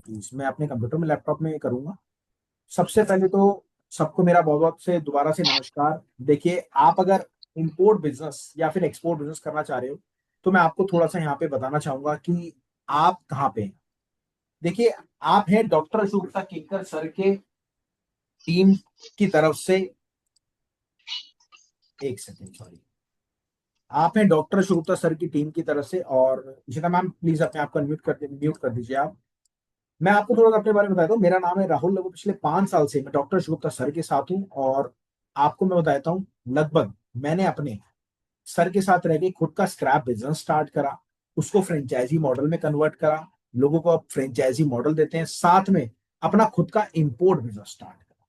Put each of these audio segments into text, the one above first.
मैं अपने कंप्यूटर में लैपटॉप में करूंगा। सबसे पहले तो सबको मेरा बहुत बहुत से दोबारा से नमस्कार। देखिए, आप अगर इंपोर्ट बिजनेस या फिर एक्सपोर्ट बिजनेस करना चाह रहे हो तो मैं आपको थोड़ा सा यहाँ पे बताना चाहूंगा कि आप कहाँ पे हैं। देखिए, आप हैं डॉक्टर अशोक गुप्ता केकर सर के टीम की तरफ से। एक सेकेंड, सॉरी। आप हैं डॉक्टर अशोक गुप्ता सर की टीम की तरफ से। और इशिता मैम, प्लीज अपने आप को म्यूट कर दीजिए आप। मैं आपको थोड़ा सा अपने बारे में बताता हूँ। मेरा नाम है राहुल लगभग पिछले 5 साल से मैं डॉक्टर शुभुक्ता सर के साथ हूँ। और आपको मैं बताता हूँ, लगभग मैंने अपने सर के साथ रह के खुद का स्क्रैप बिजनेस स्टार्ट करा, उसको फ्रेंचाइजी मॉडल में कन्वर्ट करा, लोगों को अब फ्रेंचाइजी मॉडल देते हैं, साथ में अपना खुद का इंपोर्ट बिजनेस स्टार्ट करा।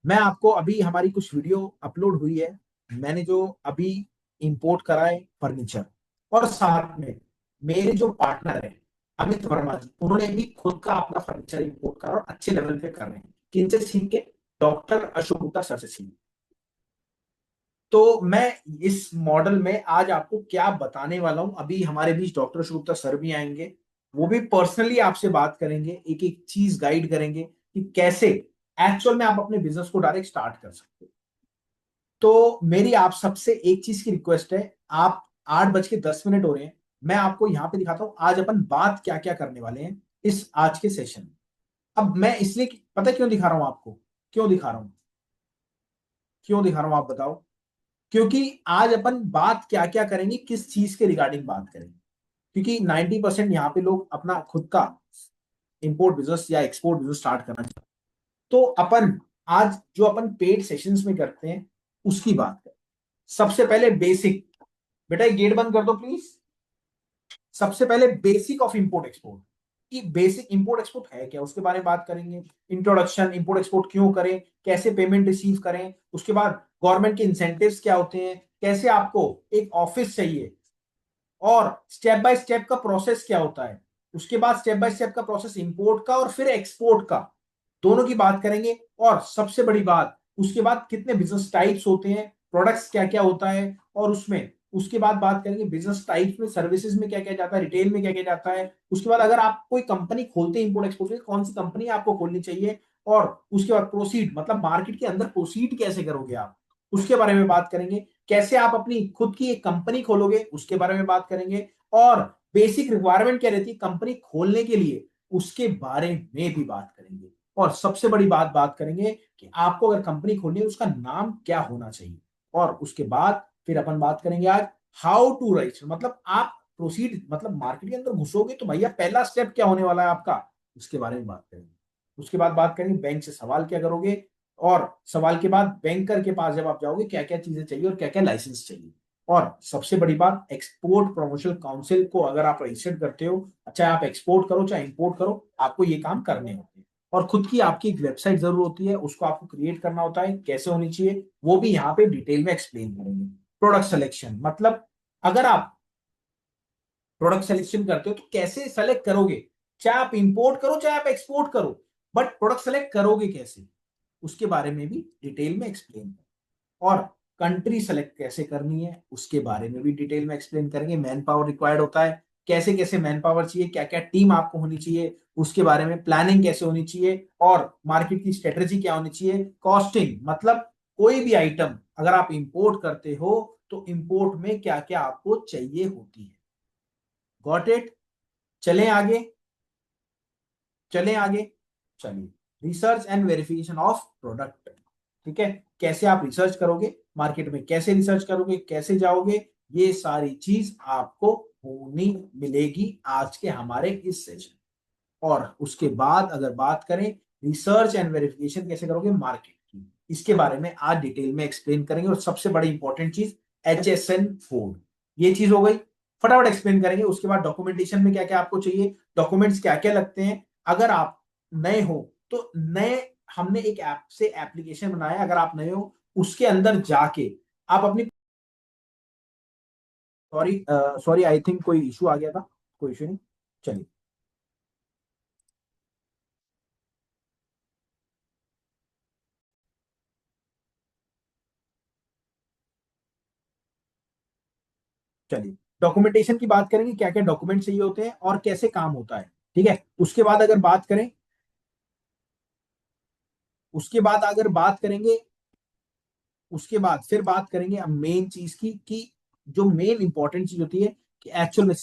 मैं आपको अभी हमारी कुछ वीडियो अपलोड हुई है, मैंने जो अभी इंपोर्ट करा है फर्नीचर। और साथ में मेरे जो पार्टनर है अमित वर्मा जी, उन्होंने भी खुद का अपना फर्नीचर इंपोर्ट करा और अच्छे लेवल पे कर रहे हैं। किनसे सीख के? डॉक्टर अशोक गुप्ता सर से सीख। तो मैं इस मॉडल में आज आपको क्या बताने वाला हूं। अभी हमारे बीच डॉक्टर अशोक गुप्ता सर भी आएंगे, वो भी पर्सनली आपसे बात करेंगे, एक एक चीज गाइड करेंगे कि कैसे एक्चुअल में आप अपने बिजनेस को डायरेक्ट स्टार्ट कर सकते हो। तो मेरी आप सबसे एक चीज की रिक्वेस्ट है। आप 8:10 हो रहे हैं, मैं आपको यहां पे दिखाता हूं आज अपन बात क्या क्या करने वाले हैं इस आज के सेशन में। अब मैं इसलिए पता क्यों दिखा रहा हूं आपको? क्यों दिखा रहा हूं? क्यों दिखा रहा हूं आप बताओ? क्योंकि आज अपन बात क्या क्या करेंगे, किस चीज के रिगार्डिंग बात करेंगे। क्योंकि 90% यहाँ पे लोग अपना खुद का इंपोर्ट बिजनेस या एक्सपोर्ट बिजनेस स्टार्ट करना चाहते हैं। तो अपन आज जो अपन पेड सेशंस में करते हैं उसकी बात करें। सबसे पहले बेसिक, बेटा ये गेट बंद कर दो प्लीज। सबसे पहले बेसिक ऑफ इंपोर्ट एक्सपोर्ट, कि बेसिक इंपोर्ट एक्सपोर्ट है क्या, उसके बारे में बात करेंगे। इंट्रोडक्शन, इंपोर्ट एक्सपोर्ट क्यों करें, कैसे पेमेंट रिसीव करें, उसके बाद गवर्नमेंट के इंसेंटिव्स क्या होते हैं, कैसे आपको एक ऑफिस चाहिए, और स्टेप बाय स्टेप का प्रोसेस क्या होता है। उसके बाद स्टेप बाय स्टेप का प्रोसेस इंपोर्ट का और फिर एक्सपोर्ट का, दोनों की बात करेंगे। और सबसे बड़ी बात, उसके बाद कितने बिजनेस टाइप्स होते हैं, प्रोडक्ट्स क्या क्या होता है, और उसमें उसके बाद बात करेंगे बिजनेस टाइप्स में, सर्विसेज में क्या क्या जाता है, रिटेल में क्या क्या जाता है। उसके बाद अगर आप कोई कंपनी खोलते हैं इंपोर्ट एक्सपोर्ट, कौन सी कंपनी आपको खोलनी चाहिए, और उसके बाद प्रोसीड मतलब मार्केट के अंदर प्रोसीड कैसे करोगे आप, उसके बारे में बात करेंगे। कैसे आप अपनी खुद की एक कंपनी खोलोगे उसके बारे में बात करेंगे। और बेसिक रिक्वायरमेंट क्या रहती है कंपनी खोलने के लिए, उसके बारे में भी बात करेंगे। और सबसे बड़ी बात करेंगे कि आपको अगर कंपनी खोलनी है उसका नाम क्या होना चाहिए। और उसके बाद फिर अपन बात करेंगे आज हाउ टू रजिस्टर, मतलब आप प्रोसीड मतलब मार्केट के अंदर घुसोगे तो भैया पहला स्टेप क्या होने वाला है आपका, उसके बारे में बात करेंगे। उसके बाद बात करेंगे बैंक से सवाल क्या करोगे, और सवाल के बाद बैंकर के पास जब आप जाओगे क्या क्या चीजें चाहिए और क्या क्या लाइसेंस चाहिए। और सबसे बड़ी बात, एक्सपोर्ट प्रमोशन काउंसिल को अगर आप रजिस्टर्ड करते हो, चाहे आप एक्सपोर्ट करो चाहे इंपोर्ट करो, आपको ये काम करने होते हैं। और खुद की आपकी एक वेबसाइट जरूर होती है, उसको आपको क्रिएट करना होता है, कैसे होनी चाहिए वो भी यहाँ पे डिटेल में एक्सप्लेन करेंगे। प्रोडक्ट सिलेक्शन मतलब अगर आप प्रोडक्ट सिलेक्शन करते हो तो कैसे सेलेक्ट करोगे, चाहे आप इंपोर्ट करो चाहे आप एक्सपोर्ट करो, बट प्रोडक्ट सेलेक्ट करोगे कैसे, उसके बारे में भी डिटेल में एक्सप्लेन करें। और कंट्री सेलेक्ट कैसे करनी है उसके बारे में भी डिटेल में एक्सप्लेन करेंगे। मैन पावर रिक्वायर्ड होता है, कैसे कैसे मैन पावर चाहिए, क्या क्या टीम आपको होनी चाहिए, उसके बारे में प्लानिंग कैसे होनी चाहिए, और मार्केट की स्ट्रेटेजी क्या होनी चाहिए। कॉस्टिंग मतलब कोई भी आइटम अगर आप इंपोर्ट करते हो तो इंपोर्ट में क्या क्या आपको चाहिए होती है। Got it? चलें आगे, चलें आगे। चलिए, research and verification of product. ठीक है, कैसे आप रिसर्च करोगे, मार्केट में कैसे रिसर्च करोगे, कैसे जाओगे, ये सारी चीज आपको होनी मिलेगी आज के हमारे इस सेशन। और उसके बाद अगर बात करें रिसर्च एंड वेरिफिकेशन कैसे करोगे मार्केट की, इसके बारे में आज डिटेल में एक्सप्लेन करेंगे। और सबसे बड़ी इंपॉर्टेंट चीज HSN कोड, ये चीज हो गई, फटाफट एक्सप्लेन करेंगे। उसके बाद डॉक्यूमेंटेशन में क्या क्या आपको चाहिए, डॉक्यूमेंट्स क्या क्या लगते हैं। अगर आप नए हो तो नए, हमने एक ऐप से एप्लीकेशन बनाया, अगर आप नए हो उसके अंदर जाके आप अपनी, सॉरी सॉरी आई थिंक कोई इशू आ गया था, कोई इशू नहीं। चलिए, चलिए डॉक्यूमेंटेशन की बात करेंगे, क्या क्या डॉक्यूमेंट चाहिए होते हैं और कैसे काम होता है। ठीक है। उसके बाद अगर बात करें, उसके बाद अगर बात करेंगे, उसके बाद फिर बात करेंगे अब मेन चीज की, कि जो मेन इंपॉर्टेंट चीज होती है कि एक्चुअल में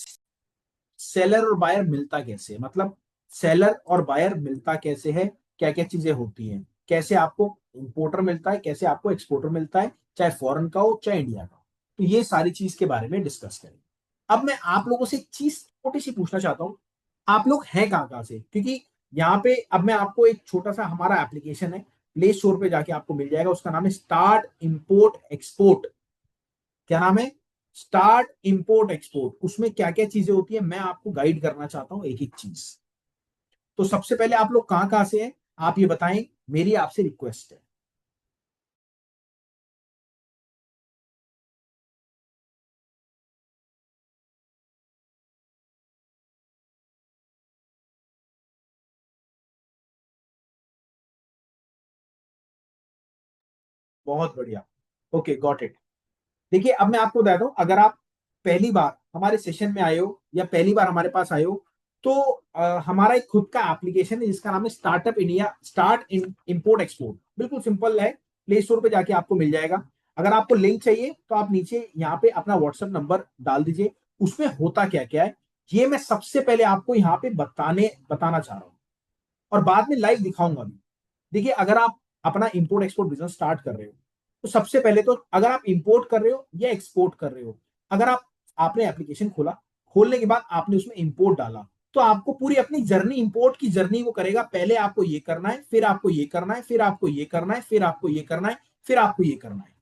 सेलर और बायर मिलता कैसे है, मतलब सेलर और बायर मिलता कैसे है, क्या क्या चीजें होती हैं, कैसे आपको इंपोर्टर मिलता है, कैसे आपको एक्सपोर्टर मिलता है, चाहे फॉरेन का हो चाहे इंडिया का हो। तो ये सारी चीज के बारे में डिस्कस करेंगे। अब मैं आप लोगों से एक चीज छोटी सी पूछना चाहता हूँ, आप लोग हैं कहाँ कहाँ से, क्योंकि यहाँ पे अब मैं आपको एक छोटा सा हमारा एप्लीकेशन है, प्ले स्टोर पे जाके आपको मिल जाएगा, उसका नाम है स्टार्ट इंपोर्ट एक्सपोर्ट। क्या नाम है? Start import export. उसमें क्या क्या चीजें होती है मैं आपको गाइड करना चाहता हूं एक एक चीज। तो सबसे पहले आप लोग कहां कहां से हैं, आप ये बताएं, मेरी आपसे रिक्वेस्ट है। बहुत बढ़िया। Okay, got it. देखिए अब मैं आपको बता दूं, अगर आप पहली बार हमारे सेशन में आए हो या पहली बार हमारे पास आए हो, तो हमारा एक खुद का एप्लीकेशन है जिसका नाम है startup India, start import export. बिल्कुल सिंपल है, प्ले स्टोर पे जाके आपको मिल जाएगा। अगर आपको लिंक चाहिए तो आप नीचे यहाँ पे अपना व्हाट्सएप नंबर डाल दीजिए। उसमें होता क्या क्या है, ये मैं सबसे पहले आपको यहाँ पे बताना चाह रहा हूँ, और बाद में लाइव दिखाऊंगा भी। देखिए अगर आप अपना इंपोर्ट एक्सपोर्ट बिजनेस स्टार्ट कर रहे हो, तो सबसे पहले तो अगर आप इंपोर्ट कर रहे हो या एक्सपोर्ट कर रहे हो, अगर आपने एप्लीकेशन खोला, खोलने के बाद आपने उसमें इंपोर्ट डाला, तो आपको पूरी अपनी जर्नी, इंपोर्ट की जर्नी वो करेगा। पहले आपको ये करना है, फिर आपको ये करना है, फिर आपको ये करना है, फिर आपको ये करना है, फिर आपको ये करना है।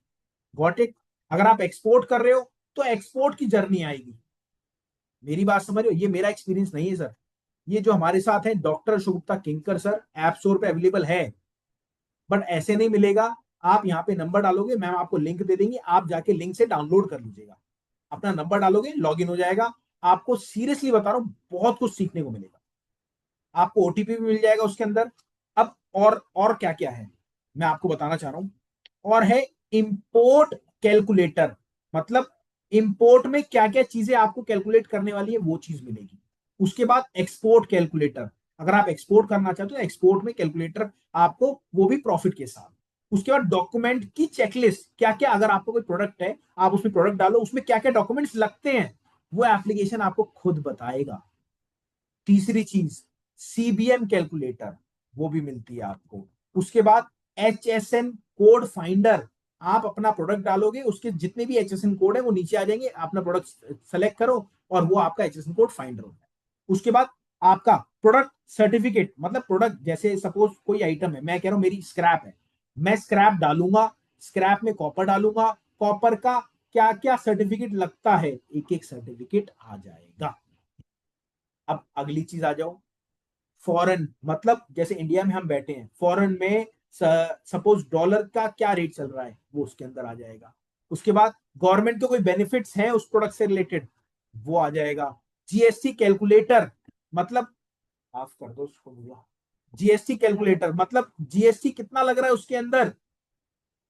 Got it? अगर आप एक्सपोर्ट कर रहे हो तो एक्सपोर्ट की जर्नी आएगी। मेरी बात समझ रहे हो? ये मेरा एक्सपीरियंस नहीं है सर, ये जो हमारे साथ है डॉक्टर शुभता किंकर सर, ऐप स्टोर पे अवेलेबल है। बट ऐसे नहीं मिलेगा। आप यहाँ पे नंबर डालोगे, मैम आपको लिंक दे देंगे, आप जाके लिंक से डाउनलोड कर लीजिएगा। अपना नंबर डालोगे, लॉगिन हो जाएगा। आपको सीरियसली बता रहा हूं, बहुत कुछ सीखने को मिलेगा। आपको ओटीपी भी मिल जाएगा उसके अंदर। अब और क्या क्या है मैं आपको बताना चाह रहा हूं। और है इंपोर्ट कैलकुलेटर, मतलब इंपोर्ट में क्या क्या चीजें आपको कैलकुलेट करने वाली है वो चीज मिलेगी। उसके बाद एक्सपोर्ट कैलकुलेटर, अगर आप एक्सपोर्ट करना चाहते हो एक्सपोर्ट में कैलकुलेटर आपको, वो भी प्रॉफिट के साथ। उसके बाद डॉक्यूमेंट की चेकलिस्ट, क्या क्या, अगर आपको कोई प्रोडक्ट है, आप उसमें प्रोडक्ट डालो, उसमें क्या क्या डॉक्यूमेंट्स लगते हैं वो एप्लीकेशन आपको खुद बताएगा। तीसरी चीज, सीबीएम कैलकुलेटर, वो भी मिलती है आपको। उसके बाद एचएसएन कोड फाइंडर, आप अपना प्रोडक्ट डालोगे, उसके जितने भी एचएसएन कोड है वो नीचे आ जाएंगे, अपना प्रोडक्ट सेलेक्ट करो और वो आपका एचएसएन कोड फाइंडर होता है। उसके बाद आपका प्रोडक्ट सर्टिफिकेट, मतलब प्रोडक्ट जैसे सपोज कोई आइटम है, मैं कह रहा हूं मेरी स्क्रैप है, मैं स्क्रैप डालूंगा, स्क्रैप में कॉपर डालूंगा, कॉपर का क्या क्या सर्टिफिकेट लगता है, एक एक सर्टिफिकेट आ जाएगा। अब अगली चीज आ जाओ, फॉरेन, मतलब जैसे इंडिया में हम बैठे हैं, फॉरेन में सपोज डॉलर का क्या रेट चल रहा है वो उसके अंदर आ जाएगा। उसके बाद गवर्नमेंट के कोई बेनिफिट्स हैं उस प्रोडक्ट से रिलेटेड, वो आ जाएगा। जीएसटी कैलकुलेटर, मतलब माफ कर दो उसको भैया, जीएसटी कैलकुलेटर मतलब जीएसटी कितना लग रहा है उसके अंदर,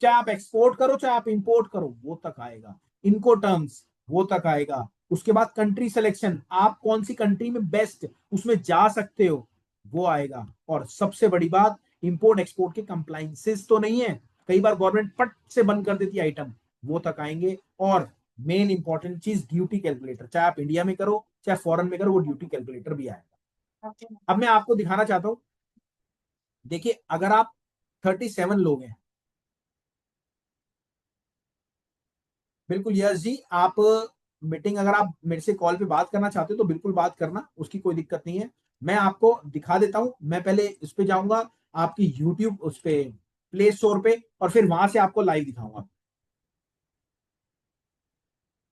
चाहे आप एक्सपोर्ट करो चाहे आप इंपोर्ट करो वो तक आएगा। इनको टर्म्स, वो तक आएगा। उसके बाद कंट्री सिलेक्शन, आप कौन सी कंट्री में बेस्ट उसमें जा सकते हो, वो आएगा। और सबसे बड़ी बात, इंपोर्ट एक्सपोर्ट के कंप्लाइंसेस तो नहीं है, कई बार गवर्नमेंट पट से बंद कर देती है आइटम, वो तक आएंगे। और मेन इंपॉर्टेंट चीज, ड्यूटी कैलकुलेटर, चाहे आप इंडिया में करो चाहे फॉरेन में करो, वो ड्यूटी कैलकुलेटर भी आएगा। अब मैं आपको दिखाना चाहता हूं, देखिए अगर आप 37 लोग हैं, बिल्कुल यस जी, आप मीटिंग, अगर आप मेरे से कॉल पे बात करना चाहते हो तो बिल्कुल बात करना, उसकी कोई दिक्कत नहीं है। मैं आपको दिखा देता हूं, मैं पहले इस पे जाऊंगा आपकी यूट्यूब उस पे, प्ले स्टोर पे, और फिर वहां से आपको लाइव दिखाऊंगा।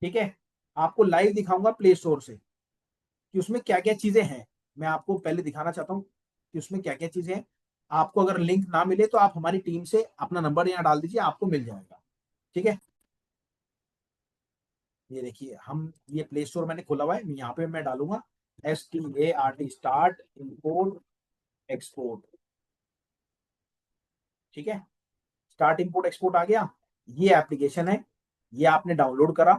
ठीक है, आपको लाइव दिखाऊंगा प्ले स्टोर से कि उसमें क्या क्या चीजें हैं। मैं आपको पहले दिखाना चाहता हूँ कि उसमें क्या क्या चीजें हैं। आपको अगर लिंक ना मिले तो आप हमारी टीम से अपना नंबर यहाँ डाल दीजिए, आपको मिल जाएगा। ठीक है, ये देखिए हम, ये प्ले स्टोर मैंने खोला हुआ है, यहाँ पे मैं डालूंगा START, स्टार्ट इंपोर्ट एक्सपोर्ट। ठीक है, स्टार्ट इंपोर्ट एक्सपोर्ट आ गया, ये एप्लीकेशन है, ये आपने डाउनलोड करा।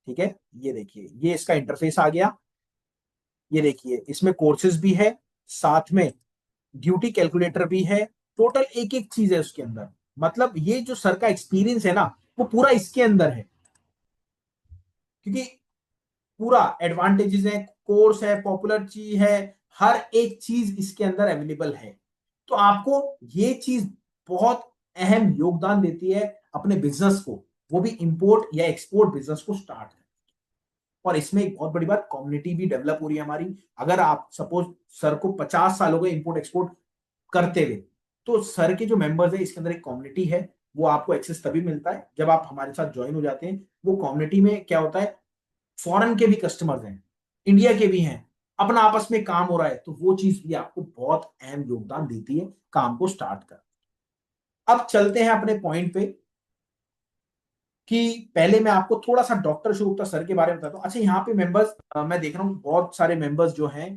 ठीक है, ये देखिए ये इसका इंटरफेस आ गया। ये देखिए इसमें कोर्सेज भी है, साथ में ड्यूटी कैलकुलेटर भी है, टोटल एक एक चीज है उसके अंदर। मतलब ये जो सर का एक्सपीरियंस है ना, वो पूरा इसके अंदर है, क्योंकि पूरा एडवांटेजेस है, कोर्स है, पॉपुलर चीज है, हर एक चीज इसके अंदर अवेलेबल है। तो आपको ये चीज बहुत अहम योगदान देती है अपने बिजनेस को, वो भी इंपोर्ट या एक्सपोर्ट बिजनेस को स्टार्ट। और इसमें एक बहुत बड़ी बात, कम्युनिटी भी डेवलप हो रही है हमारी। अगर आप सपोज सर को 50 साल हो गए इंपोर्ट एक्सपोर्ट करते हुए, तो सर के जो मेंबर्स है इसके अंदर एक कम्युनिटी है, वो आपको एक्सेस तभी मिलता है जब आप हमारे साथ ज्वाइन हो जाते हैं। वो कम्युनिटी में क्या होता है, फॉरेन के भी कस्टमर्स हैं, इंडिया के भी हैं, अपना आपस में काम हो रहा है, तो वो चीज भी आपको बहुत अहम योगदान देती है काम को स्टार्ट कर। अब चलते हैं अपने पॉइंट पे, कि पहले मैं आपको थोड़ा सा डॉक्टर शुभगुप्ता सर के बारे में बताता हूँ। अच्छा, यहाँ पे मेंबर्स मैं देख रहा हूँ बहुत सारे मेंबर्स जो हैं,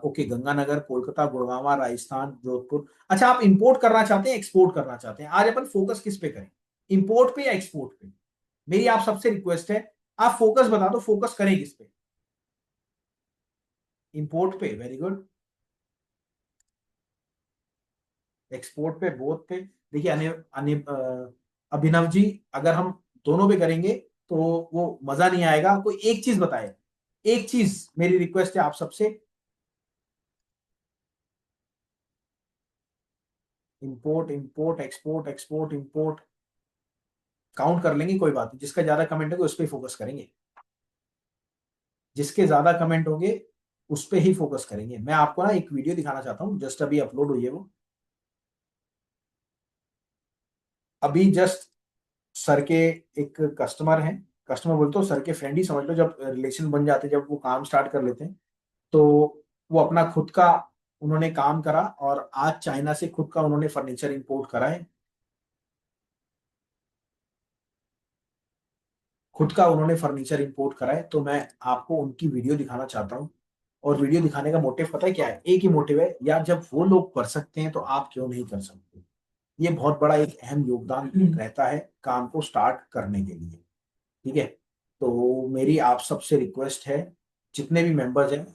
ओके, गंगानगर, कोलकाता, गुड़गांव, राजस्थान, जोधपुर। अच्छा, आप इंपोर्ट करना चाहते हैं, एक्सपोर्ट करना चाहते हैं? आज अपन फोकस किस पे करें, इंपोर्ट पे या एक्सपोर्ट पे? मेरी आप सबसे रिक्वेस्ट है, आप फोकस बता दो, फोकस करें किस पे? इंपोर्ट पे, वेरी गुड। एक्सपोर्ट पे, बोथ पे? देखिए अभिनव जी, अगर हम दोनों पे करेंगे तो वो मजा नहीं आएगा। कोई एक चीज बताए, एक चीज मेरी रिक्वेस्ट है आप सबसे। Import, import, export, export, import, count कर लेंगे, कोई बात नहीं। जिसका ज्यादा कमेंट होगा उस पर फोकस करेंगे, जिसके ज्यादा कमेंट होंगे उस पर ही फोकस करेंगे। मैं आपको ना एक वीडियो दिखाना चाहता हूँ, जस्ट अभी अपलोड हुई है वो, अभी जस्ट सर के एक कस्टमर हैं, कस्टमर बोलते हो, सर के फ्रेंड ही समझ लो, जब रिलेशन बन जाते हैं, जब वो काम स्टार्ट कर लेते हैं, तो वो अपना खुद का उन्होंने काम करा, और आज चाइना से खुद का उन्होंने फर्नीचर इंपोर्ट करा है, खुद का उन्होंने फर्नीचर इंपोर्ट करा है। तो मैं आपको उनकी वीडियो दिखाना चाहता हूँ। और वीडियो दिखाने का मोटिव पता है क्या है? एक ही मोटिव है यार, जब वो लोग कर सकते हैं तो आप क्यों नहीं कर सकते? ये बहुत बड़ा एक अहम योगदान रहता है काम को स्टार्ट करने के लिए। ठीक है, तो मेरी आप सबसे रिक्वेस्ट है, जितने भी मेंबर्स हैं,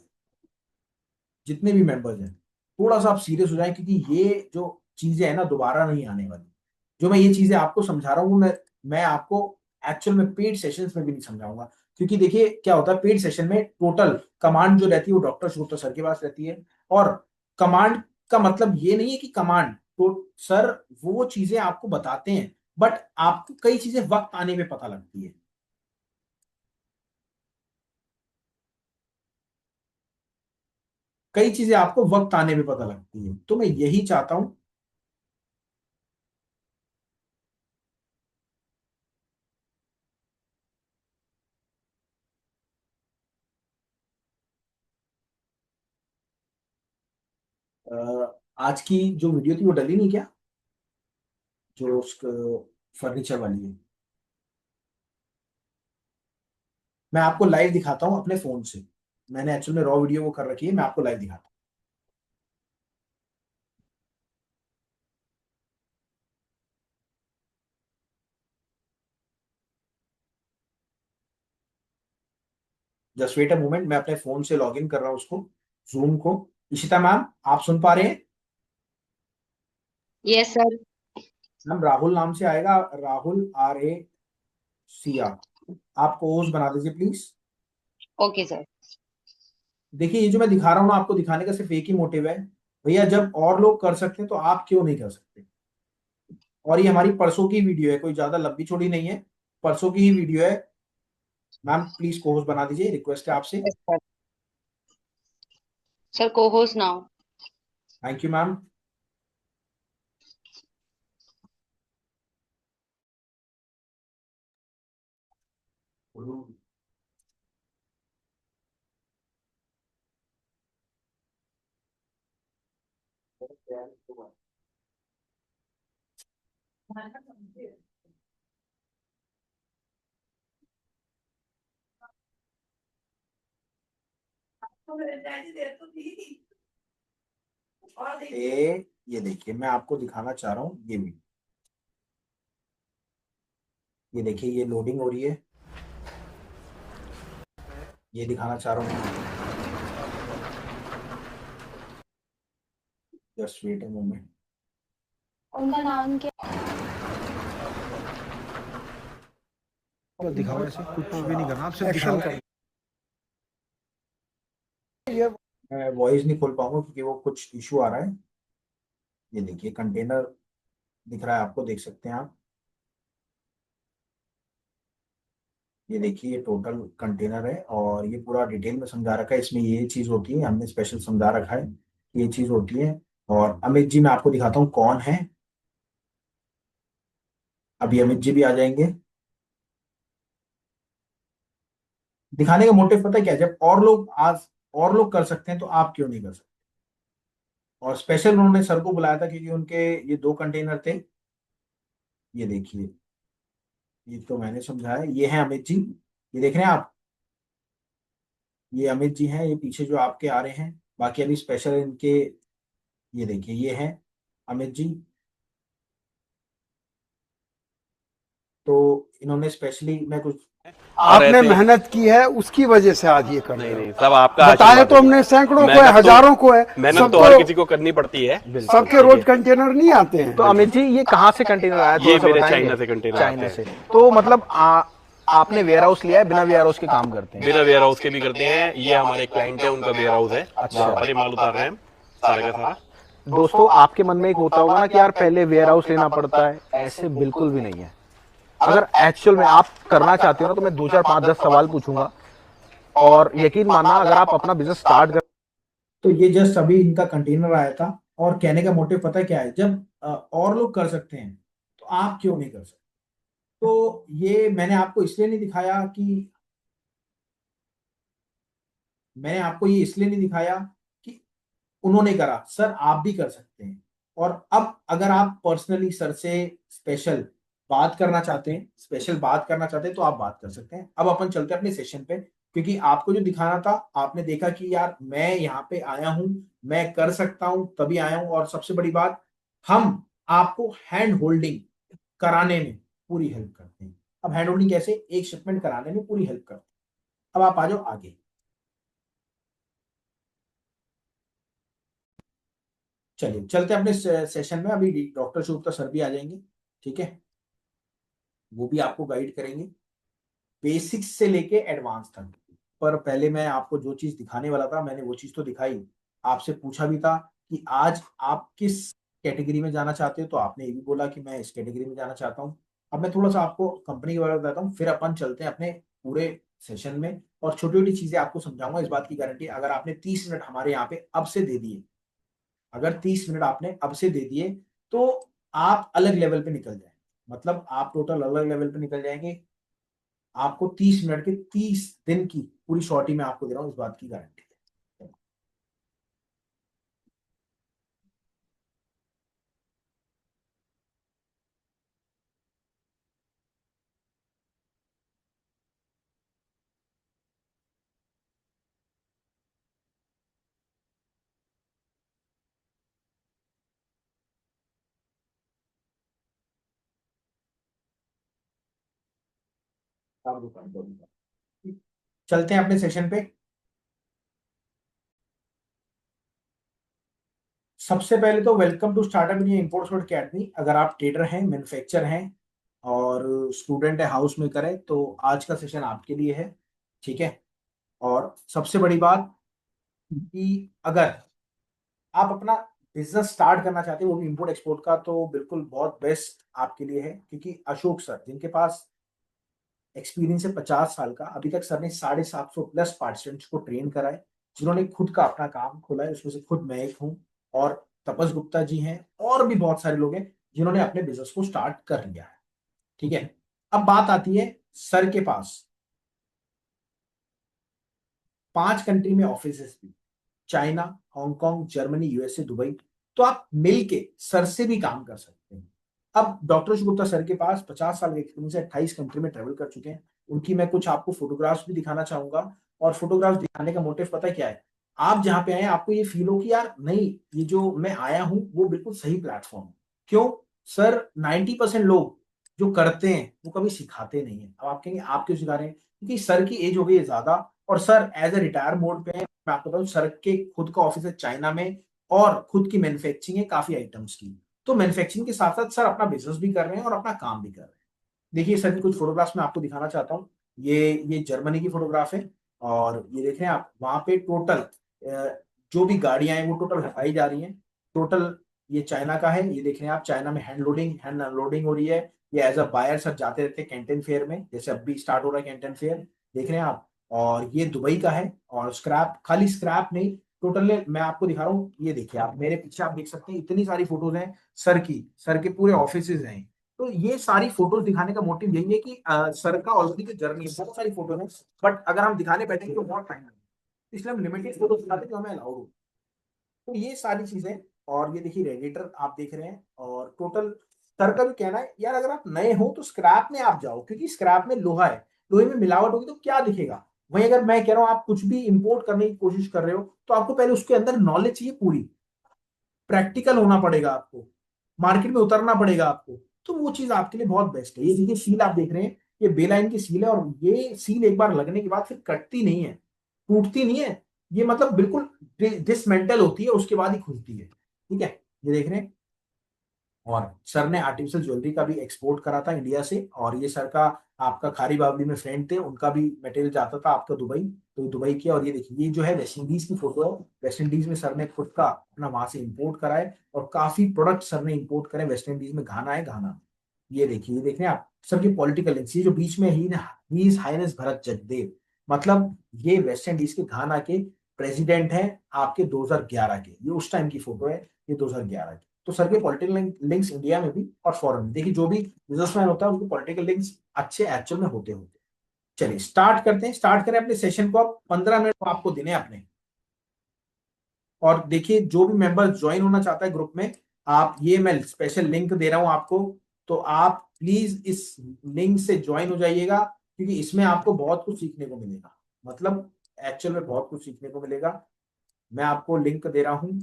जितने भी मेंबर्स हैं, थोड़ा सा आप सीरियस हो जाएं, क्योंकि ये जो चीजें हैं ना, दोबारा नहीं आने वाली। जो मैं ये चीजें आपको समझा रहा हूँ, मैं आपको एक्चुअल में पेड सेशंस में भी नहीं समझाऊंगा। क्योंकि देखिए क्या होता है, पेड सेशन में टोटल कमांड जो रहती है वो डॉक्टर शुभ्रा सर के पास रहती है। और कमांड का मतलब ये नहीं है कि कमांड तो सर वो चीजें आपको बताते हैं, बट आपको कई चीजें वक्त आने पे पता लगती है। कई चीजें आपको वक्त आने पे पता लगती है, तो मैं यही चाहता हूं। आज की जो वीडियो थी वो डली नहीं क्या, जो फर्नीचर वाली है? मैं आपको लाइव दिखाता हूँ अपने फोन से। मैंने एक्चुअल में रॉ वीडियो वो कर रखी है, मैं आपको लाइव दिखाता हूँ। जस्ट वेट अ मोमेंट, मैं अपने फोन से लॉग इन कर रहा हूँ उसको, जूम को। इशिता मैम, आप सुन पा रहे हैं? Yes sir. मैम राहुल नाम से आएगा, राहुल, RACR। आप होस्ट बना दीजिए प्लीज। Okay sir. देखिए ये जो मैं दिखा रहा हूँ ना, आपको दिखाने का सिर्फ एक ही मोटिव है, भैया जब और लोग कर सकते हैं तो आप क्यों नहीं कर सकते? और ये हमारी परसों की वीडियो है, कोई ज्यादा लंबी चौड़ी नहीं है, परसों की ही वीडियो है। मैम प्लीज को होस्ट बना दीजिए, रिक्वेस्ट है आपसे। Yes sir. सर को host now. Thank you ma'am. ये देखिए मैं आपको दिखाना चाह रहा हूँ ये भी, ये देखिए ये लोडिंग हो रही है, ये दिखाना चाह रहा हूँ। Just wait a moment. उनका नाम क्या? दिखाओ, ऐसे कुछ भी नहीं करना, आप सिर्फ एक्शन दिखाओ। कर। मैं वॉइस नहीं खोल पाऊंगा क्योंकि वो कुछ इशू आ रहा है। ये देखिए कंटेनर दिख रहा है आपको, देख सकते हैं आप। ये देखिए ये टोटल कंटेनर है और ये पूरा डिटेल में समझा रखा है, इसमें ये चीज होती है, हमने स्पेशल समझा रखा है ये चीज होती है। और अमित जी मैं आपको दिखाता हूँ कौन है। अभी अमित जी भी आ जाएंगे। दिखाने का मोटिव पता है क्या है? जब और लोग आज और लोग कर सकते हैं तो आप क्यों नहीं कर सकते। और स्पेशल उन्होंने सर को बुलाया था क्योंकि उनके ये 2 कंटेनर थे। ये देखिए, ये तो मैंने समझाया, ये है अमित जी, ये देख रहे हैं आप, ये अमित जी हैं, ये पीछे जो आपके आ रहे हैं। बाकी अभी स्पेशल इनके, ये देखिए ये हैं अमित जी। तो इन्होंने स्पेशली मैं कुछ आपने मेहनत की है, उसकी वजह से आज ये कर रहे नहीं हो। नहीं, सब आपका बताया आशीर्वाद तो है। हमने सैकड़ों को है, मेहनत तो- हजारों को है, मेहनत तो हर किसी को करनी पड़ती है। सबके रोज कंटेनर नहीं आते हैं। तो अमित जी ये कहाँ से कंटेनर आया, थोड़ा ये सा मेरे बताएंगे? चाइना से कंटेनर चाइना आते से। हैं। तो मतलब आपने वेयर हाउस लिया है, बिना वेयर हाउस के काम करते हैं? बिना वेयर हाउस के भी करते हैं। ये हमारे क्लाइंट है, उनका वेयर हाउस है। अच्छा। वहाँ पर ही माल उतार रहे हैं हम, सारा का सारा। दोस्तों आपके मन में एक होता होगा ना कि यार पहले वेयर हाउस लेना पड़ता है, ऐसे बिल्कुल भी नहीं है। अगर एक्चुअल में आप करना चाहते हो ना तो मैं 2 4 5 10 सवाल पूछूंगा और यकीन मानना अगर आप अपना बिजनेस स्टार्ट कर। तो ये जस्ट अभी इनका कंटेनर आया था। और कहने का मोटिव पता है क्या है? जब और लोग कर सकते हैं तो आप क्यों नहीं कर सकते। तो ये मैंने आपको इसलिए नहीं दिखाया कि मैंने आपको ये इसलिए नहीं दिखाया कि उन्होंने करा, सर आप भी कर सकते हैं। और अब अगर आप पर्सनली सर से स्पेशल बात करना चाहते हैं, तो आप बात कर सकते हैं। अब अपन चलते हैं अपने सेशन पे, क्योंकि आपको जो दिखाना था आपने देखा कि यार मैं यहाँ पे आया हूँ, मैं कर सकता हूँ तभी आया हूँ। और सबसे बड़ी बात, हम आपको हैंड होल्डिंग कराने में पूरी हेल्प करते हैं। अब हैंड होल्डिंग कैसे? एक शिपमेंट कराने में पूरी हेल्प करते हैं। अब आप आ जाओ आगे। चलिए चलते हैं अपने सेशन में। अभी डॉक्टर शुभता सर भी आ जाएंगे, ठीक है, वो भी आपको गाइड करेंगे बेसिक्स से लेके एडवांस तक। पर पहले मैं आपको जो चीज दिखाने वाला था मैंने वो चीज तो दिखाई, आपसे पूछा भी था कि आज आप किस कैटेगरी में जाना चाहते हो, तो आपने ये भी बोला कि मैं इस कैटेगरी में जाना चाहता हूँ। अब मैं थोड़ा सा आपको कंपनी के बारे में बताता हूँ, फिर अपन चलते हैं अपने पूरे सेशन में और छोटी छोटी चीजें आपको समझाऊंगा। इस बात की गारंटी, अगर आपने 30 मिनट हमारे यहाँ पे अब से दे दिए, अगर 30 मिनट आपने अब से दे दिए तो आप अलग लेवल पे निकल जाएंगे। मतलब आप टोटल अलग लेवल पे निकल जाएंगे। आपको 30 मिनट के 30 दिन की पूरी शॉर्टी में आपको दे रहा हूं, इस बात की गारंटी है। चलते हैं अपने सेशन पे। सबसे पहले तो welcome to startup India import export academy. अगर आप ट्रेडर हैं, मैन्युफैक्चर हैं और स्टूडेंट है, हाउस मेकर है, तो आज का सेशन आपके लिए है, ठीक है। और सबसे बड़ी बात कि अगर आप अपना बिजनेस स्टार्ट करना चाहते हैं वो भी इंपोर्ट एक्सपोर्ट का, तो बिल्कुल बहुत बेस्ट आपके लिए है। क्योंकि अशोक सर जिनके पास एक्सपीरियंस है 50 साल का, अभी तक सर ने 750 प्लस पार्टिसिपेंट्स को ट्रेन करा है, जिन्होंने खुद का अपना काम खोला है, उसमें से खुद मैं एक हूँ। और तपस गुप्ता जी हैं और भी बहुत सारे लोग हैं जिन्होंने अपने बिजनेस को स्टार्ट कर लिया है, ठीक है। अब बात आती है सर के पास 5 कंट्री में ऑफिस भी, China, Hong Kong, Germany, USA, Dubai. तो आप मिलके सर से भी काम कर सकते हैं। अब डॉक्टर गुप्ता सर के पास 50 साल का एक्सपीरियंस है, 28 कंट्री में ट्रेवल कर चुके हैं। उनकी मैं कुछ आपको फोटोग्राफ्स भी दिखाना चाहूंगा। और फोटोग्राफ्स दिखाने का मोटिव पता है क्या है? आप जहां पे आए आपको ये फील हो कि यार नहीं, ये जो मैं आया हूं वो बिल्कुल सही प्लेटफॉर्म है। क्यों? सर 90% लोग जो करते हैं वो कभी सिखाते नहीं है। अब आप कहेंगे आप क्यों सिखा रहे हैं? क्योंकि सर की एज हो गई है ज्यादा और sir as a retire mode पे है। मैं आपको बताऊं, सर के खुद का ऑफिस है चाइना में, और खुद की मैन्युफैक्चरिंग है काफी आइटम्स की। तो मैन्युफैक्चरिंग के साथ साथ सर अपना बिजनेस भी कर रहे हैं और अपना काम भी कर रहे हैं। देखिए सर की कुछ फोटोग्राफ्स मैं आपको दिखाना चाहता हूँ। ये जर्मनी की फोटोग्राफ है और ये देख रहे हैं आप, वहां पे टोटल जो भी गाड़ियां हैं वो टोटल हटाई जा रही हैं। टोटल ये चाइना का है, ये देख रहे हैं आप, चाइना में हैंड अनलोडिंग हो रही है। ये एज अ बायर सर जाते रहते हैं कैंटन फेयर में, जैसे अब भी स्टार्ट हो रहा है कैंटन फेयर, देख रहे हैं आप। और ये दुबई का है और स्क्रैप, खाली स्क्रैप नहीं, टोटल मैं आपको दिखा रहा हूँ। ये देखिए आप मेरे पीछे आप देख सकते हैं इतनी सारी फोटोज हैं सर की, सर के पूरे ऑफिस हैं। तो ये सारी फोटोज दिखाने का मोटिव यही है कि सर का ऑलरेडी जो जर्नी है, बहुत सारी फोटो है, बट अगर हम दिखाने बैठेंगे तो बहुत टाइम लगेगा, इसलिए हम लिमिटेड फोटो दिखाते हैं जो हमें अलाउड हो। तो ये सारी चीजें, और ये देखिए रेडिएटर आप देख रहे हैं। और टोटल सर का भी कहना है यार अगर आप नए हो तो स्क्रैप में आप जाओ, क्योंकि स्क्रैप में लोहा है, लोहे में मिलावट होगी तो क्या दिखेगा। वहीं अगर मैं कह रहा हूं आप कुछ भी इंपोर्ट करने की कोशिश कर रहे हो तो आपको पहले उसके अंदर नॉलेज चाहिए, पूरी प्रैक्टिकल होना पड़ेगा आपको, मार्केट में उतरना पड़ेगा आपको। तो वो चीज आपके लिए बहुत बेस्ट है। ये देखिए सील आप देख रहे हैं, ये बेलाइन की सील है और ये सील एक बार लगने के बाद फिर कटती नहीं है, टूटती नहीं है। ये मतलब बिल्कुल डिसमेंटल होती है, उसके बाद ही खुलती है। ठीक है, ये देख रहे हैं। और सर ने आर्टिफिशियल ज्वेलरी का भी एक्सपोर्ट करा था इंडिया से, और ये सर का आपका खारी बावली में फ्रेंड थे, उनका भी मटेरियल जाता था आपका दुबई, तो दुबई किया। और ये देखिए ये जो है वेस्ट इंडीज की फोटो है, वेस्ट इंडीज में सर ने खुद का अपना वहां से इंपोर्ट करा है और काफी प्रोडक्ट सर ने इंपोर्ट करे वेस्ट इंडीज में। घाना है घाना, ये देखिए, ये देख रहे हैं आप सर की पॉलिटिकल लिंक्स, ये जो बीच में ही इज हाइनेस भरत जगदेव, मतलब ये वेस्ट इंडीज के घाना के प्रेसिडेंट हैं आपके 2011 के, ये उस टाइम की फोटो है, ये 2011 की। तो सर के पॉलिटिकल लिंक्स इंडिया में भी और फॉरेन में, देखिए जो भी बिजनेसमैन होता है उनके पॉलिटिकल लिंक्स अच्छे एक्चुअल में होते होते। चलिए स्टार्ट करते हैं, स्टार्ट करें अपने सेशन को। आप 15 मिनट आपको देने हैं अपने। और देखिए जो भी मेंबर ज्वाइन होना चाहता है ग्रुप में, आप ये मैं स्पेशल लिंक दे रहा हूं आपको, तो आप प्लीज इस लिंक से ज्वाइन हो जाइएगा, क्योंकि इसमें आपको बहुत कुछ सीखने को मिलेगा, मतलब एक्चुअल में बहुत कुछ सीखने को मिलेगा। मैं आपको लिंक दे रहा हूं।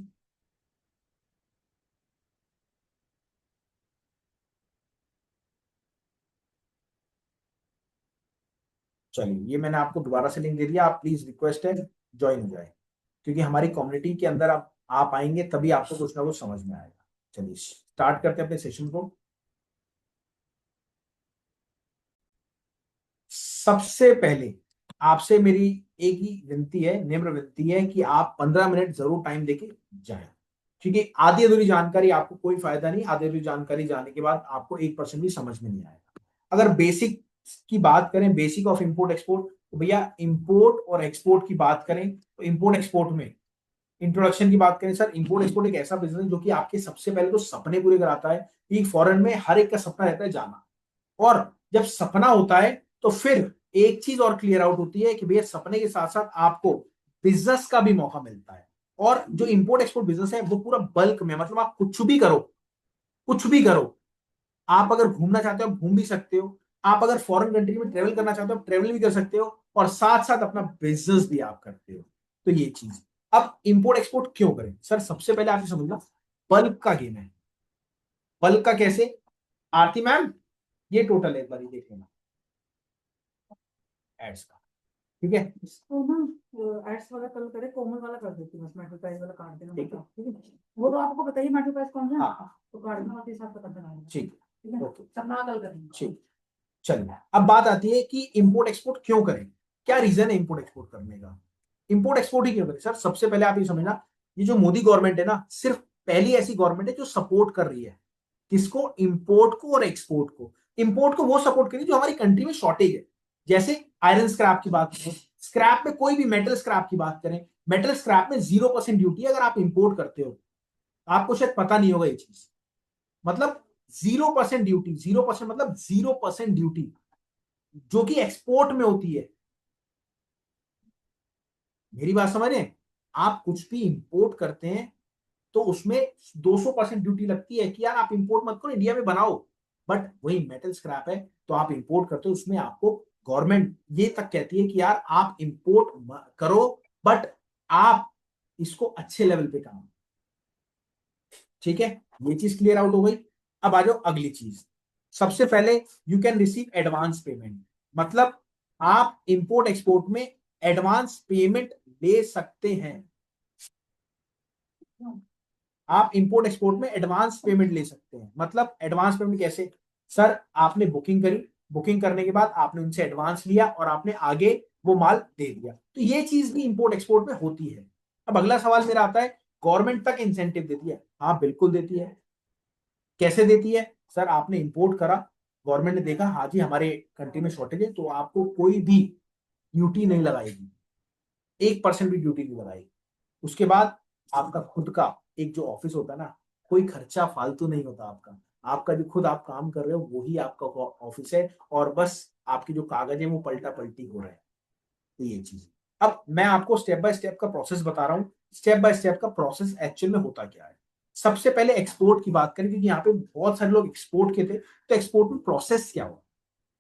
चलिए ये मैंने आपको दोबारा से लिंक दे दिया, आप प्लीज रिक्वेस्ट है ज्वाइन हो जाए, क्योंकि हमारी कम्युनिटी के अंदर आप आएंगे तभी आपको कुछ ना कुछ समझ में आएगा। चलिए स्टार्ट करते हैं अपने सेशन को। सबसे पहले आपसे मेरी एक ही विनती है, निम्र विनती है कि आप 15 मिनट जरूर टाइम देके जाएं, क्योंकि आधी अधूरी जानकारी आपको कोई फायदा नहीं, आधी अधूरी जानकारी जाने के बाद आपको 1% भी समझ में नहीं आएगा। अगर बेसिक की बात करें, बेसिक ऑफ इंपोर्ट एक्सपोर्ट, तो भैया इंपोर्ट और एक्सपोर्ट की बात करें तो इंपोर्ट एक्सपोर्ट में इंट्रोडक्शन की बात करें सर, इंपोर्ट एक्सपोर्ट एक ऐसा बिजनेस जो कि आपके सबसे पहले तो सपने पूरे कराता है, कि फॉरेन में हर एक का सपना रहता है जाना। और जब सपना होता है तो फिर एक चीज और क्लियर आउट होती है कि भैया सपने के साथ साथ आपको बिजनेस का भी मौका मिलता है। और जो इंपोर्ट एक्सपोर्ट बिजनेस है वो पूरा बल्क में, मतलब आप कुछ भी करो, कुछ भी करो। आप अगर घूमना चाहते हो आप घूम भी सकते हो, आप अगर फॉरेन कंट्री में ट्रेवल करना चाहते हो आप ट्रेवल भी कर सकते हो, और साथ साथ अपना बिजनेस भी आप करते हो। तो ये चीज, अब इंपोर्ट एक्सपोर्ट क्यों करें सर, सबसे पहले आपने समझना बल्क का गेम है। बल्क का कैसे, आरती मैम ये टोटल एक बार देख लेना एड्स का, ठीक है। तो ना एड्स वाला कल करे, कोमल वाला कर देती हूँ, मेटल प्राइस वाला काट देना, ठीक है। वो तो आपको बताइए मेटल प्राइस कौन सा है, हाँ तो काट देना आपके हिसाब से कर देना, ठीक ठीक है। ओके सपना कल करेंगे, ठीक। चलिए अब बात आती है कि इंपोर्ट एक्सपोर्ट क्यों करें, क्या रीजन है इंपोर्ट एक्सपोर्ट करने का। इंपोर्ट एक्सपोर्ट ही क्यों करें सर, सबसे पहले आप ये समझना, ये जो मोदी गवर्नमेंट है ना, सिर्फ पहली ऐसी गवर्नमेंट है जो सपोर्ट कर रही है किसको, इंपोर्ट को और एक्सपोर्ट को। इंपोर्ट को वो सपोर्ट करिए जो हमारी कंट्री में शॉर्टेज है, जैसे आयरन स्क्रैप की बात करें, स्क्रैप में कोई भी मेटल स्क्रैप की बात करें, मेटल स्क्रैप में 0% ड्यूटी अगर आप इंपोर्ट करते हो। आपको शायद पता नहीं होगा ये चीज, मतलब 0% ड्यूटी, 0% मतलब 0% ड्यूटी जो कि एक्सपोर्ट में होती है। मेरी बात समझ रहे हैं, आप कुछ भी इंपोर्ट करते हैं तो उसमें 200% ड्यूटी लगती है कि यार आप इंपोर्ट मत करो, इंडिया में बनाओ। बट वही मेटल स्क्रैप है तो आप इंपोर्ट करते हो, उसमें आपको गवर्नमेंट ये तक कहती है कि यार आप इंपोर्ट करो, बट आप इसको अच्छे लेवल पे करो, ठीक है। ये चीज क्लियर आउट हो गई। अब आ जाओ अगली चीज, सबसे पहले you can receive advance payment, मतलब आप इंपोर्ट एक्सपोर्ट में एडवांस पेमेंट ले सकते हैं। आप इंपोर्ट एक्सपोर्ट में एडवांस पेमेंट ले सकते हैं। मतलब एडवांस पेमेंट कैसे? सर आपने बुकिंग करी, बुकिंग करने के बाद आपने उनसे एडवांस लिया और आपने आगे वो माल दे दिया, तो ये चीज भी इंपोर्ट एक्सपोर्ट में होती है। अब अगला सवाल मेरा आता है, गवर्नमेंट तक इंसेंटिव देती है? हाँ बिल्कुल देती है। कैसे देती है? सर आपने इंपोर्ट करा, गवर्नमेंट ने देखा हाँ जी हमारे कंट्री में शॉर्टेज है, तो आपको कोई भी ड्यूटी नहीं लगाएगी, 1% भी ड्यूटी नहीं लगाएगी। उसके बाद आपका खुद का एक जो ऑफिस होता है ना, कोई खर्चा फालतू नहीं होता आपका, आपका जो खुद आप काम कर रहे हो वही आपका ऑफिस है, और बस आपके जो कागज है वो पलटा पलटी हो रहा है। तो ये चीज, अब मैं आपको स्टेप बाय स्टेप का प्रोसेस बता रहा हूँ, स्टेप बाय स्टेप का प्रोसेस एक्चुअल में होता क्या है। सबसे पहले एक्सपोर्ट की बात करें, क्योंकि यहाँ पे बहुत सारे लोग एक्सपोर्ट के थे, तो एक्सपोर्ट में प्रोसेस क्या हुआ?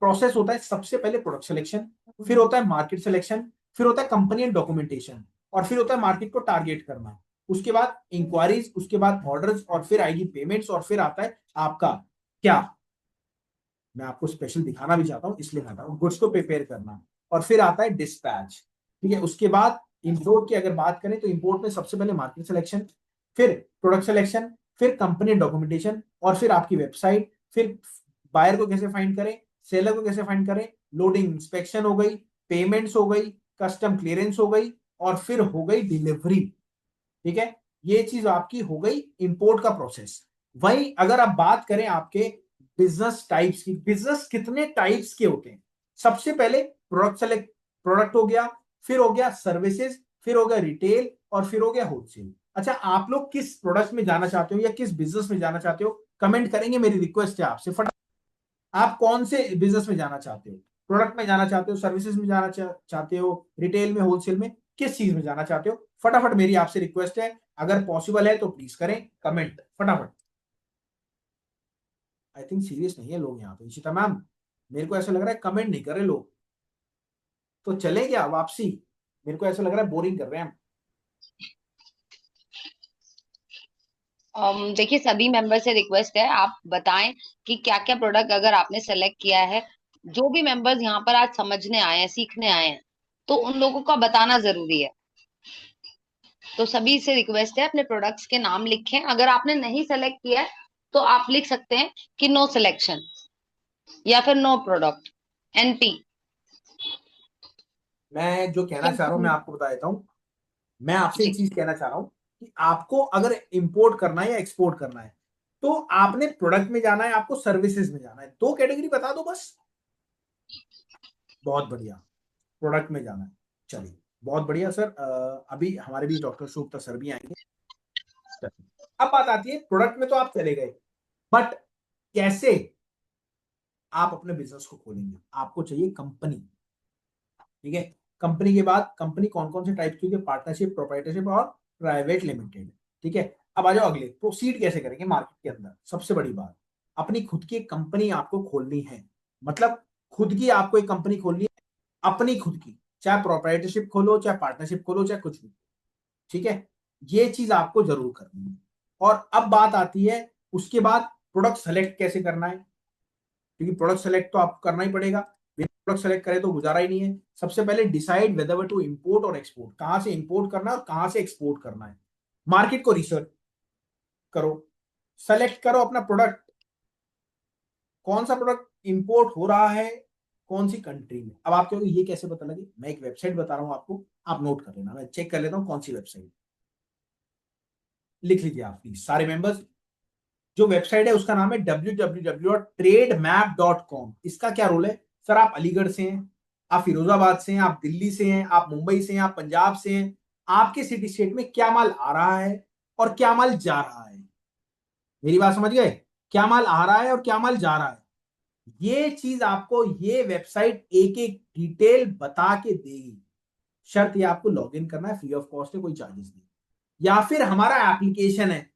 प्रोसेस होता है सबसे पहले प्रोडक्ट सिलेक्शन, फिर होता है मार्केट सिलेक्शन, फिर होता है कंपनी एंड डॉक्यूमेंटेशन, और फिर होता है मार्केट को टारगेट करना, उसके बाद इंक्वायरीज, उसके बाद ऑर्डर्स, और फिर आएगी पेमेंट्स, और फिर आता है आपका क्या, मैं आपको स्पेशल दिखाना भी चाहता हूं इसलिए आता हूं, गुड्स को प्रिपेयर करना, और फिर आता है डिस्पैच। ठीक है, उसके बाद इंपोर्ट की अगर बात करें तो इंपोर्ट में सबसे पहले मार्केट सिलेक्शन, फिर प्रोडक्ट सिलेक्शन, फिर कंपनी डॉक्यूमेंटेशन, और फिर आपकी वेबसाइट, फिर बायर को कैसे फाइंड करें, सेलर को कैसे फाइंड करें, लोडिंग इंस्पेक्शन हो गई, पेमेंट्स हो गई, कस्टम क्लियरेंस हो गई, और फिर हो गई डिलीवरी। ठीक है, ये चीज आपकी हो गई इंपोर्ट का प्रोसेस। वही अगर आप बात करें आपके बिजनेस टाइप्स की, बिजनेस कितने टाइप्स के होते हैं? सबसे पहले प्रोडक्ट सेलेक्ट, प्रोडक्ट हो गया, फिर हो गया सर्विसेज, फिर हो गया रिटेल, और फिर हो गया होलसेल। अच्छा, आप लोग किस प्रोडक्ट में जाना चाहते हो या किस बिजनेस में जाना चाहते हो, कमेंट करेंगे, मेरी रिक्वेस्ट है आपसे। फटाफट आप कौन से बिजनेस में जाना चाहते हो? प्रोडक्ट में जाना चाहते हो, सर्विसेज में जाना चाहते हो, रिटेल में, होलसेल में, किस चीज में जाना चाहते हो? फटाफट मेरी आपसे रिक्वेस्ट है, अगर पॉसिबल है तो प्लीज करें कमेंट फटाफट। आई थिंक सीरियस नहीं है लोग यहाँ पे, इशिता मैम मेरे को ऐसा लग रहा है कमेंट नहीं कर रहे लोग, तो चले क्या वापसी? मेरे को ऐसा लग रहा है बोरिंग कर रहे हैं हम। देखिए सभी मेंबर से रिक्वेस्ट है, आप बताएं कि क्या क्या प्रोडक्ट अगर आपने सेलेक्ट किया है। जो भी मेंबर्स यहाँ पर आज समझने आए हैं, सीखने आए हैं, तो उन लोगों का बताना जरूरी है। तो सभी से रिक्वेस्ट है अपने प्रोडक्ट्स के नाम लिखें। अगर आपने नहीं सेलेक्ट किया है तो आप लिख सकते हैं कि नो सिलेक्शन या फिर नो प्रोडक्ट, एनपी। मैं जो कहना चाह रहा हूँ मैं आपको बता देता हूँ। मैं आपसे एक जी। चीज कहना चाह रहा हूँ कि आपको अगर इंपोर्ट करना है या एक्सपोर्ट करना है, तो आपने प्रोडक्ट में जाना है, आपको सर्विसेज में जाना है, दो कैटेगरी बता दो बस। बहुत बढ़िया, प्रोडक्ट में जाना है, चलिए बहुत बढ़िया सर। अभी हमारे भी डॉक्टर शुभता सर भी आएंगे। अब बात आती है प्रोडक्ट में तो आप चले गए, बट कैसे आप अपने बिजनेस को खोलेंगे? आपको चाहिए कंपनी। ठीक है, कंपनी के बाद कंपनी कौन कौन से टाइप की होती है? पार्टनरशिप, प्रोप्राइटरशिप और प्राइवेट लिमिटेड। ठीक है, अब आ जाओ अगले, प्रोसीड कैसे करेंगे मार्केट के अंदर। सबसे बड़ी बात, अपनी खुद की कंपनी आपको खोलनी है, मतलब खुद की आपको एक कंपनी खोलनी है, अपनी खुद की, चाहे प्रोप्राइटरशिप खोलो, चाहे पार्टनरशिप खोलो, चाहे कुछ भी। ठीक है, ये चीज आपको जरूर करनी है। और अब बात आती है उसके बाद प्रोडक्ट सेलेक्ट कैसे करना है, क्योंकि प्रोडक्ट सेलेक्ट तो आपको करना ही पड़ेगा, प्रोडक्ट सेलेक्ट करे तो गुजारा ही नहीं है। सबसे पहले डिसाइड वेदर टू इंपोर्ट और एक्सपोर्ट, कहां से इंपोर्ट करना है और कहां से एक्सपोर्ट करना है। मार्केट को रिसर्च करो, सेलेक्ट करो अपना प्रोडक्ट, कौन सा प्रोडक्ट इंपोर्ट हो रहा है, कौन सी कंट्री में। अब आप कहोगे ये कैसे पता लगे? मैं एक वेबसाइट बता रहा हूं आपको, आप नोट कर लेना, मैं चेक कर लेता हूं कौन सी वेबसाइट। लिख लीजिए आप प्लीज सारे मेंबर्स, जो वेबसाइट है उसका नाम है www.trademap.com। इसका क्या रोल है? सर आप अलीगढ़ से हैं, आप फिरोजाबाद से हैं, आप दिल्ली से हैं, आप मुंबई से हैं, आप पंजाब से हैं, आपके सिटी स्टेट में क्या माल आ रहा है और क्या माल जा रहा है, मेरी बात समझ गए? क्या माल आ रहा है और क्या माल जा रहा है, ये चीज आपको ये वेबसाइट एक एक डिटेल बता के देगी। शर्त ये आपको लॉग इन करना है, फ्री ऑफ कॉस्ट है, कोई चार्जेस नहीं। या फिर हमारा एप्लीकेशन है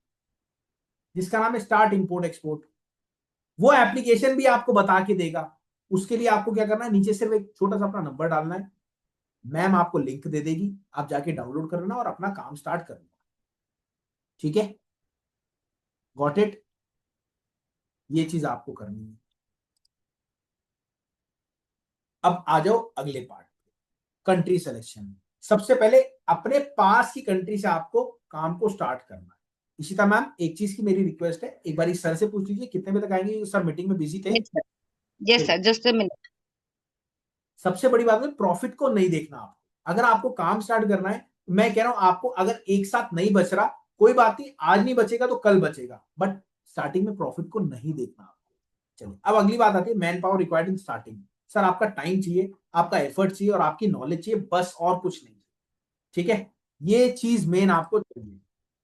जिसका नाम है स्टार्ट इंपोर्ट एक्सपोर्ट, वो एप्लीकेशन भी आपको बता के देगा। उसके लिए आपको क्या करना है, नीचे सिर्फ एक छोटा सा अपना नंबर डालना है, मैम आपको लिंक दे देगी, आप जाके डाउनलोड कर लेना और अपना काम स्टार्ट कर लेना। ठीक है, गॉट इट? ये चीज आपको करनी है। अब आ जाओ अगले पार्ट, कंट्री सिलेक्शन। सबसे पहले अपने पास की कंट्री से आपको काम को स्टार्ट करना है। इशिता मैम, एक चीज की मेरी रिक्वेस्ट है, एक बार सर से पूछ लीजिए कितने बजे तक आएंगे, सर मीटिंग में बिजी थे। Yes sir, just a minute. सबसे बड़ी बात है प्रॉफिट को नहीं देखना आपको, अगर आपको काम स्टार्ट करना है, मैं कह रहा हूं आपको अगर एक साथ नहीं बच रहा कोई बात नहीं, आज नहीं बचेगा तो कल बचेगा, बट स्टार्टिंग में प्रॉफिट को नहीं देखना आपको। चलिए अब अगली बात आती है man power required in starting. Sir आपका टाइम चाहिए, आपका एफर्ट चाहिए और आपकी नॉलेज चाहिए, बस और कुछ नहीं। ठीक है, ये चीज मेन आपको चाहिए।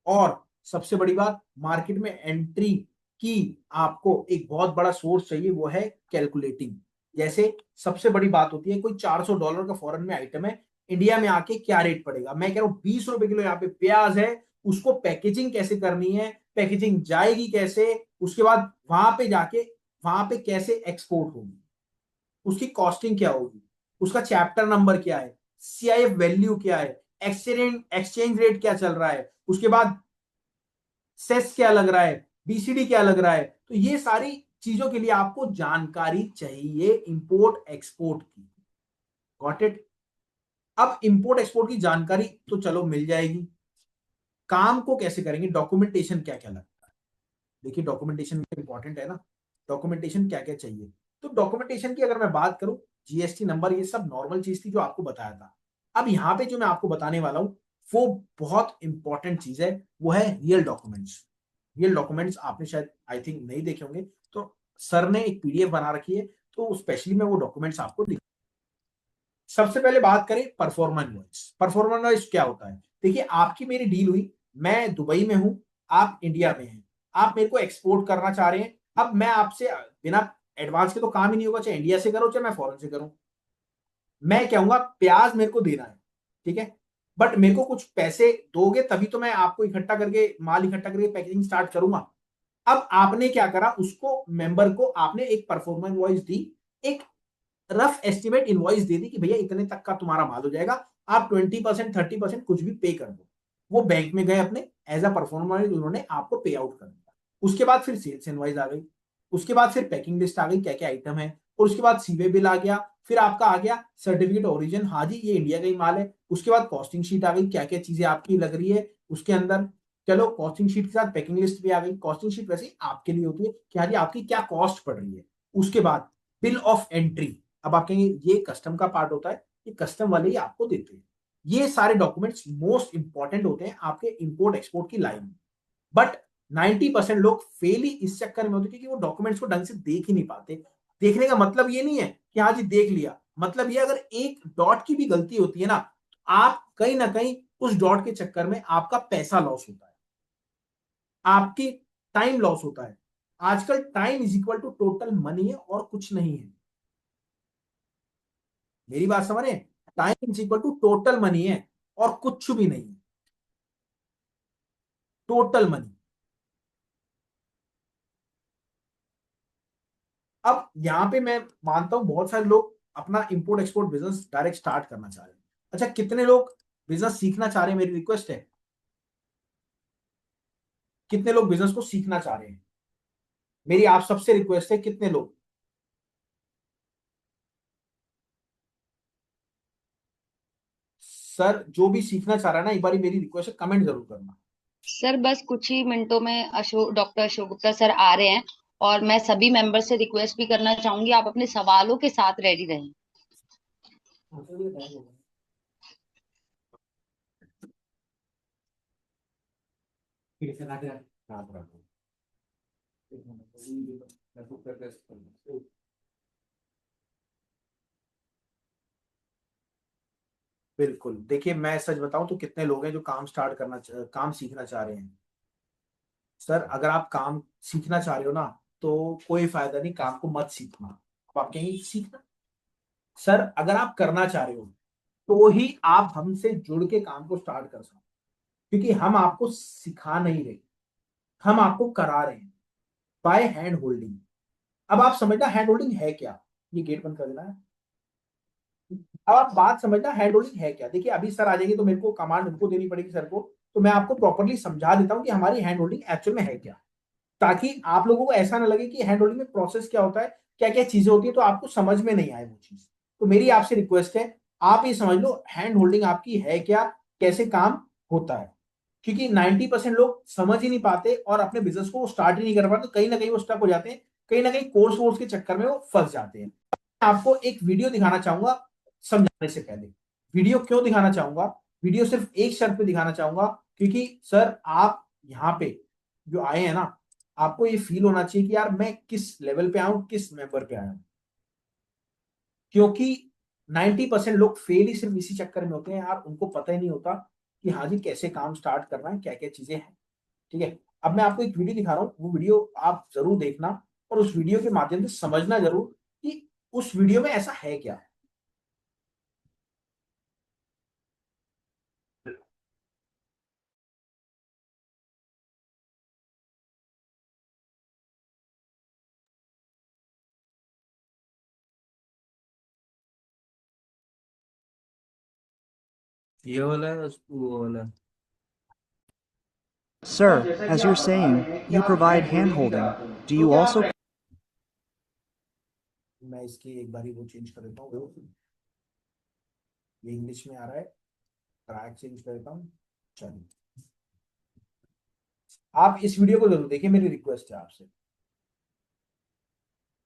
और सबसे बड़ी बात, मार्केट में एंट्री की आपको एक बहुत बड़ा सोर्स चाहिए, वो है कैलकुलेटिंग। जैसे सबसे बड़ी बात होती है कोई $400 का फॉरेन में आइटम है, इंडिया में आके क्या रेट पड़ेगा, मैं कह रहा हूं 20 रुपए किलो यहाँ पे प्याज है, उसको पैकेजिंग कैसे करनी है, पैकेजिंग जाएगी कैसे, उसके बाद वहां पे जाके वहां पे कैसे एक्सपोर्ट होगी, उसकी कॉस्टिंग क्या होगी, उसका चैप्टर नंबर क्या है, सीआईएफ वैल्यू क्या है, एक्सचेंज रेट क्या चल रहा है, उसके बाद सेस क्या लग रहा है, बीसीडी क्या लग रहा है। तो ये सारी चीजों के लिए आपको जानकारी चाहिए इंपोर्ट एक्सपोर्ट की। Got it. अब इंपोर्ट एक्सपोर्ट की जानकारी तो चलो मिल जाएगी, काम को कैसे करेंगे, डॉक्यूमेंटेशन क्या क्या लगता है। देखिए डॉक्यूमेंटेशन इंपॉर्टेंट है ना, डॉक्यूमेंटेशन क्या क्या चाहिए। तो डॉक्यूमेंटेशन की अगर मैं बात करूं, जीएसटी नंबर ये सब नॉर्मल चीज थी जो आपको बताया था। अब यहाँ पे जो मैं आपको बताने वाला हूं वो बहुत इंपॉर्टेंट चीज है, वो है रियल डॉक्यूमेंट्स। रियल डॉक्यूमेंट्स आपने शायद आई थिंक नहीं देखे होंगे, तो सर ने एक पीडीएफ बना रखी है, तो स्पेशली मैं वो डॉक्यूमेंट्स आपको दिखा। सबसे पहले बात करें परफॉर्मेंस इनवॉइस। परफॉर्मेंस इनवॉइस क्या होता है, देखिए आपकी मेरी डील हुई, मैं दुबई में हूं, आप इंडिया में हैं, आप मेरे को एक्सपोर्ट करना चाह रहे हैं। अब मैं आपसे बिना एडवांस के तो काम ही नहीं होगा, चाहे इंडिया से करो चाहे मैं फॉरेन से करूं। मैं कहूंगा प्याज मेरे को देना है, ठीक है, बट मेरे को कुछ पैसे दोगे तभी तो मैं आपको इकट्ठा करके माल इकट्ठा करके पैकेजिंग स्टार्ट करूंगा। अब आपने क्या करा, उसको मेंबर को आपने एक परफॉर्मेंस इनवॉइस दी, एक रफ एस्टिमेट इनवॉइस दे दी कि भैया इतने तक का तुम्हारा माल हो जाएगा, आप 20% 30% कुछ भी पे कर दो। वो बैंक में गए अपने, एज अ परफॉर्मेंस उन्होंने आपको पे आउट कर दिया। उसके बाद फिर सेल्स इनवॉइस आ गई, उसके बाद फिर पैकिंग लिस्ट आ गई क्या क्या आइटम है, और उसके बाद सीवे बिल आ गया, फिर आपका आ गया सर्टिफिकेट ओरिजिन, हाँ जी ये इंडिया का ही माल है। उसके बाद कॉस्टिंग शीट आ गई, क्या क्या चीजें आपकी लग रही है उसके अंदर। चलो कॉस्टिंग शीट के साथ पैकिंग लिस्ट भी आ गई। कॉस्टिंग शीट वैसे ही आपके लिए होती है कि हाँ जी आपकी क्या कॉस्ट पड़ रही है। उसके बाद बिल ऑफ एंट्री, अब आप कहेंगे ये कस्टम का पार्ट होता है, ये कस्टम वाले ही आपको देते हैं। ये सारे डॉक्यूमेंट्स मोस्ट इंपॉर्टेंट होते हैं आपके इंपोर्ट एक्सपोर्ट की लाइन में। बट 90% लोग फेल ही इस चक्कर में होते क्योंकि वो डॉक्यूमेंट्स को ढंग से देख ही नहीं पाते। देखने का मतलब ये नहीं है कि हाँ जी देख लिया, मतलब ये अगर एक डॉट की भी गलती होती है ना, आप कहीं ना कहीं उस डॉट के चक्कर में आपका पैसा लॉस होता है, आपकी टाइम लॉस होता है। आजकल time is equal to total money है और कुछ नहीं है। मेरी बात समझ रहे हैं, time is equal to total money है और कुछ भी नहीं है, टोटल मनी। अब यहां पे मैं मानता हूं बहुत सारे लोग अपना import export business direct start करना चाह रहे हैं। अच्छा कितने लोग बिजनेस सीखना चाह रहे हैं, मेरी रिक्वेस्ट है, कितने लोग बिजनेस को सीखना चाह रहे हैं, मेरी आप सबसे रिक्वेस्ट है, कितने लोग। सर जो भी सीखना चाह रहा है ना, एक बार मेरी रिक्वेस्ट है कमेंट जरूर करना। सर बस कुछ ही मिनटों में डॉक्टर अशोक गुप्ता सर आ रहे हैं, और मैं सभी मेंबर से रिक्वेस्ट भी करना चाहूंगी आप अपने सवालों के साथ रेडी रहें। बिल्कुल, देखिए मैं सच बताऊं तो कितने लोग हैं जो काम सीखना चाह रहे हैं। सर अगर आप काम सीखना चाह रहे हो ना तो कोई फायदा नहीं, काम को मत सीखना। अब आप कहेंगे सीखना, सर अगर आप करना चाह रहे हो तो ही आप हमसे जुड़ के काम को स्टार्ट कर सकते, क्योंकि हम आपको सिखा नहीं रहे, हम आपको करा रहे हैं बाय हैंड होल्डिंग। अब आप समझना हैंड होल्डिंग है क्या, ये गेट बंद कर देना है। अब आप बात समझना हैंड होल्डिंग है क्या। देखिए अभी सर आ जाएंगे तो मेरे को कमांड उनको देनी पड़ेगी सर को, तो मैं आपको प्रॉपर्ली समझा देता हूं कि हमारी हैंड होल्डिंग एक्चुअल में है क्या, ताकि आप लोगों को ऐसा ना लगे कि हैंड होल्डिंग में प्रोसेस क्या होता है, क्या क्या चीजें होती है, तो आपको समझ में नहीं आए वो चीज। तो मेरी आपसे रिक्वेस्ट है, आप ये समझ लो हैंड होल्डिंग आपकी है क्या, कैसे काम होता है। क्योंकि 90% लोग समझ ही नहीं पाते और अपने बिजनेस को स्टार्ट ही नहीं कर पाते, कहीं ना कहीं वो स्टक हो जाते हैं, कहीं ना कहीं कोर्स वोर्स के चक्कर में वो फंस जाते हैं। आपको एक वीडियो दिखाना चाहूंगा समझाने से पहले। वीडियो क्यों दिखाना चाहूंगा? वीडियो सिर्फ एक शर्त पे दिखाना चाहूंगा, क्योंकि सर आप यहाँ पे जो आए हैं ना, आपको ये फील होना चाहिए कि यार मैं किस लेवल पे आऊं, किस मेंबर पे आया हूं। क्योंकि 90% लोग फेल ही सिर्फ इसी चक्कर में होते हैं यार, उनको पता ही नहीं होता कि हाँ जी कैसे काम स्टार्ट करना है, क्या क्या चीजें हैं। ठीक है, अब मैं आपको एक वीडियो दिखा रहा हूँ, वो वीडियो आप जरूर देखना और उस वीडियो के माध्यम से समझना जरूर कि उस वीडियो में ऐसा है क्या। ये वाला है वो वाला। Sir, as you're saying, you provide hand-holding. Do you also मैं इसकी एक बारी वो चेंज कर देता हूँ, ये इंग्लिश में आ रहा है, ट्रैक चेंज कर देता हूँ। चलिए, आप इस वीडियो को जरूर देखिए, मेरी रिक्वेस्ट है आपसे।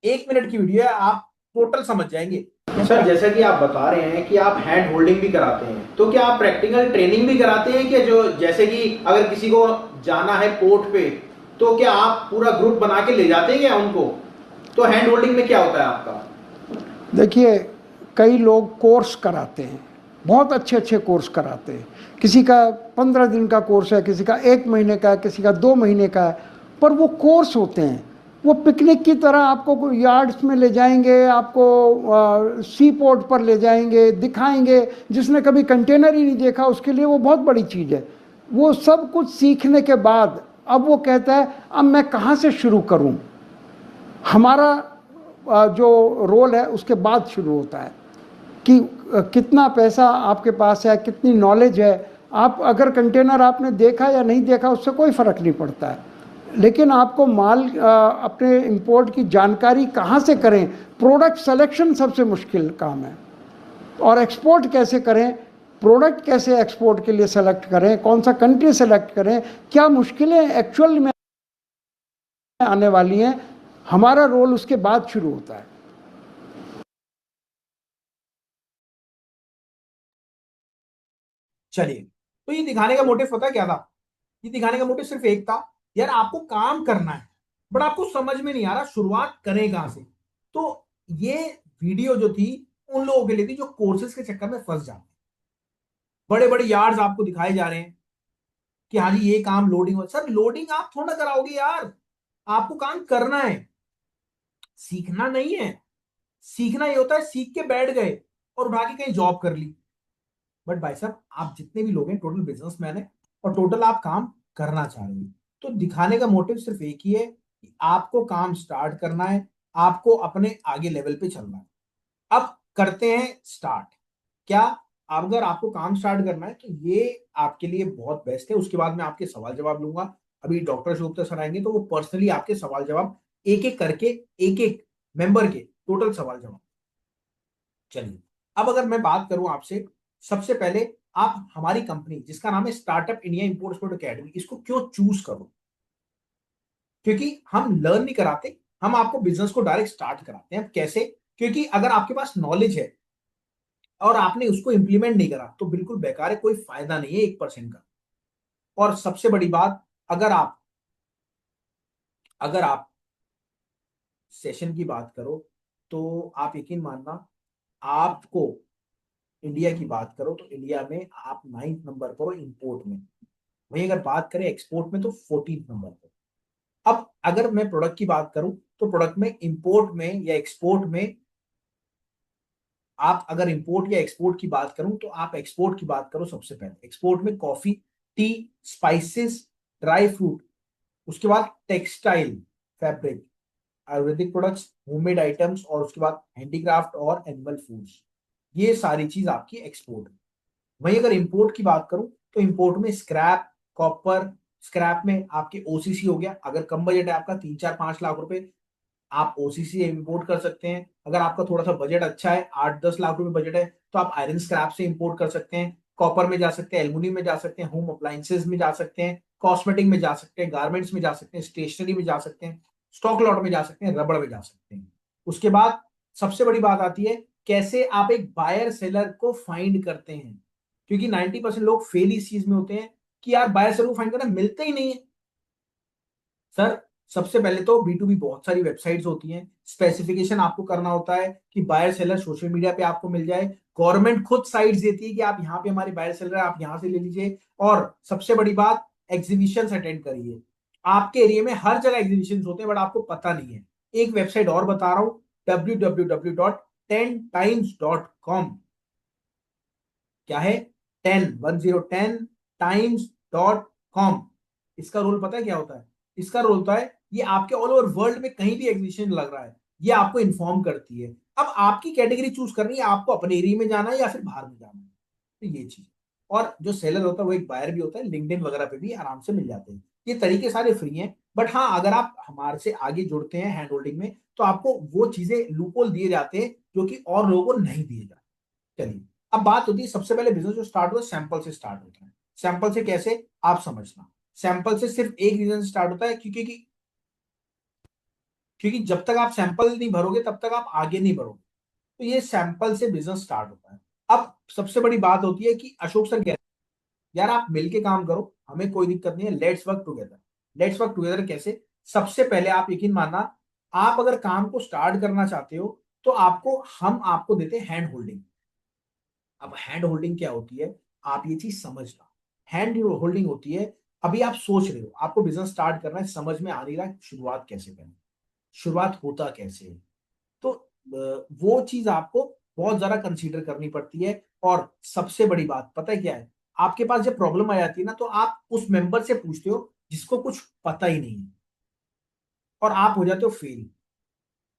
1 मिनट की वीडियो है, आप टोटल समझ जाएंगे। सर जैसा कि आप बता रहे हैं कि आप हैंड होल्डिंग भी कराते हैं, तो क्या आप प्रैक्टिकल ट्रेनिंग भी कराते हैं क्या? जो जैसे कि अगर किसी को जाना है पोर्ट पे, तो क्या आप पूरा ग्रुप बना के ले जाते हैं क्या उनको? तो हैंड होल्डिंग में क्या होता है आपका? देखिए, कई लोग कोर्स कराते हैं, बहुत अच्छे अच्छे कोर्स कराते हैं। किसी का 15 दिन का कोर्स है, किसी का 1 महीने का है, किसी का 2 महीने का है, पर वो कोर्स होते हैं। वो पिकनिक की तरह आपको यार्ड्स में ले जाएंगे, आपको सी पोर्ट पर ले जाएंगे, दिखाएंगे। जिसने कभी कंटेनर ही नहीं देखा उसके लिए वो बहुत बड़ी चीज़ है। वो सब कुछ सीखने के बाद अब वो कहता है अब मैं कहाँ से शुरू करूँ। हमारा जो रोल है उसके बाद शुरू होता है कि कितना पैसा आपके पास है, कितनी नॉलेज है। आप अगर कंटेनर आपने देखा या नहीं देखा उससे कोई फ़र्क नहीं पड़ता है, लेकिन आपको माल अपने इंपोर्ट की जानकारी कहाँ से करें, प्रोडक्ट सिलेक्शन सबसे मुश्किल काम है। और एक्सपोर्ट कैसे करें, प्रोडक्ट कैसे एक्सपोर्ट के लिए सेलेक्ट करें, कौन सा कंट्री सेलेक्ट करें, क्या मुश्किलें एक्चुअल में आने वाली हैं, हमारा रोल उसके बाद शुरू होता है। चलिए, तो ये दिखाने का मोटिव पता क्या था? ये दिखाने का मोटिव सिर्फ एक था, यार आपको काम करना है बट आपको समझ में नहीं आ रहा शुरुआत करें कहां से। तो ये वीडियो जो थी उन लोगों के लिए थी जो कोर्सेज के चक्कर में फंस जाते हैं। बड़े बड़े यार्ड्स आपको दिखाए जा रहे हैं कि हाँ जी ये काम लोडिंग, सर लोडिंग आप थोड़ा कराओगे यार, आपको काम करना है, सीखना नहीं है। सीखना ये होता है सीख के बैठ गए और उठा के कहीं जॉब कर ली। बट भाई साहब आप जितने भी लोग हैं टोटल बिजनेसमैन है और टोटल आप काम करना चाह रहे हैं। तो दिखाने का मोटिव सिर्फ एक ही है कि आपको काम स्टार्ट करना है, आपको अपने आगे लेवल पे चलना है। अब करते हैं स्टार्ट। क्या अगर आपको काम स्टार्ट करना है तो ये आपके लिए बहुत बेस्ट है। उसके बाद मैं आपके सवाल जवाब लूंगा। अभी डॉक्टर शुभता सर आएंगे तो वो पर्सनली आपके सवाल जवाब एक एक करके, एक एक मेंबर के टोटल सवाल जवाब। चलिए, अब अगर मैं बात करूं आपसे, सबसे पहले आप हमारी कंपनी जिसका नाम है startup India import export academy, इसको क्यों चूज करो? क्योंकि हम लर्न नहीं कराते, हम आपको बिजनेस को डायरेक्ट स्टार्ट कराते हैं। कैसे? क्योंकि अगर आपके पास नॉलेज है और आपने उसको इंप्लीमेंट नहीं करा तो बिल्कुल बेकार है, कोई फायदा नहीं है 1% का। और सबसे बड़ी बात, अगर आप सेशन की बात करो तो आप यकीन मानना, आपको इंडिया की बात करो तो इंडिया में आप 9th नंबर पर हो इंपोर्ट में। वही अगर बात करें एक्सपोर्ट में तो 14th नंबर पर। अब अगर मैं प्रोडक्ट की बात करूं तो प्रोडक्ट में इंपोर्ट में या एक्सपोर्ट में, आप अगर इंपोर्ट या एक्सपोर्ट की बात करूं तो आप एक्सपोर्ट की बात करो। सबसे पहले एक्सपोर्ट में coffee, T, spices, dry fruit, उसके बाद textile, fabric, Ayurvedic products, homemade items और उसके बाद हैंडीक्राफ्ट और एनिमल फूड्स। ये सारी चीज आपकी एक्सपोर्ट है। वहीं अगर इंपोर्ट की बात करूं तो इंपोर्ट में स्क्रैप, कॉपर, स्क्रैप में आपके ओसीसी हो गया। अगर कम बजट है आपका 3-4-5 लाख रुपए, आप ओसीसी इंपोर्ट कर सकते हैं। अगर आपका थोड़ा सा बजट अच्छा है, 8-10 लाख रुपए बजट है, तो आप आयरन स्क्रैप से इंपोर्ट कर सकते हैं। कॉपर में जा सकते हैं, एल्यूमिनियम में जा सकते हैं, होम अप्लायंसेस में जा सकते हैं, कॉस्मेटिक में जा सकते हैं, गारमेंट्स में जा सकते हैं, स्टेशनरी में जा सकते हैं, स्टॉक लॉट में जा सकते हैं, रबड़ में जा सकते हैं। उसके बाद सबसे बड़ी बात आती है कैसे आप एक बायर सेलर को फाइंड करते हैं, क्योंकि 90% लोग फेल इस चीज में होते हैं कि यार बायर सेलर को फाइंड करना मिलते ही नहीं है। सर सबसे पहले तो B2B बहुत सारी वेबसाइट्स होती हैं, स्पेसिफिकेशन आपको करना होता है कि बायर सेलर सोशल मीडिया पे आपको मिल जाए, गवर्नमेंट खुद साइट्स देती है कि आप यहाँ पे हमारे बायर सेलर है, आप यहाँ से ले लीजिए। और सबसे बड़ी बात, एग्जीबिशंस अटेंड करिए। आपके एरिया में हर जगह एग्जीबिशंस होते हैं बट आपको पता नहीं है। एक वेबसाइट और बता रहा हूं, www.10times.com। क्या है? 10times.com। इसका रोल पता है क्या होता है? इसका रोल होता है ये आपके ऑल ओवर वर्ल्ड में कहीं भी एग्जीबिशन लग रहा है, ये आपको इन्फॉर्म करती है। अब आपकी कैटेगरी चूज करनी है, आपको अपने एरिया में जाना है या फिर बाहर में जाना है, तो ये चीज। और जो सेलर होता है वो एक बायर भी होता है, लिंक्डइन वगैरह पे भी आराम से मिल जाते हैं। ये तरीके सारे फ्री हैं, बट हाँ अगर आप हमारे से आगे जुड़ते हैं हैंड होल्डिंग में तो आपको वो चीजें लूपहोल दिए जाते हैं जो कि और लोगों को नहीं दिए जाते। चलिए अब बात होती है, सबसे पहले बिजनेस जो स्टार्ट हुआ सैंपल से स्टार्ट होता है। सैंपल से कैसे आप समझना, सैंपल से सिर्फ एक रीजन से स्टार्ट होता है, क्योंकि जब तक आप सैंपल नहीं भरोगे तब तक आप आगे नहीं बढ़ोगे। तो ये सैंपल से बिजनेस स्टार्ट होता है। अब सबसे बड़ी बात होती है कि अशोक सर कहते हैं यार आप मिलके काम करो, हमें कोई दिक्कत नहीं है, let's work together. Let's work together कैसे? सबसे पहले आप यकीन मानना, आप अगर काम को स्टार्ट करना चाहते हो तो हम आपको देते हैं हैंड होल्डिंग। अब हैंड होल्डिंग क्या होती है, आप ये चीज समझना। हैंड होल्डिंग होती है, अभी आप सोच रहे हो आपको बिजनेस स्टार्ट करना है, समझ में आ नहीं रहा शुरुआत कैसे करें, शुरुआत होता कैसे है। तो वो चीज आपको बहुत ज्यादा कंसीडर करनी पड़ती है। और सबसे बड़ी बात पता है क्या है, आपके पास जब प्रॉब्लम आ जाती है ना तो आप उस मेंबर से पूछते हो जिसको कुछ पता ही नहीं है, और आप हो जाते हो फेल।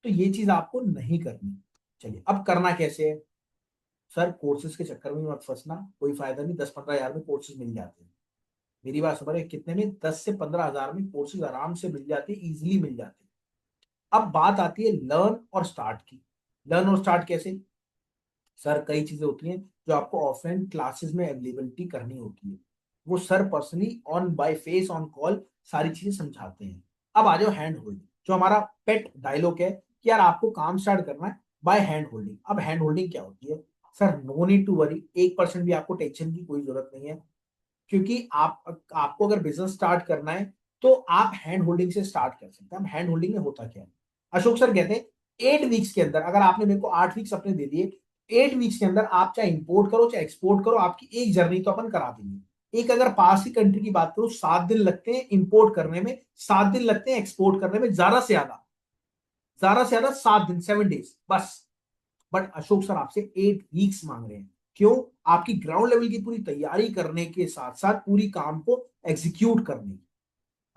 तो ये चीज आपको नहीं करनी। चलिए अब करना कैसे है? सर कोर्सेज के चक्कर में मत फंसना, कोई फायदा नहीं, 10-15 हजार में कोर्सेज मिल जाते हैं। मेरी बात समझ रहे हैं? कितने में? 10 से 15 हजार में कोर्सेज आराम से मिल जाते हैं, इजिली मिल जाते हैं। अब बात आती है लर्न और स्टार्ट की। लर्न और स्टार्ट कैसे? सर कई चीजें होती हैं जो आपको ऑफलाइन क्लासेस में अवेलेबिलिटी करनी होती है, वो sir personally on by face on call सारी चीजें समझाते हैं। अब आ जाओ हैंड होल्डिंग, जो हमारा पेट डायलॉग है कि यार आपको काम स्टार्ट करना है बाय हैंड होल्डिंग। अब हैंड होल्डिंग क्या होती है? Sir no need to worry, 1% भी आपको टेंशन की कोई जरूरत नहीं है, क्योंकि आपको अगर बिजनेस स्टार्ट करना है तो आप हैंड होल्डिंग से स्टार्ट कर सकते हैं। हैंड होल्डिंग में होता क्या है, अशोक सर कहते हैं 8 वीक्स के अंदर, अगर आपने मेरे को 8 वीक्स अपने दे दिए, 8 वीक्स के अंदर आप चाहे इंपोर्ट करो चाहे एक्सपोर्ट करो, आपकी एक जर्नी तो अपन करा देंगे। एक अगर पास की कंट्री की बात करूं, 7 दिन लगते हैं इंपोर्ट करने में, 7 दिन लगते हैं एक्सपोर्ट करने में, ज्यादा से ज्यादा 7 दिन, 7 डेज बस। बट अशोक सर आपसे 8 वीक्स मांग रहे हैं। क्यों? आपकी ग्राउंड लेवल की पूरी तैयारी करने के साथ साथ पूरी काम को एग्जीक्यूट करने की।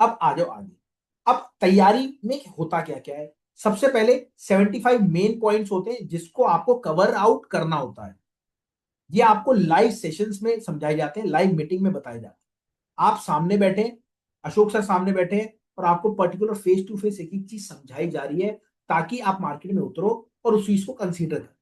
अब आ जाओ आगे। अब तैयारी में होता क्या क्या है? सबसे पहले 75 मेन पॉइंट्स होते हैं जिसको आपको कवर आउट करना होता है। ये आपको लाइव सेशंस में समझाए जाते हैं, लाइव मीटिंग में बताए जाते हैं। आप सामने बैठे, अशोक सर सामने बैठे हैं, और आपको पर्टिकुलर फेस टू फेस एक एक चीज समझाई जा रही है ताकि आप मार्केट में उतरो और उस चीज को कंसीडर करें।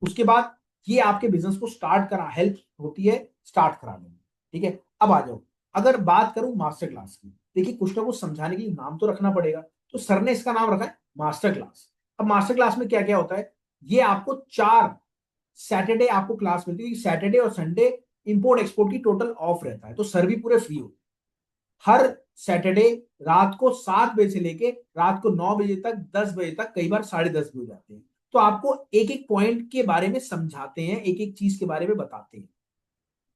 उसके बाद ये आपके बिजनेस को स्टार्ट करा हेल्प होती है स्टार्ट कराने में। ठीक है, अब आ जाओ, अगर बात करूं मास्टर क्लास की, देखिए कुछ ना कुछ समझाने के लिए नाम तो रखना पड़ेगा, तो सर ने इसका नाम रखा है मास्टर क्लास। अब मास्टर क्लास में क्या क्या होता है, ये आपको 4 सैटरडे आपको क्लास मिलती है। सैटरडे और संडे इंपोर्ट एक्सपोर्ट की टोटल ऑफ रहता है, तो सर भी पूरे फ्री हो। हर सैटरडे रात को 7 बजे से लेके रात को 9 बजे तक, 10 बजे तक, कई बार 10:30 भी हो जाते हैं। तो आपको एक एक पॉइंट के बारे में समझाते हैं, एक एक चीज के बारे में बताते हैं।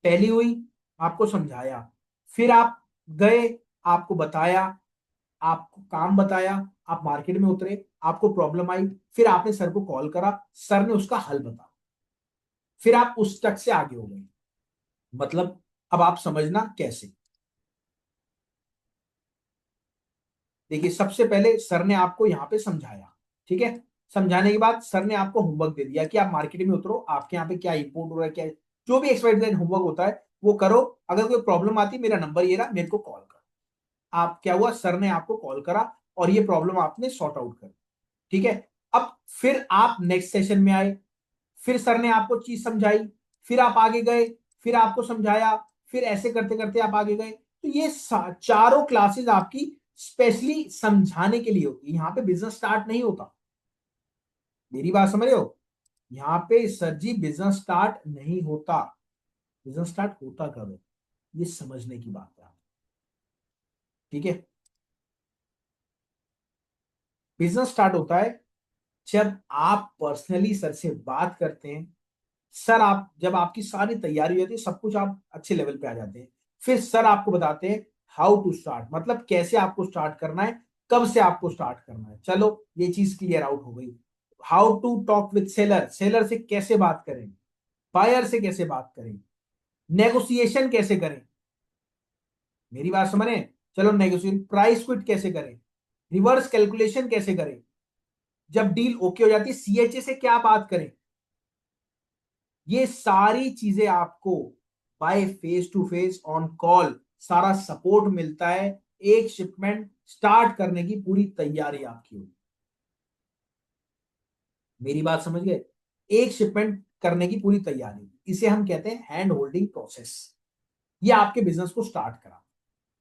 पहली हुई, आपको समझाया, फिर आप गए, आपको बताया, आपको काम बताया, आप मार्केट में उतरे, आपको प्रॉब्लम आई, फिर आपने सर को कॉल करा, सर ने उसका हल बताया, फिर आप उस तक से आगे हो गए। मतलब अब आप समझना कैसे। देखिए सबसे पहले सर ने आपको यहां पे समझाया, ठीक है, समझाने के बाद सर ने आपको होमवर्क दे दिया कि आप मार्केट में उतरो, आपके यहाँ पे क्या इंपोर्ट हो रहा है, क्या जो भी XYZ होमवर्क होता है वो करो। अगर कोई प्रॉब्लम आती है, मेरा नंबर ये रहा, मेरे को कॉल करो। आप क्या हुआ, सर ने आपको कॉल करा और ये प्रॉब्लम आपने सॉर्ट आउट कर, ठीक है। अब फिर आप नेक्स्ट सेशन में आए, फिर सर ने आपको चीज समझाई, फिर आप आगे गए, फिर आपको समझाया, फिर ऐसे करते करते आप आगे गए। तो ये चारों क्लासेस आपकी स्पेशली समझाने के लिए होती है। यहाँ पे बिजनेस स्टार्ट नहीं होता, मेरी बात समझ रहे हो? यहाँ पे सर जी बिजनेस स्टार्ट नहीं होता। बिजनेस स्टार्ट होता कब है, ये समझने की बात है। ठीक है, बिजनेस स्टार्ट होता है जब आप पर्सनली सर से बात करते हैं। सर आप जब आपकी सारी तैयारी हो जाती है, सब कुछ आप अच्छे लेवल पे आ जाते हैं, फिर सर आपको बताते हैं हाउ टू स्टार्ट, मतलब कैसे आपको स्टार्ट करना है, कब से आपको स्टार्ट करना है। चलो ये चीज क्लियर आउट हो गई। How to talk with seller, seller से कैसे बात करें, बायर से कैसे बात करें, नेगोशिएशन कैसे करें, मेरी बात समझ रहे हैं? चलो नेगोशिएशन, प्राइस क्विट कैसे करें, रिवर्स कैलकुलेशन कैसे करें, जब डील ओके हो जाती है सीएचए से क्या बात करें। ये सारी चीजें आपको by face to face on call सारा सपोर्ट मिलता है। एक शिपमेंट स्टार्ट करने की पूरी तैयारी आपकी होगी। मेरी बात समझ गए? एक शिपमेंट करने की पूरी तैयारी, इसे हम कहते हैं हैंड होल्डिंग प्रोसेस। ये आपके बिजनेस को स्टार्ट करा।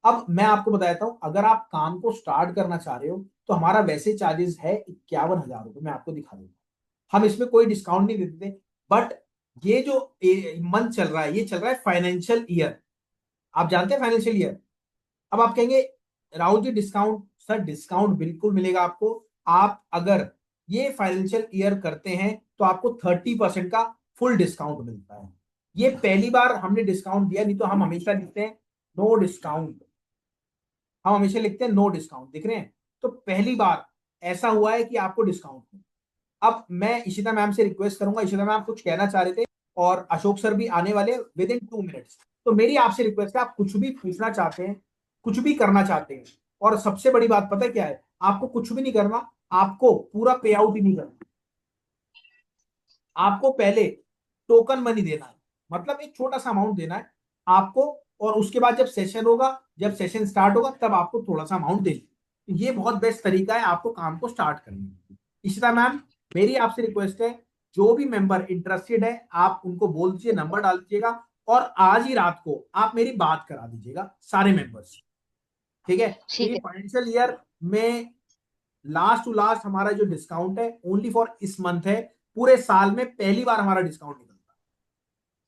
अब मैं आपको बताता हूं, अगर आप काम को स्टार्ट करना चाह रहे हो तो हमारा वैसे चार्जेस है 51,000 रुपए। मैं आपको दिखा दूंगा, हम इसमें कोई डिस्काउंट नहीं देते। बट ये जो मंथ चल रहा है, ये चल रहा है फाइनेंशियल ईयर। आप जानते हैं फाइनेंशियल ईयर। अब आप कहेंगे Rahul ji discount, sir discount बिल्कुल मिलेगा आपको। आप अगर ये फाइनेंशियल ईयर करते हैं तो आपको 30% का फुल डिस्काउंट मिलता है। ये पहली बार हमने डिस्काउंट दिया, नहीं तो हम हमेशा लिखते हैं नो डिस्काउंट। हम हमेशा लिखते हैं नो डिस्काउंट, दिख रहे हैं? तो पहली बार ऐसा हुआ है कि आपको डिस्काउंट। अब मैं इशिता मैम से रिक्वेस्ट करूंगा, इशिता मैम कुछ कहना चाह रहे थे और अशोक सर भी आने वाले विद इन 2 मिनट्स। तो मेरी आपसे रिक्वेस्ट है, आप कुछ भी पूछना चाहते हैं, कुछ भी करना चाहते हैं, और सबसे बड़ी बात पता है क्या है, आपको कुछ भी नहीं करना, आपको पूरा पे आउट ही नहीं करना। आपको पहले टोकन मनी देना है, मतलब एक छोटा सा अमाउंट देना है आपको, और उसके बाद जब सेशन होगा, जब सेशन स्टार्ट होगा, तब आपको थोड़ा सा अमाउंट देना। ये बहुत बेस्ट तरीका है आपको काम को स्टार्ट करने का। इशिता मैम, मेरी आपसे रिक्वेस्ट है, जो भी मेंबर इंटरेस्टेड है आप उनको बोल दीजिए, नंबर डाल दीजिएगा, और आज ही रात को आप मेरी बात करा दीजिएगा सारे मेंबर्स। ठीक है? ठीक ये है। फाइनेंशियल ईयर में लास्ट टू लास्ट हमारा जो डिस्काउंट है ओनली फॉर इस मंथ है। पूरे साल में पहली बार हमारा डिस्काउंट निकलता है।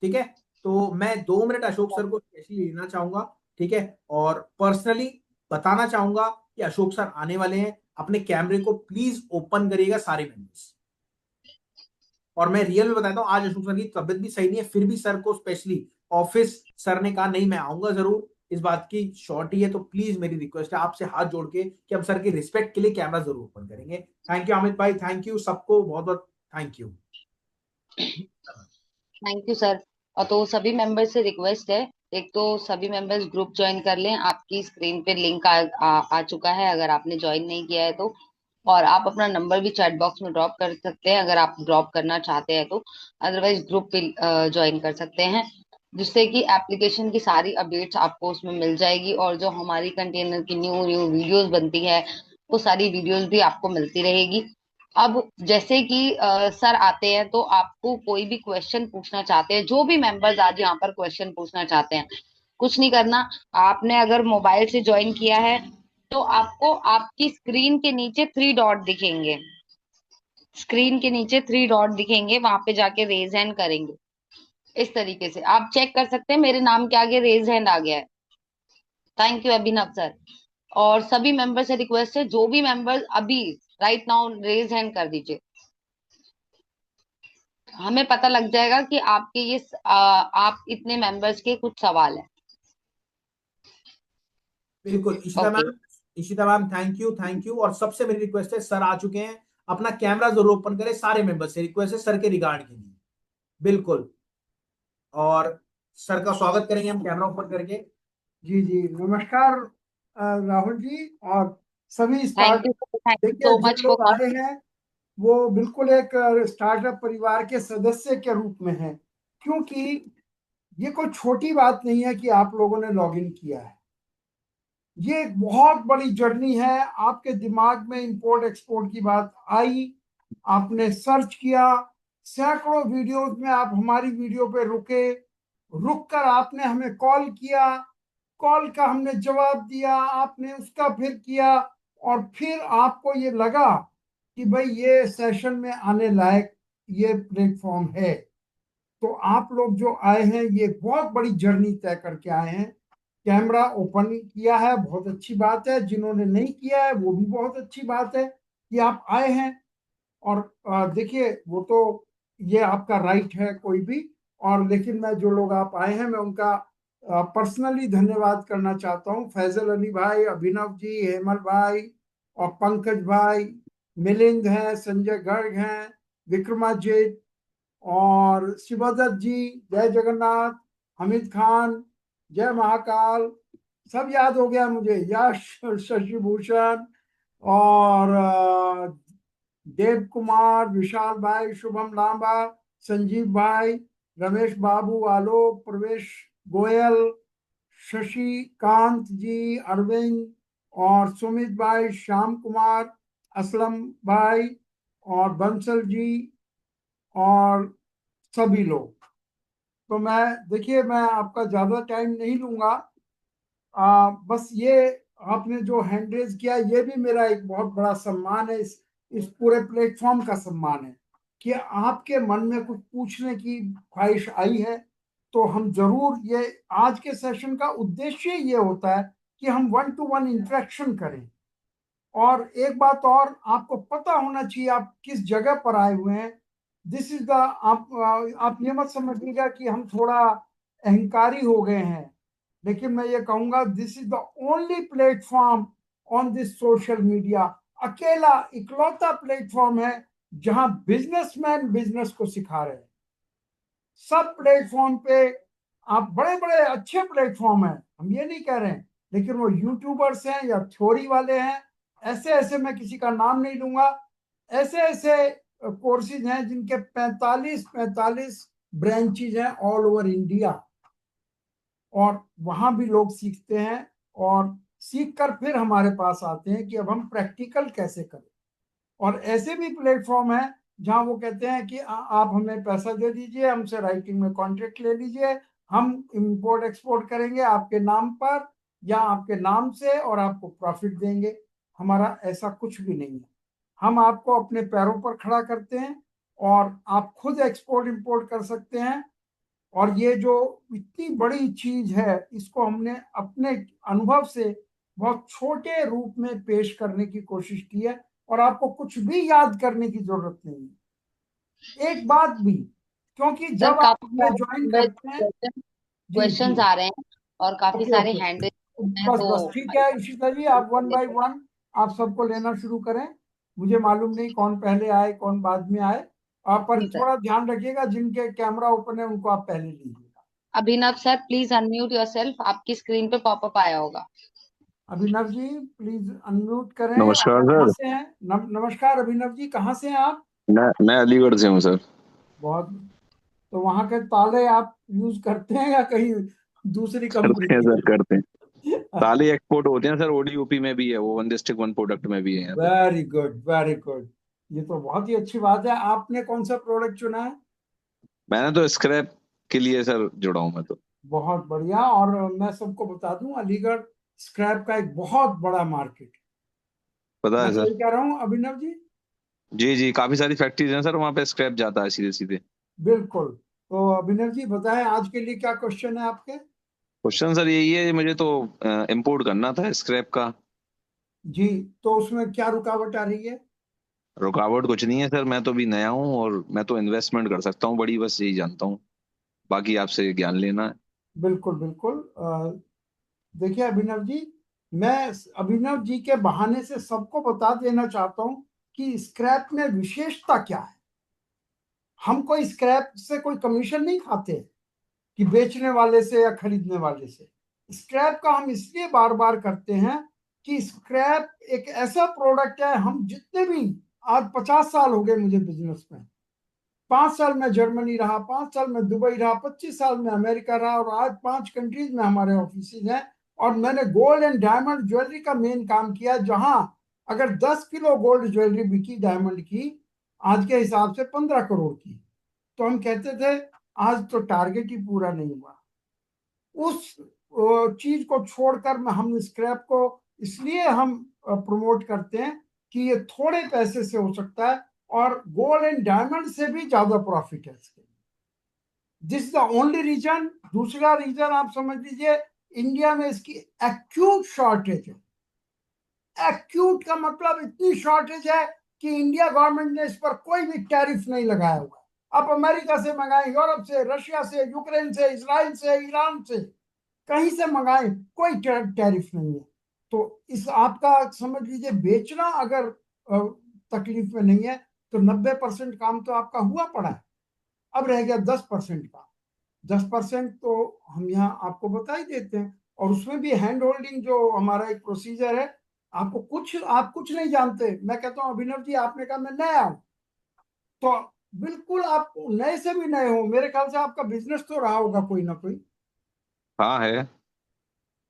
ठीक है? तो मैं 2 मिनट अशोक सर को स्पेशली लेना चाहूंगा। ठीक है? और पर्सनली बताना चाहूंगा कि अशोक सर आने वाले हैं। अपने कैमरे को प्लीज ओपन करिएगा सारे मेंबर्स। और मैं रियल में बताता हूँ, आज अशोक सर की तबियत भी सही नहीं है, फिर भी सर को स्पेशली ऑफिस सर ने कहा नहीं मैं आऊंगा जरूर, इस बात की श्योरिटी है। तो प्लीज मेरी रिक्वेस्ट है आपसे हाथ जोड़ के कि हम सर की रिस्पेक्ट के लिए कैमरा जरूर ओपन करेंगे। थैंक यू अमित भाई, थैंक यू सबको, बहुत बहुत thank you. Thank you sir. और तो सभी मेंबर्स से रिक्वेस्ट है, एक तो सभी मेंबर्स ग्रुप ज्वाइन कर लें। आपकी स्क्रीन पे लिंक आ चुका है अगर आपने ज्वाइन नहीं किया है तो। और आप अपना नंबर भी चैट बॉक्स में ड्रॉप कर सकते हैं अगर आप ड्रॉप करना चाहते हैं तो। अदरवाइज ग्रुप पे ज्वाइन कर सकते हैं, जिससे कि एप्लीकेशन की सारी अपडेट्स आपको उसमें मिल जाएगी, और जो हमारी कंटेनर की न्यू न्यू वीडियोस बनती है वो सारी वीडियोस भी आपको मिलती रहेगी। अब जैसे कि सर आते हैं तो आपको कोई भी क्वेश्चन पूछना चाहते हैं, जो भी मेंबर्स आज यहाँ पर क्वेश्चन पूछना चाहते हैं, कुछ नहीं करना। आपने अगर मोबाइल से ज्वाइन किया है तो आपको आपकी स्क्रीन के नीचे 3 डॉट दिखेंगे, स्क्रीन के नीचे 3 डॉट दिखेंगे, वहां पे जाके रेज हैंड करेंगे। इस तरीके से आप चेक कर सकते हैं मेरे नाम के आगे रेज हैंड आ गया है। Thank you Abhinav sir. और सभी मेंबर से रिक्वेस्ट है, जो भी मेंबर अभी राइट नाउ रेज हैंड कर दीजिए, हमें पता लग जाएगा कि आपके ये आप इतने मेंबर्स के कुछ सवाल है। बिल्कुल Ishita okay. Ma'am, Ishita ma'am thank you, thank you. और सबसे मेरी रिक्वेस्ट है, सर आ चुके हैं, अपना कैमरा जरूर ओपन करें, सारे मेंबर से रिक्वेस्ट है सर के रिगार्ड के लिए। बिल्कुल। और सर का स्वागत करेंगे हम कैमरा ओपन करके। जी जी नमस्कार राहुल जी और सभी thank start. You thank you देखिए सो जो मच लोग फॉर। आए हैं वो बिल्कुल एक स्टार्टअप परिवार के सदस्य के रूप में हैं, क्योंकि ये कोई छोटी बात नहीं है कि आप लोगों ने लॉगिन किया है। ये एक बहुत बड़ी जर्नी है। आपके दिमाग में इंपोर्ट एक्सपोर्ट की बात आई, आपने सर्च किया, सैकड़ों वीडियोस में आप हमारी वीडियो पे रुके, रुक कर आपने हमें कॉल किया, कॉल का हमने जवाब दिया, आपने उसका फिर किया, और फिर आपको ये लगा कि भाई ये सेशन में आने लायक ये प्लेटफॉर्म है। तो आप लोग जो आए हैं ये बहुत बड़ी जर्नी तय करके आए हैं। कैमरा ओपन किया है, बहुत अच्छी बात है। जिन्होंने नहीं किया है वो भी बहुत अच्छी बात है कि आप आए हैं। और देखिए, वो तो ये आपका राइट है कोई भी। और लेकिन मैं जो लोग आप आए हैं मैं उनका पर्सनली धन्यवाद करना चाहता हूँ। फैजल अली भाई, अभिनव जी, हेमल भाई और पंकज भाई, मिलिंद हैं, संजय गर्ग हैं, विक्रमाजीत और शिवदत्त जी, जय जगन्नाथ, हमीद खान, जय महाकाल, सब याद हो गया मुझे, यश, शशि भूषण और देव कुमार, विशाल भाई, शुभम लांबा, संजीव भाई, रमेश बाबू, आलोक, प्रवेश गोयल, शशिकांत जी, अरविंद और सुमित भाई, श्याम कुमार, असलम भाई और बंसल जी और सभी लोग। तो देखिए, मैं आपका ज्यादा टाइम नहीं लूंगा। बस ये आपने जो हैंड रेज किया ये भी मेरा एक बहुत बड़ा सम्मान है, इस पूरे प्लेटफॉर्म का सम्मान है कि आपके मन में कुछ पूछने की ख्वाहिश आई है। तो हम जरूर, ये आज के सेशन का उद्देश्य ये होता है कि हम 1-to-1 इंटरेक्शन करें। और एक बात और, आपको पता होना चाहिए आप किस जगह पर आए हुए हैं। दिस इज द, आप ये मत समझिएगा कि हम थोड़ा अहंकारी हो गए हैं, लेकिन मैं ये कहूंगा this is the only platform on this social media, अकेला इकलौता प्लेटफॉर्म है जहां बिजनेसमैन बिजनेस को सिखा रहे हैं। सब प्लेटफॉर्म पे आप, बड़े बड़े अच्छे प्लेटफॉर्म हैं, हम ये नहीं कह रहे हैं, लेकिन वो यूट्यूबर्स हैं या थ्योरी वाले हैं, ऐसे ऐसे, मैं किसी का नाम नहीं लूंगा, ऐसे ऐसे कोर्सेज हैं जिनके 45 ब्रांचेज हैं ऑल ओवर इंडिया। और वहां भी लोग सीखते हैं और सीख कर फिर हमारे पास आते हैं कि अब हम प्रैक्टिकल कैसे करें। और ऐसे भी प्लेटफॉर्म है जहां वो कहते हैं कि आप हमें पैसा दे दीजिए, हमसे राइटिंग में कॉन्ट्रैक्ट ले लीजिए, हम इंपोर्ट एक्सपोर्ट करेंगे आपके नाम पर या आपके नाम से और आपको प्रॉफिट देंगे। हमारा ऐसा कुछ भी नहीं है। हम आपको अपने पैरों पर खड़ा करते हैं और आप खुद एक्सपोर्ट इंपोर्ट कर सकते हैं। और ये जो इतनी बड़ी चीज है इसको हमने अपने अनुभव से बहुत छोटे रूप में पेश करने की कोशिश की है। और आपको कुछ भी याद करने की जरूरत नहीं है, एक बात भी, क्योंकि सर जब आप काफी हमें ज्वाइन करते हैं। जी जी, क्वेश्चंस आ रहे हैं और काफी ओके सारे ओके, हैंड हैं, बस बस तो ठीक है इशिता जी, आप 1 by 1 आप सबको लेना शुरू करें। मुझे मालूम नहीं कौन पहले आए कौन बाद में आए, आप पर जी सर। थोड़ा ध्यान रखिएगा, जिनके कैमरा ओपन है उनको आप पहले लीजिएगा। अभिनव सर प्लीज अनम्यूट योरसेल्फ, आपकी स्क्रीन पे पॉपअप आया होगा। अभिनव जी प्लीज अनम्यूट करें। आप नमस्कार कहाँ सर। से हैं? नमस्कार अभिनव जी, कहाँ से हैं आप? मैं अलीगढ़ से हूँ सर। बहुत, तो वहाँ के ताले आप यूज करते हैं या कहीं दूसरी कंपनी करते हैं सर, के? करते हैं। ताले एक्सपोर्ट होते हैं सर, ओडीओपी में भी है वो, वन डिस्ट्रिक्ट वन प्रोडक्ट में भी है यहाँ पे। वेरी गुड वेरी गुड, ये तो बहुत ही अच्छी बात है। आपने कौन सा प्रोडक्ट चुना है? मैंने तो स्क्रैप के लिए सर जुड़ा हूँ मैं तो। बहुत बढ़िया। और मैं सबको बता दूं, अलीगढ़ स्क्रैप का एक बहुत बड़ा मार्केट है। पता मैं है सही सर। कह रहा हूँ अभिनव जी? जी जी, काफी सारी फैक्ट्रीज हैं सर, वहाँ पे स्क्रैप जाता है सीधे सीधे। बिल्कुल। तो अभिनव जी बताएं आज के लिए क्या क्वेश्चन है आपके? क्वेश्चन सर यही है, मुझे तो इम्पोर्ट करना था स्क्रैप का। जी, तो उसमें क्या रुकावट आ रही है? रुकावट कुछ नहीं है सर, मैं तो अभी नया हूँ और मैं तो इन्वेस्टमेंट कर सकता हूँ बड़ी, बस यही जानता हूँ। बाकी आपसे ज्ञान लेना है। बिल्कुल बिल्कुल। देखिए अभिनव जी, मैं अभिनव जी के बहाने से सबको बता देना चाहता हूँ कि स्क्रैप में विशेषता क्या है। हम कोई स्क्रैप से कोई कमीशन नहीं खाते कि बेचने वाले से या खरीदने वाले से। स्क्रैप का हम इसलिए बार बार करते हैं कि स्क्रैप एक ऐसा प्रोडक्ट है, हम जितने भी, आज 50 साल हो गए मुझे बिजनेस में, 5 साल में जर्मनी रहा, 5 साल में दुबई रहा, 25 साल में अमेरिका रहा, और आज 5 कंट्रीज में हमारे ऑफिस हैं। और मैंने गोल्ड एंड डायमंड ज्वेलरी का मेन काम किया, जहां अगर 10 किलो गोल्ड ज्वेलरी बिकी डायमंड की, आज के हिसाब से 15 करोड़ की, तो हम कहते थे आज तो टारगेट ही पूरा नहीं हुआ। उस चीज को छोड़कर हम स्क्रैप को इसलिए हम प्रमोट करते हैं कि ये थोड़े पैसे से हो सकता है और गोल्ड एंड डायमंड से भी ज्यादा प्रॉफिट है इसके। This is the only reason. दूसरा रीजन आप समझ लीजिए, इंडिया में इसकी एक्यूट शॉर्टेज है। एक्यूट का मतलब इतनी शॉर्टेज है कि इंडिया गवर्नमेंट ने इस पर कोई भी टैरिफ नहीं लगाया हुआ। आप अमेरिका से मंगाएं, यूरोप से, रशिया से, यूक्रेन से, इजराइल से, ईरान से, कहीं से मंगाएं, कोई टैरिफ नहीं है। तो इस आपका समझ लीजिए बेचना अगर तकलीफ में नहीं है तो 90% काम तो आपका हुआ पड़ा है। अब रह गया 10% का। 10% तो हम यहाँ आपको बता ही देते हैं, और उसमें भी हैंड होल्डिंग जो हमारा एक प्रोसीजर है। आप कुछ नहीं जानते, मैं कहता हूँ अभिनव जी आपने कहा मैं नया हूं, तो बिल्कुल आप नए से भी नए हो, मेरे ख्याल से आपका बिजनेस तो रहा होगा कोई ना कोई। हाँ है।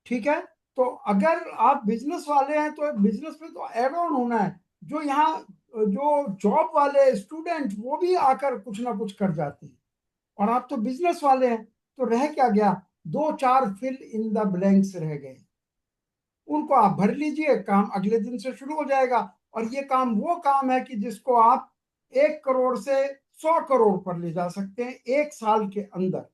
ठीक है, तो अगर आप बिजनेस वाले हैं तो बिजनेस में तो एड ऑन होना है। जो यहाँ जो जॉब वाले स्टूडेंट वो भी आकर कुछ ना कुछ कर जाते हैं, और आप तो बिजनेस वाले हैं, तो रह क्या गया, 2-4 फिल इन द ब्लैंक्स रह गए, उनको आप भर लीजिए, काम अगले दिन से शुरू हो जाएगा। और ये काम वो काम है कि जिसको आप 1 करोड़ से 100 करोड़ पर ले जा सकते हैं 1 साल के अंदर।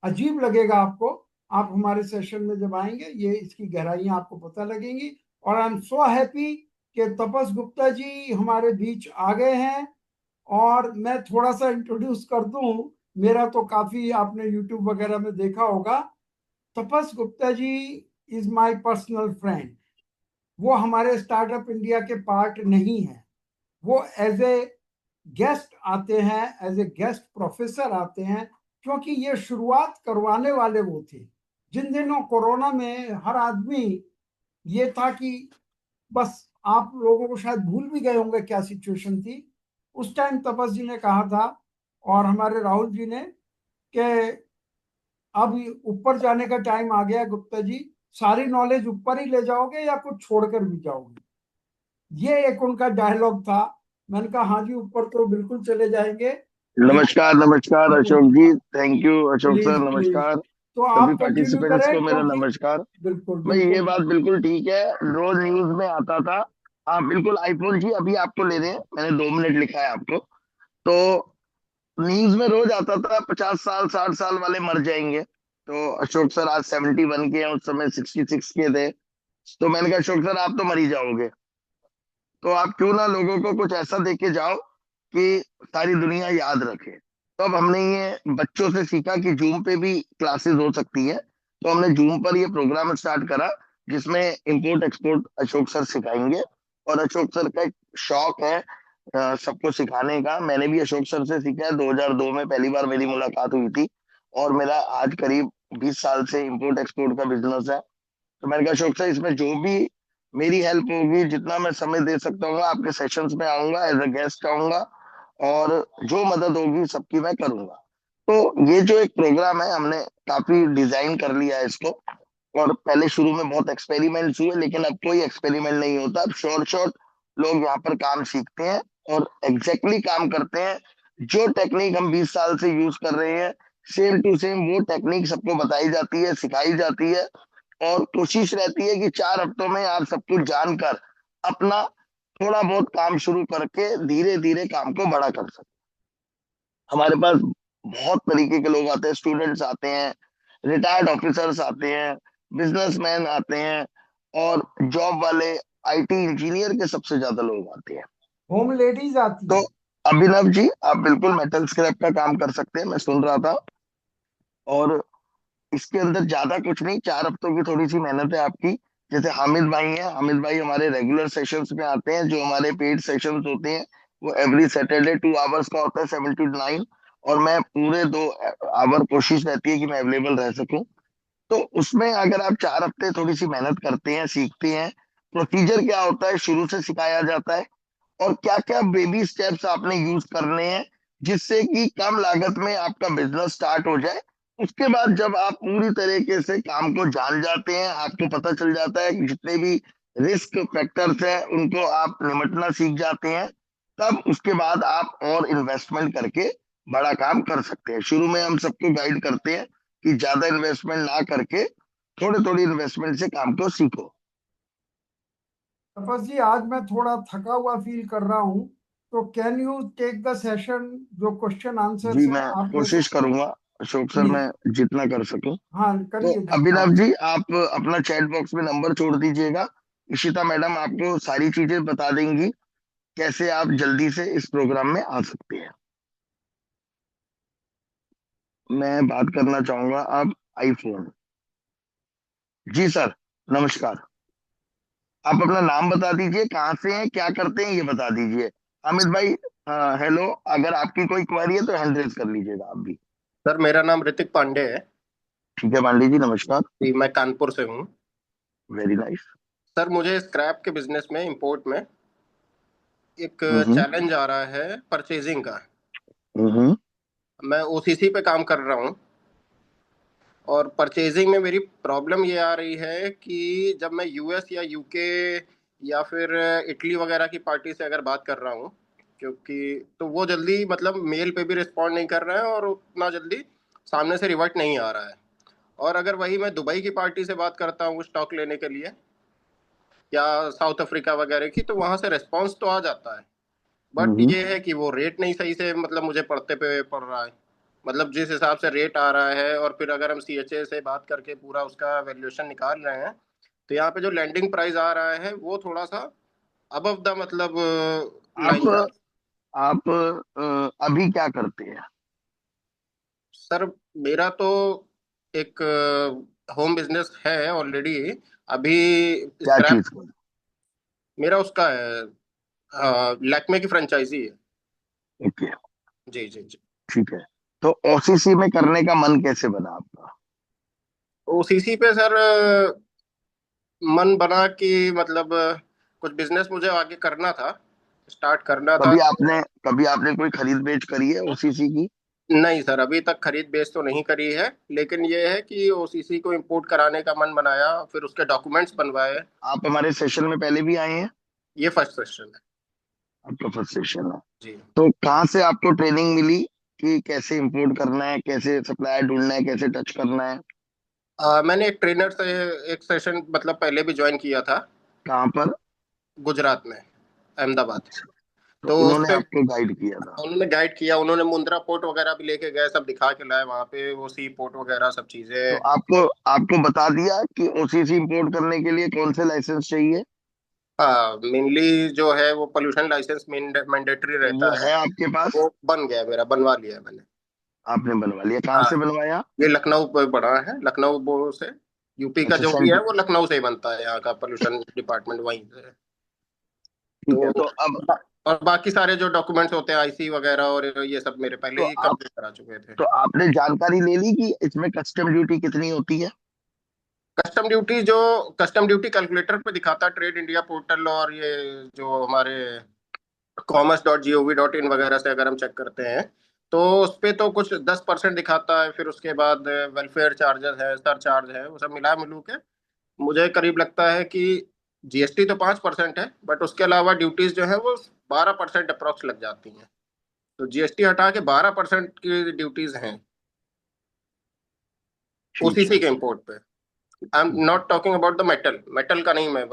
अजीब लगेगा आपको, आप हमारे सेशन में जब आएंगे ये इसकी गहराइयां आपको पता लगेंगी। और आई एम सो हैप्पी कि तपस गुप्ता जी हमारे बीच आ गए हैं। और मैं थोड़ा सा इंट्रोड्यूस कर दूं, मेरा तो काफी आपने यूट्यूब वगैरह में देखा होगा। तपस Gupta ji is my personal friend. वो हमारे स्टार्टअप इंडिया के पार्ट नहीं है, वो एज ए गेस्ट आते हैं, एज ए गेस्ट प्रोफेसर आते हैं, क्योंकि ये शुरुआत करवाने वाले वो थे। जिन दिनों कोरोना में हर आदमी ये था कि बस, आप लोगों को शायद भूल भी गए होंगे क्या सिचुएशन थी उस टाइम। तपस जी ने कहा था और हमारे राहुल जी ने कि अब ऊपर जाने का टाइम आ गया गुप्ता जी, सारी नॉलेज ऊपर ही ले जाओगे या कुछ छोड़कर भी जाओगे। ये एक उनका डायलॉग था। मैंने कहा हाँ जी, ऊपर तो बिल्कुल चले जाएंगे। नमस्कार नमस्कार Ashok ji, thank you Ashok please sir, please, नमस्कार तो सभी आप कंटिन्यू पार्टिसिपेंट्स करें को मेरा क्योंकि नमस्कार। बिल्कुल भाई ये बिल्कुल बात बिल्कुल ठीक है, रोज न्यूज में आता था। हाँ बिल्कुल, आईफोन जी अभी आपको ले रहे हैं, मैंने 2 मिनट लिखा है आपको। तो न्यूज में रोज आता था 50 साल 60 साल वाले मर जाएंगे। तो अशोक सर आज 71 के हैं, उस समय 66 के थे। तो मैंने कहा अशोक सर आप तो मर ही जाओगे, तो आप क्यों ना लोगों को कुछ ऐसा दे के जाओ कि सारी दुनिया याद रखे। तो अब हमने ये बच्चों से सीखा कि जूम पे भी क्लासेस हो सकती है, तो हमने जूम पर ये प्रोग्राम स्टार्ट करा जिसमें इंपोर्ट एक्सपोर्ट अशोक सर सिखाएंगे। और अशोक सर का एक शौक है सबको सिखाने का। मैंने भी अशोक सर से सीखा है, 2002 में पहली बार मेरी मुलाकात हुई थी, और मेरा आज करीब 20 साल से इंपोर्ट एक्सपोर्ट का बिजनेस है। तो मैंने कहा अशोक सर इसमें जो भी मेरी हेल्प होगी, जितना मैं समय दे सकता हूँ, आपके सेशंस में आऊंगा, एज अ गेस्ट आऊंगा, और जो मदद होगी सबकी मैं करूंगा। तो ये जो एक प्रोग्राम है हमने काफी डिजाइन कर लिया है इसको। और पहले शुरू में बहुत एक्सपेरिमेंट्स हुए, लेकिन अब कोई एक्सपेरिमेंट नहीं होता। अब शॉर्ट शॉर्ट लोग यहाँ पर काम सीखते हैं और एग्जैक्टली काम करते हैं। जो टेक्निक हम 20 साल से यूज कर रहे हैं, सेम टू सेम वो टेक्निक सबको बताई जाती है, सिखाई जाती है। और कोशिश रहती है कि 4 हफ्तों में आप सब कुछ जानकर अपना थोड़ा बहुत काम शुरू करके धीरे धीरे काम को बड़ा कर सकते। हमारे पास बहुत तरीके के लोग आते हैं, स्टूडेंट्स आते हैं, रिटायर्ड ऑफिसर्स आते हैं, बिजनेसमैन आते हैं, और जॉब वाले, आईटी इंजीनियर के सबसे ज्यादा लोग आते हैं। होम लेडीज आती तो हैं। अभिनव जी आप बिल्कुल मेटल स्क्रैप का काम कर सकते हैं, मैं सुन रहा था। और इसके अंदर ज्यादा कुछ नहीं, 4 हफ्तों की थोड़ी सी मेहनत है आपकी। जैसे हामिद भाई हैं, हामिद भाई हमारे रेगुलर सेशंस में आते हैं। जो हमारे पेड सेशंस होते हैं वो एवरी सैटरडे 2 आवर्स का होता है, 7 to 9। और मैं पूरे 2 आवर कोशिश रहती है कि मैं अवेलेबल रह सकूं। तो उसमें अगर आप 4 हफ्ते थोड़ी सी मेहनत करते हैं, सीखते हैं, प्रोसीजर क्या होता है शुरू से सिखाया जाता है, और क्या क्या बेबी स्टेप्स आपने यूज करने हैं जिससे कि कम लागत में आपका बिजनेस स्टार्ट हो जाए। उसके बाद जब आप पूरी तरीके से काम को जान जाते हैं, आपको पता चल जाता है कि जितने भी रिस्क फैक्टर्स हैं उनको आप निपटना सीख जाते हैं, तब उसके बाद आप और इन्वेस्टमेंट करके बड़ा काम कर सकते हैं। शुरू में हम सबको गाइड करते हैं कि ज्यादा इन्वेस्टमेंट ना करके थोड़े थोड़ी इन्वेस्टमेंट से काम को सीखो। तपस जी, आज मैं थोड़ा थका हुआ फील कर रहा हूँ, तो can you take the session, जो क्वेश्चन आंसर जी है मैं आप ले कोशिश सकते हैं? करूंगा अशोक सर, प्लीज। मैं जितना कर सकूं। हाँ, तो करिए हाँ। अभिनव जी, आप अपना चैट बॉक्स में नंबर छोड़ दीजिएगा। इशिता मैडम आपको सारी चीजें बता देंगी कैसे आप जल्दी से इस प्रोग्राम में आ सकते हैं। मैं बात करना चाहूंगा अब आईफोन। जी सर, नमस्कार। आप अपना नाम बता दीजिए, कहाँ से हैं, क्या करते हैं, ये बता दीजिए। अमित भाई, हेलो, अगर आपकी कोई क्वेरी है तो हैंड रेज कर लीजिएगा आप भी। सर मेरा नाम ऋतिक पांडे है। ठीक है पांडे जी, नमस्कार। जी, मैं कानपुर से हूँ। Very nice. सर मुझे स्क्रैप के बिजनेस में, इंपोर्ट में एक हम्म चैलेंज आ रहा है परचेजिंग का। हम्म मैं ओसीसी पे काम कर रहा हूँ और परचेजिंग में मेरी प्रॉब्लम ये आ रही है कि जब मैं यूएस या यूके या फिर इटली वगैरह की पार्टी से अगर बात कर रहा हूँ, क्योंकि तो वो जल्दी मतलब मेल पे भी रिस्पॉन्ड नहीं कर रहे हैं और उतना जल्दी सामने से रिवर्ट नहीं आ रहा है। और अगर वही मैं दुबई की पार्टी से बात करता हूँ स्टॉक लेने के लिए या साउथ अफ्रीका वगैरह की, तो वहां से रिस्पॉन्स तो आ जाता है, बट हम्म ये है कि वो रेट नहीं सही से मतलब मुझे पढ़ते पे पड़ रहा है। मतलब जिस हिसाब से रेट आ रहा है और फिर अगर हम सीएचए से बात करके पूरा उसका वैल्यूएशन निकाल रहे हैं, तो यहाँ पे जो लैंडिंग प्राइस आ रहा है वो थोड़ा सा अबव द मतलब लाइन जा। आप आप अभी क्या करते हैं? सर मेरा तो एक होम बिजनेस है ऑलरेडी अभी। क्या स्क्रैप चीज का? मेरा उसका है, लैक्मे की फ्रेंचाइजी है। ओके, जी जी जी। ठीक है। तो ओसीसी में करने का मन कैसे बना आपका? ओसीसी पे सर मन बना कि मतलब कुछ बिजनेस मुझे आगे करना था, स्टार्ट करना था। कभी आपने कोई खरीद बेच करी है ओसीसी की? नहीं सर, अभी तक खरीद बेच तो नहीं करी है, लेकिन ये है कि ओसीसी को इंपोर्ट कराने का मन बनाया, फिर उसके डॉक्यूमेंट्स बनवाए। आप हमारे सेशन में पहले भी आए हैं? ये फर्स्ट सेशन है। आपका फर्स्ट सेशन है? जी। तो कहाँ से आपको ट्रेनिंग मिली कि कैसे इंपोर्ट करना है, कैसे सप्लायर ढूंढना है, कैसे टच करना है? मैंने एक ट्रेनर से एक सेशन मतलब पहले भी ज्वाइन किया था। कहाँ पर? गुजरात में, अहमदाबाद। तो तो उस उन्होंने पे आपको गाइड किया था? उन्होंने गाइड किया, उन्होंने मुंद्रा पोर्ट वगैरह भी लेके गए, सब दिखा के लाए वहाँ पे, वो सी पोर्ट वगैरह सब तो चीजें। आपको आपको बता दिया कि ओसीसी इंपोर्ट करने के लिए कौन से लाइसेंस चाहिए? हाँ, मेनली जो है वो पोल्यूशन लाइसेंस मैंडेटरी तो रहता वो है। है आपके पास? वो बन गया, मेरा बनवा लिया है मैंने। आपने बनवा लिया? कहाँ हाँ, से बनवाया? ये लखनऊ पे बना है, लखनऊ बोर्ड से। यूपी का अच्छा, जो भी है सेंटर। वो लखनऊ से ही बनता है, यहाँ का पोल्यूशन डिपार्टमेंट वहीं से है। ठीक है। तो तो अब और बाकी सारे जो डॉक्यूमेंट्स होते हैं आईसी वगैरह और ये सब मेरे तो पहले ही आप कंप्लीट करा चुके थे। तो आपने जानकारी ले ली कि इसमें कस्टम ड्यूटी कितनी होती है? कस्टम ड्यूटी कैलकुलेटर पे दिखाता है ट्रेड इंडिया पोर्टल, और ये जो हमारे commerce.gov.in वगैरह से अगर हम चेक करते हैं, तो उस पे तो कुछ 10% दिखाता है। फिर उसके बाद वेलफेयर चार्जेस है, सर चार्ज है, वो सब मिला मिलू के मुझे करीब लगता है कि जीएसटी तो 5% है, बट उसके अलावा ड्यूटीज जो है वो 12% अप्रोक्स लग जाती हैं। तो जीएसटी हटा के 12% की ड्यूटीज हैं ठीक ओसीसी है। के इम्पोर्ट पे। आई एम ठीक है। Not talking about the metal, metal का नहीं मैं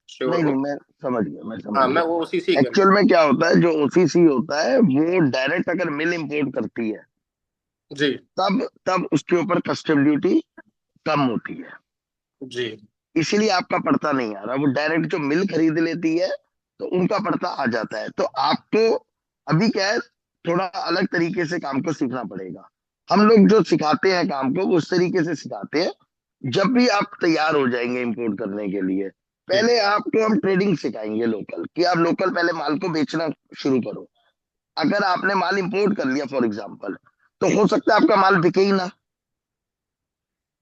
श्योर नहीं हूँ। नहीं, मैं समझ गया, मैं समझ हाँ, मैं गया। वो ओसीसी के। एक्चुअल में क्या होता है, जो ओसीसी होता है वो डायरेक्ट अगर मिल इंपोर्ट करती है जी तब तब उसके ऊपर कस्टम ड्यूटी कम होती है, जी इसीलिए आपका पड़ता नहीं आ रहा। वो डायरेक्ट जो मिल खरीद लेती है तो उनका पड़ता आ जाता है। तो आपको अभी क्या है, थोड़ा अलग तरीके से काम को सीखना पड़ेगा। हम लोग जो सिखाते हैं काम को वो उस तरीके से सिखाते हैं। जब भी आप तैयार हो जाएंगे इंपोर्ट करने के लिए, जी। पहले आपको हम ट्रेडिंग सिखाएंगे लोकल, कि आप लोकल पहले माल को बेचना शुरू करो। अगर आपने माल इंपोर्ट कर लिया फॉर एग्जाम्पल, तो हो सकता है आपका माल बिके ही ना।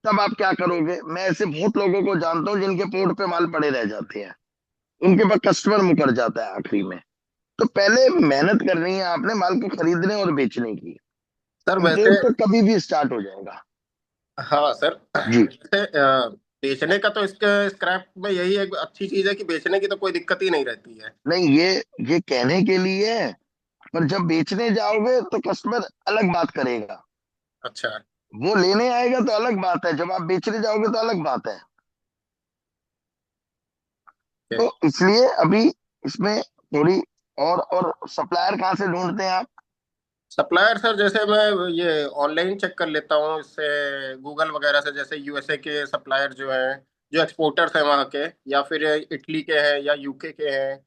तब आप क्या करोगे? मैं ऐसे बहुत लोगों को जानता हूँ जिनके पोर्ट पे माल पड़े रह जाते हैं, उनके पास कस्टमर मुकर जाता है आखिरी में। तो पहले मेहनत करनी है आपने माल को खरीदने और बेचने की। सर वैसे, इंपोर्ट तो कभी भी स्टार्ट हो जाएगा। हाँ सर, जी। वैसे बेचने का तो इसके स्क्रैप में यही एक अच्छी चीज है कि बेचने की तो कोई दिक्कत ही नहीं रहती है। नहीं, ये कहने के लिए है, पर जब बेचने जाओगे तो कस्टमर अलग बात करेगा। अच्छा। वो लेने आएगा तो अलग बात है, जब आप बेचने जाओगे तो अलग बात है। तो इसलिए अभी इसमें थोड़ी और सप्लायर कहाँ से ढूंढते हैं आप? सप्लायर सर जैसे मैं ये ऑनलाइन चेक कर लेता हूँ इससे, गूगल वगैरह से, जैसे यूएसए के सप्लायर जो हैं, जो एक्सपोर्टर्स हैं वहाँ के, या फिर इटली के हैं या यूके के हैं।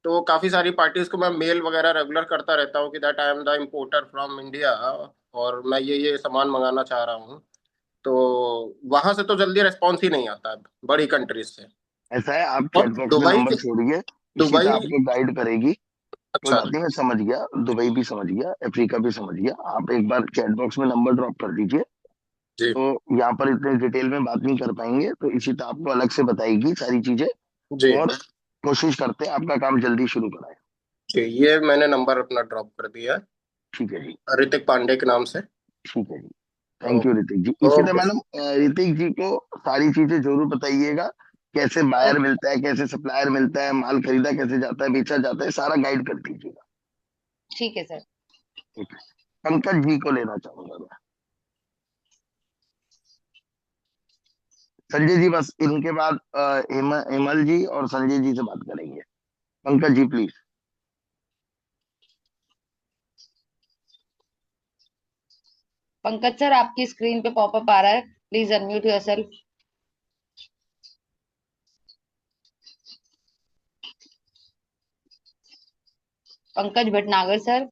तो काफ़ी सारी पार्टीज को मैं मेल वगैरह रेगुलर करता रहता हूँ कि that I am the importer from India, और मैं ये सामान मंगाना चाह रहा हूँ। तो वहां से तो जल्दी रिस्पॉन्स ही नहीं आता है बड़ी कंट्रीज से। ऐसा है, आप और चैट बॉक्स में दुबई नंबर छोड़िए, इशिता दुबई आपको गाइड करेगी। कोई अच्छा बात नहीं, मैं समझ गया, दुबई भी समझ गया, अफ्रीका भी समझ गया। आप एक बार चैट बॉक्स में नंबर ड्रॉप कर दीजिए। जी तो यहाँ पर इतने डिटेल में बात नहीं कर पाएंगे, तो इशिता आपको अलग से बताएगी सारी चीजें। जी और कोशिश करते हैं आपका काम जल्दी शुरू कराएं। जी, ये मैंने नंबर अपना ड्रॉप कर दिया है, ठीक है जी। ऋतिक पांडे के नाम से। ठीक है जी, ओ- थैंक यू ऋतिक जी। इसी तरह ओके मैडम ऋतिक जी को सारी चीजें जरूर बताइएगा, कैसे बायर ओके, मिलता है, कैसे सप्लायर मिलता है, माल खरीदा कैसे जाता है, बेचा जाता है, सारा गाइड कर दीजिएगा। ठीक है सर। ठीक है, पंकज जी को लेना चाहूंगा मैं। संजय जी, बस इनके बाद हेमल जी और संजय जी से बात करेंगे। पंकज जी प्लीज। पंकज सर, आपकी स्क्रीन पे पॉपअप आ रहा है, please unmute yourself. Pankaj Bhatnagar sir.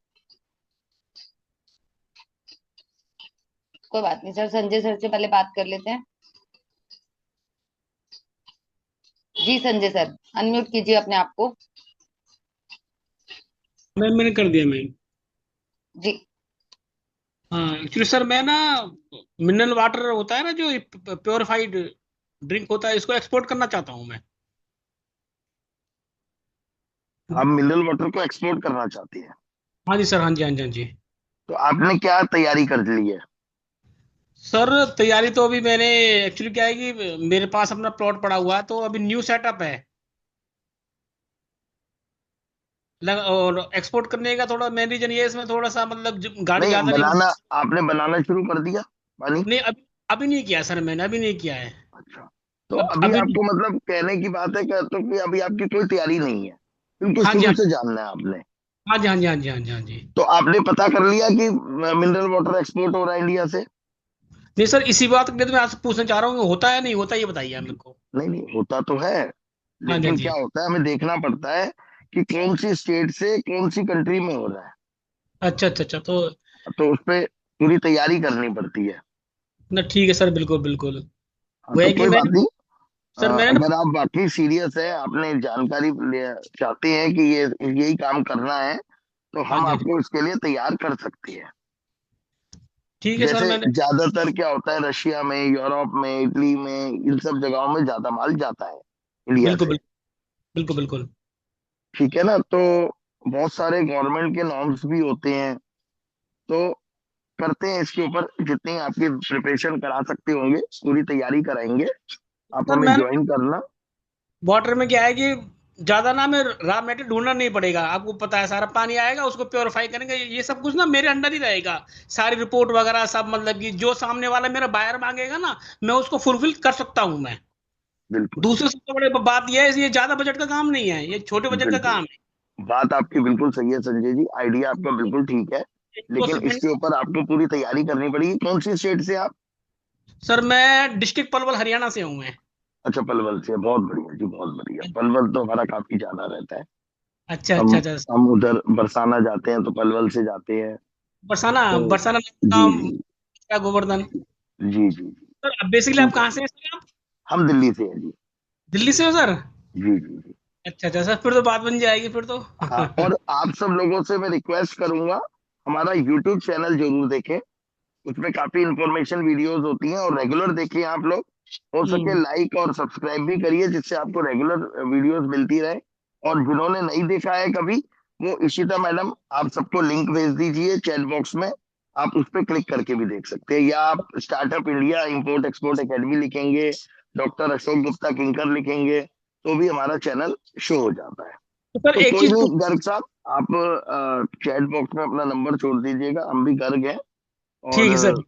कोई बात नहीं सर, संजय सर से पहले बात कर लेते हैं। जी संजय सर, अनम्यूट कीजिए अपने आप को। मैंने कर दिया मैम। जी। हाँ एक्चुअली सर मैं ना, मिनरल वाटर होता है ना जो प्योरिफाइड ड्रिंक होता है, इसको एक्सपोर्ट करना चाहता हूँ मैं। आप मिनरल वाटर को एक्सपोर्ट करना चाहती हैं? हाँ जी सर, हाँ जी हाँ जी हाँ जी। तो आपने क्या तैयारी कर ली है? सर तैयारी तो अभी मैंने, एक्चुअली क्या है कि मेरे पास अपना प्लॉट पड़ा हुआ है, तो अभी न्यू सेटअप है। और एक्सपोर्ट करने का थोड़ा मेन रीजन ये है, इसमें थोड़ा सा मतलब गाड़ी नहीं, ज्यादा नहीं बनाना आपने बनाना शुरू कर दिया पानी? नहीं, अभी अभी नहीं किया सर, मैंने अभी नहीं किया है। अच्छा, तो अभी अभी आपको मतलब कहने की बात है कि तो कि अभी आपकी कोई तैयारी नहीं है, क्योंकि हाँ जी शुरू हाँ से जानना है आपने। हाँ जी हाँ जी हाँ जी हाँ जी हाँ जी। तो आपने पता कर लिया कि मिनरल वाटर एक्सपोर्ट हो रहा है इंडिया से? नहीं सर, इसी बात के लिए तो मैं आपसे पूछना चाह रहा हूँ, होता है नहीं होता, ये बताइए आप मेरे को। नहीं नहीं, होता तो है, हाँ जी हाँ लेकिन जी। क्या होता है, हमें देखना पड़ता है कि कौन सी स्टेट से कौन सी कंट्री में हो रहा है। अच्छा अच्छा अच्छा, तो उस पे पूरी तैयारी करनी पड़ती है। ना ठीक है सर, बिल्कुल बिल्कुल। हाँ, वो तो है कि कोई बात मैंने, नहीं। सर मैंने ना, अगर आप वाकई सीरियस है, आपने जानकारी चाहते हैं कि ये यही काम करना है, तो हाँ हम जी हाँ जी, आपको इसके लिए तैयार कर सकते हैं। ठीक है सर जैसे मैंने, ज्यादातर क्या होता है, रशिया में, यूरोप में, इटली में, इन सब जगहों में ज्यादा माल जाता है इंडिया बिल्कुल से। बिल्कुल बिल्कुल बिल्कुल। ठीक है ना? तो बहुत सारे गवर्नमेंट के नॉर्म्स भी होते हैं। तो करते हैं इसके ऊपर, जितनी आपकी प्रिपरेशन करा सकते होंगे पूरी तैयारी कराएंगे। आप सर हमें मैंने, ज्वाइन करना। वाटर में क्या है कि ज्यादा ना में रॉ मटेरियल ढूंढना नहीं पड़ेगा, आपको पता है, सारा पानी आएगा, उसको प्योरीफाई करेंगे, ये सब कुछ ना मेरे अंडर ही रहेगा। सारी रिपोर्ट वगैरह सब, मतलब कि जो सामने वाला मेरा बायर मांगेगा ना, मैं उसको फुलफिल कर सकता हूँ मैं। बिल्कुल दूसरे सबसे बड़े बात यह है, ये ज्यादा बजट का काम नहीं है, ये छोटे बजट का बिल्कुल, काम है। बात आपकी बिल्कुल सही है संजय जी, आइडिया आपका बिल्कुल ठीक है, तो लेकिन सिर्फ, इसके ऊपर आपको पूरी तैयारी करनी पड़ेगी। कौन सी स्टेट से आप? सर मैं डिस्ट्रिक्ट पलवल हरियाणा से हूँ मैं। अच्छा, पलवल से, बहुत बढ़िया जी, बहुत बढ़िया। पलवल तो हमारा काफी ज्यादा रहता है। अच्छा हम अच्छा अच्छा। हम उधर बरसाना जाते हैं तो पलवल से जाते हैं। बरसाना, तो बरसाना जी गाँव जी का गोवर्धन। जी जी, सर बेसिकली आप ठीक है। कहाँ से हैं सर आप? हम दिल्ली से हैं जी। दिल्ली से हो सर? जी जी जी। अच्छा अच्छा सर, फिर तो बात बन जाएगी फिर तो। हाँ, और आप सब लोगों से मैं रिक्वेस्ट करूंगा, हमारा यूट्यूब चैनल जरूर देखें। उसमें काफी इंफॉर्मेशन वीडियोस होती हैं, और रेगुलर देखिए आप लोग। हो सके लाइक और सब्सक्राइब भी करिए, जिससे आपको रेगुलर वीडियोस मिलती रहे। और जिन्होंने नहीं देखा है कभी, वो इशिता मैडम आप सबको लिंक भेज दीजिए चैट बॉक्स में, आप उस पर क्लिक करके भी देख सकते हैं। या आप startup India import export academy लिखेंगे, डॉक्टर अशोक गुप्ता किंकर लिखेंगे, तो भी हमारा चैनल शो हो जाता है। तो सर तो एक कोई चीज नहीं गर्ग साहब, आप चैट बॉक्स में अपना नंबर छोड़ दीजिएगा, हम भी गर्ग हैं। ठीक और है सर।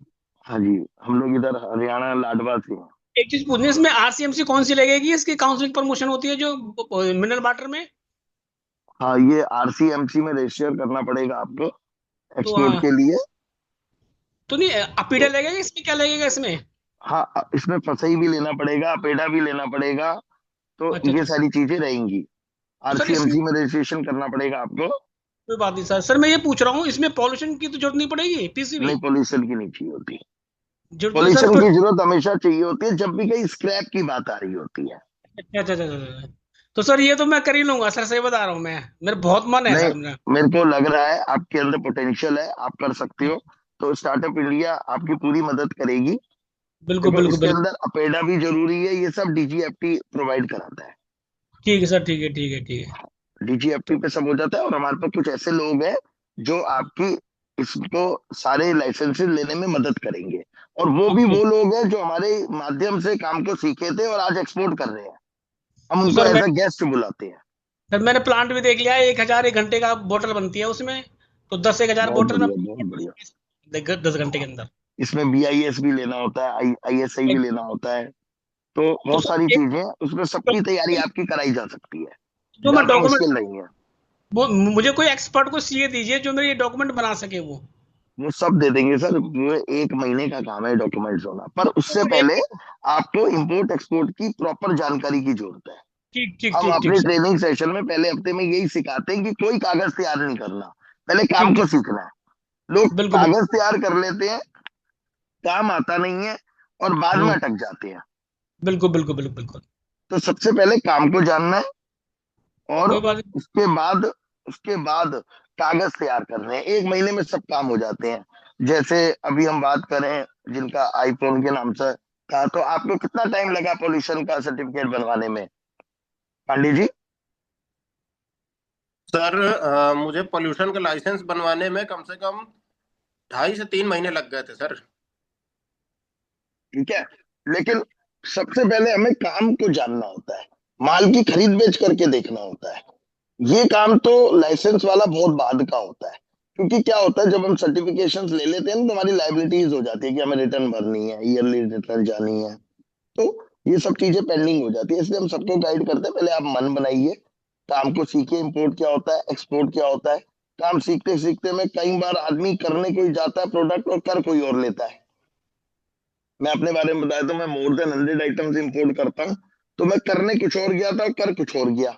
हाँ जी, हम लोग इधर हरियाणा लाडवा से हैं। एक चीज पूछनी है, इसमें आरसीएमसी कौन सी लगेगी? इसकी काउंसलिंग प्रमोशन होती है जो मिनरल वाटर में? हाँ, ये आरसीएमसी में रजिस्टर करना पड़ेगा आपको तो एक्सपोर्ट के लिए। तो नहीं, अपीडा लगेगा इसमें? क्या लगेगा इसमें? हाँ, इसमें फसई भी लेना पड़ेगा, पेड़ा भी लेना पड़ेगा, तो अच्छा ये अच्छा। सारी चीजें रहेंगी। तो सर इसमें आरसीएमसी में रजिस्ट्रेशन करना पड़ेगा आपको। कोई बात नहीं सर। सर मैं ये पूछ रहा हूँ, इसमें पॉल्यूशन की तो जरूरत नहीं पड़ेगी? पीसीबी नहीं, पोल्यूशन की नहीं चाहिए होती। जरूरत नहीं सर? पोल्यूशन की जरूरत हमेशा चाहिए होती है जब भी कहीं स्क्रैप की बात आ रही होती है। अच्छा अच्छा अच्छा अच्छा। तो सर ये तो मैं कर ही लूंगा सर, सही बता रहा हूँ मैं, मेरा बहुत मन है नहीं, सर मेरा। मेरे को लग रहा है आपके अंदर पोटेंशियल है, आप कर सकते हो। तो स्टार्टअप इंडिया आपकी पूरी मदद करेगी। बिल्कुल देखो, बिल्कुल इसके बिल्कुल। अंदर अपेडा भी जरूरी है, ये सब डीजीएफटी प्रोवाइड कराता है। ठीक है सर, ठीक है ठीक है ठीक है। डीजीएफटी पे सब हो जाता है, और हमारे पास कुछ ऐसे लोग हैं जो आपकी इसको सारे लाइसेंसेस लेने में मदद करेंगे। और वो भी ओके। वो लोग हैं जो हमारे माध्यम से काम को सीखे थे और आज एक्सपोर्ट कर रहे हैं। हम तो उनको सर मैं एज अ गेस्ट बुलाते हैं। सर मैंने प्लांट भी देख लिया है, 1,000 एक घंटे का बोतल बनती है उसमें। तो 10 1,000 बहुत बोतल में बढ़िया, बहुत बढ़िया। 10 घंटे के अंदर। इसमें बीआईएस भी लेना होता है, आईएसआई भी लेना होता है। तो तो बहुत सारी सर एक चीजें उसमें, सबकी तैयारी आपकी कराई जा सकती है। जो मैं ज्यादा डॉक्यूमेंट, मुश्किल नहीं है। वो मुझे कोई एक्सपर्ट को सीए दीजिए जो मेरे ये डॉक्यूमेंट बना सके वो। वो सब दे देंगे सर, वो 1 महीने का काम है डॉक्यूमेंट्स होना, पर उससे तो पहले एक आपको इंपोर्ट एक्सपोर्ट की प्रॉपर जानकारी की जरूरत है। ठीक ठीक हम ठीक ठीक अपने सर। ट्रेनिंग सेशन में पहले हफ्ते में यही सिखाते हैं कि कोई कागज तैयार नहीं करना, पहले काम ठीक को ठीक। सीखना है। लोग बिल्कुल बिल्कुल। कागज तैयार कर लेते हैं, काम आता नहीं है, और बाद में हम्म, अटक जाते हैं। बिल्कुल बिल्कुल बिल्कुल बिल्कुल। तो सबसे पहले काम को जानना है, और कोई बात नहीं। उसके बाद उसके बाद कागज तैयार करने हैं। 1 महीने में सब काम हो जाते हैं। जैसे अभी हम बात करें जिनका आईफोन के नाम से कहा, तो आपको कितना टाइम लगा पोल्यूशन का सर्टिफिकेट बनवाने में, पांडे जी? सर मुझे पोल्यूशन का लाइसेंस बनवाने में कम से कम 2.5 से 3 महीने लग गए थे सर। ठीक है, लेकिन सबसे पहले हमें काम को जानना होता है, माल की खरीद बेच करके देखना होता है। ये काम तो लाइसेंस वाला बहुत बाद का होता है। क्योंकि क्या होता है, जब हम सर्टिफिकेशंस ले लेते हैं ना, तो हमारी लाइबिलिटीज हो जाती है कि हमें रिटर्न भरनी है, ईयरली रिटर्न जानी है। तो ये सब चीजें पेंडिंग हो जाती है, इसलिए हम सबको गाइड करते हैं, पहले आप मन बनाइए, काम को सीखिए, इंपोर्ट क्या होता है, एक्सपोर्ट क्या होता है। काम सीखते सीखते में कई बार आदमी करने कोई जाता है प्रोडक्ट और कर कोई और लेता है। मैं अपने बारे में बताया तो मैं मोर देन 100 आइटम्स इंपोर्ट करता हूँ। तो मैं करने कुछ और गया था और कर कुछ और गया,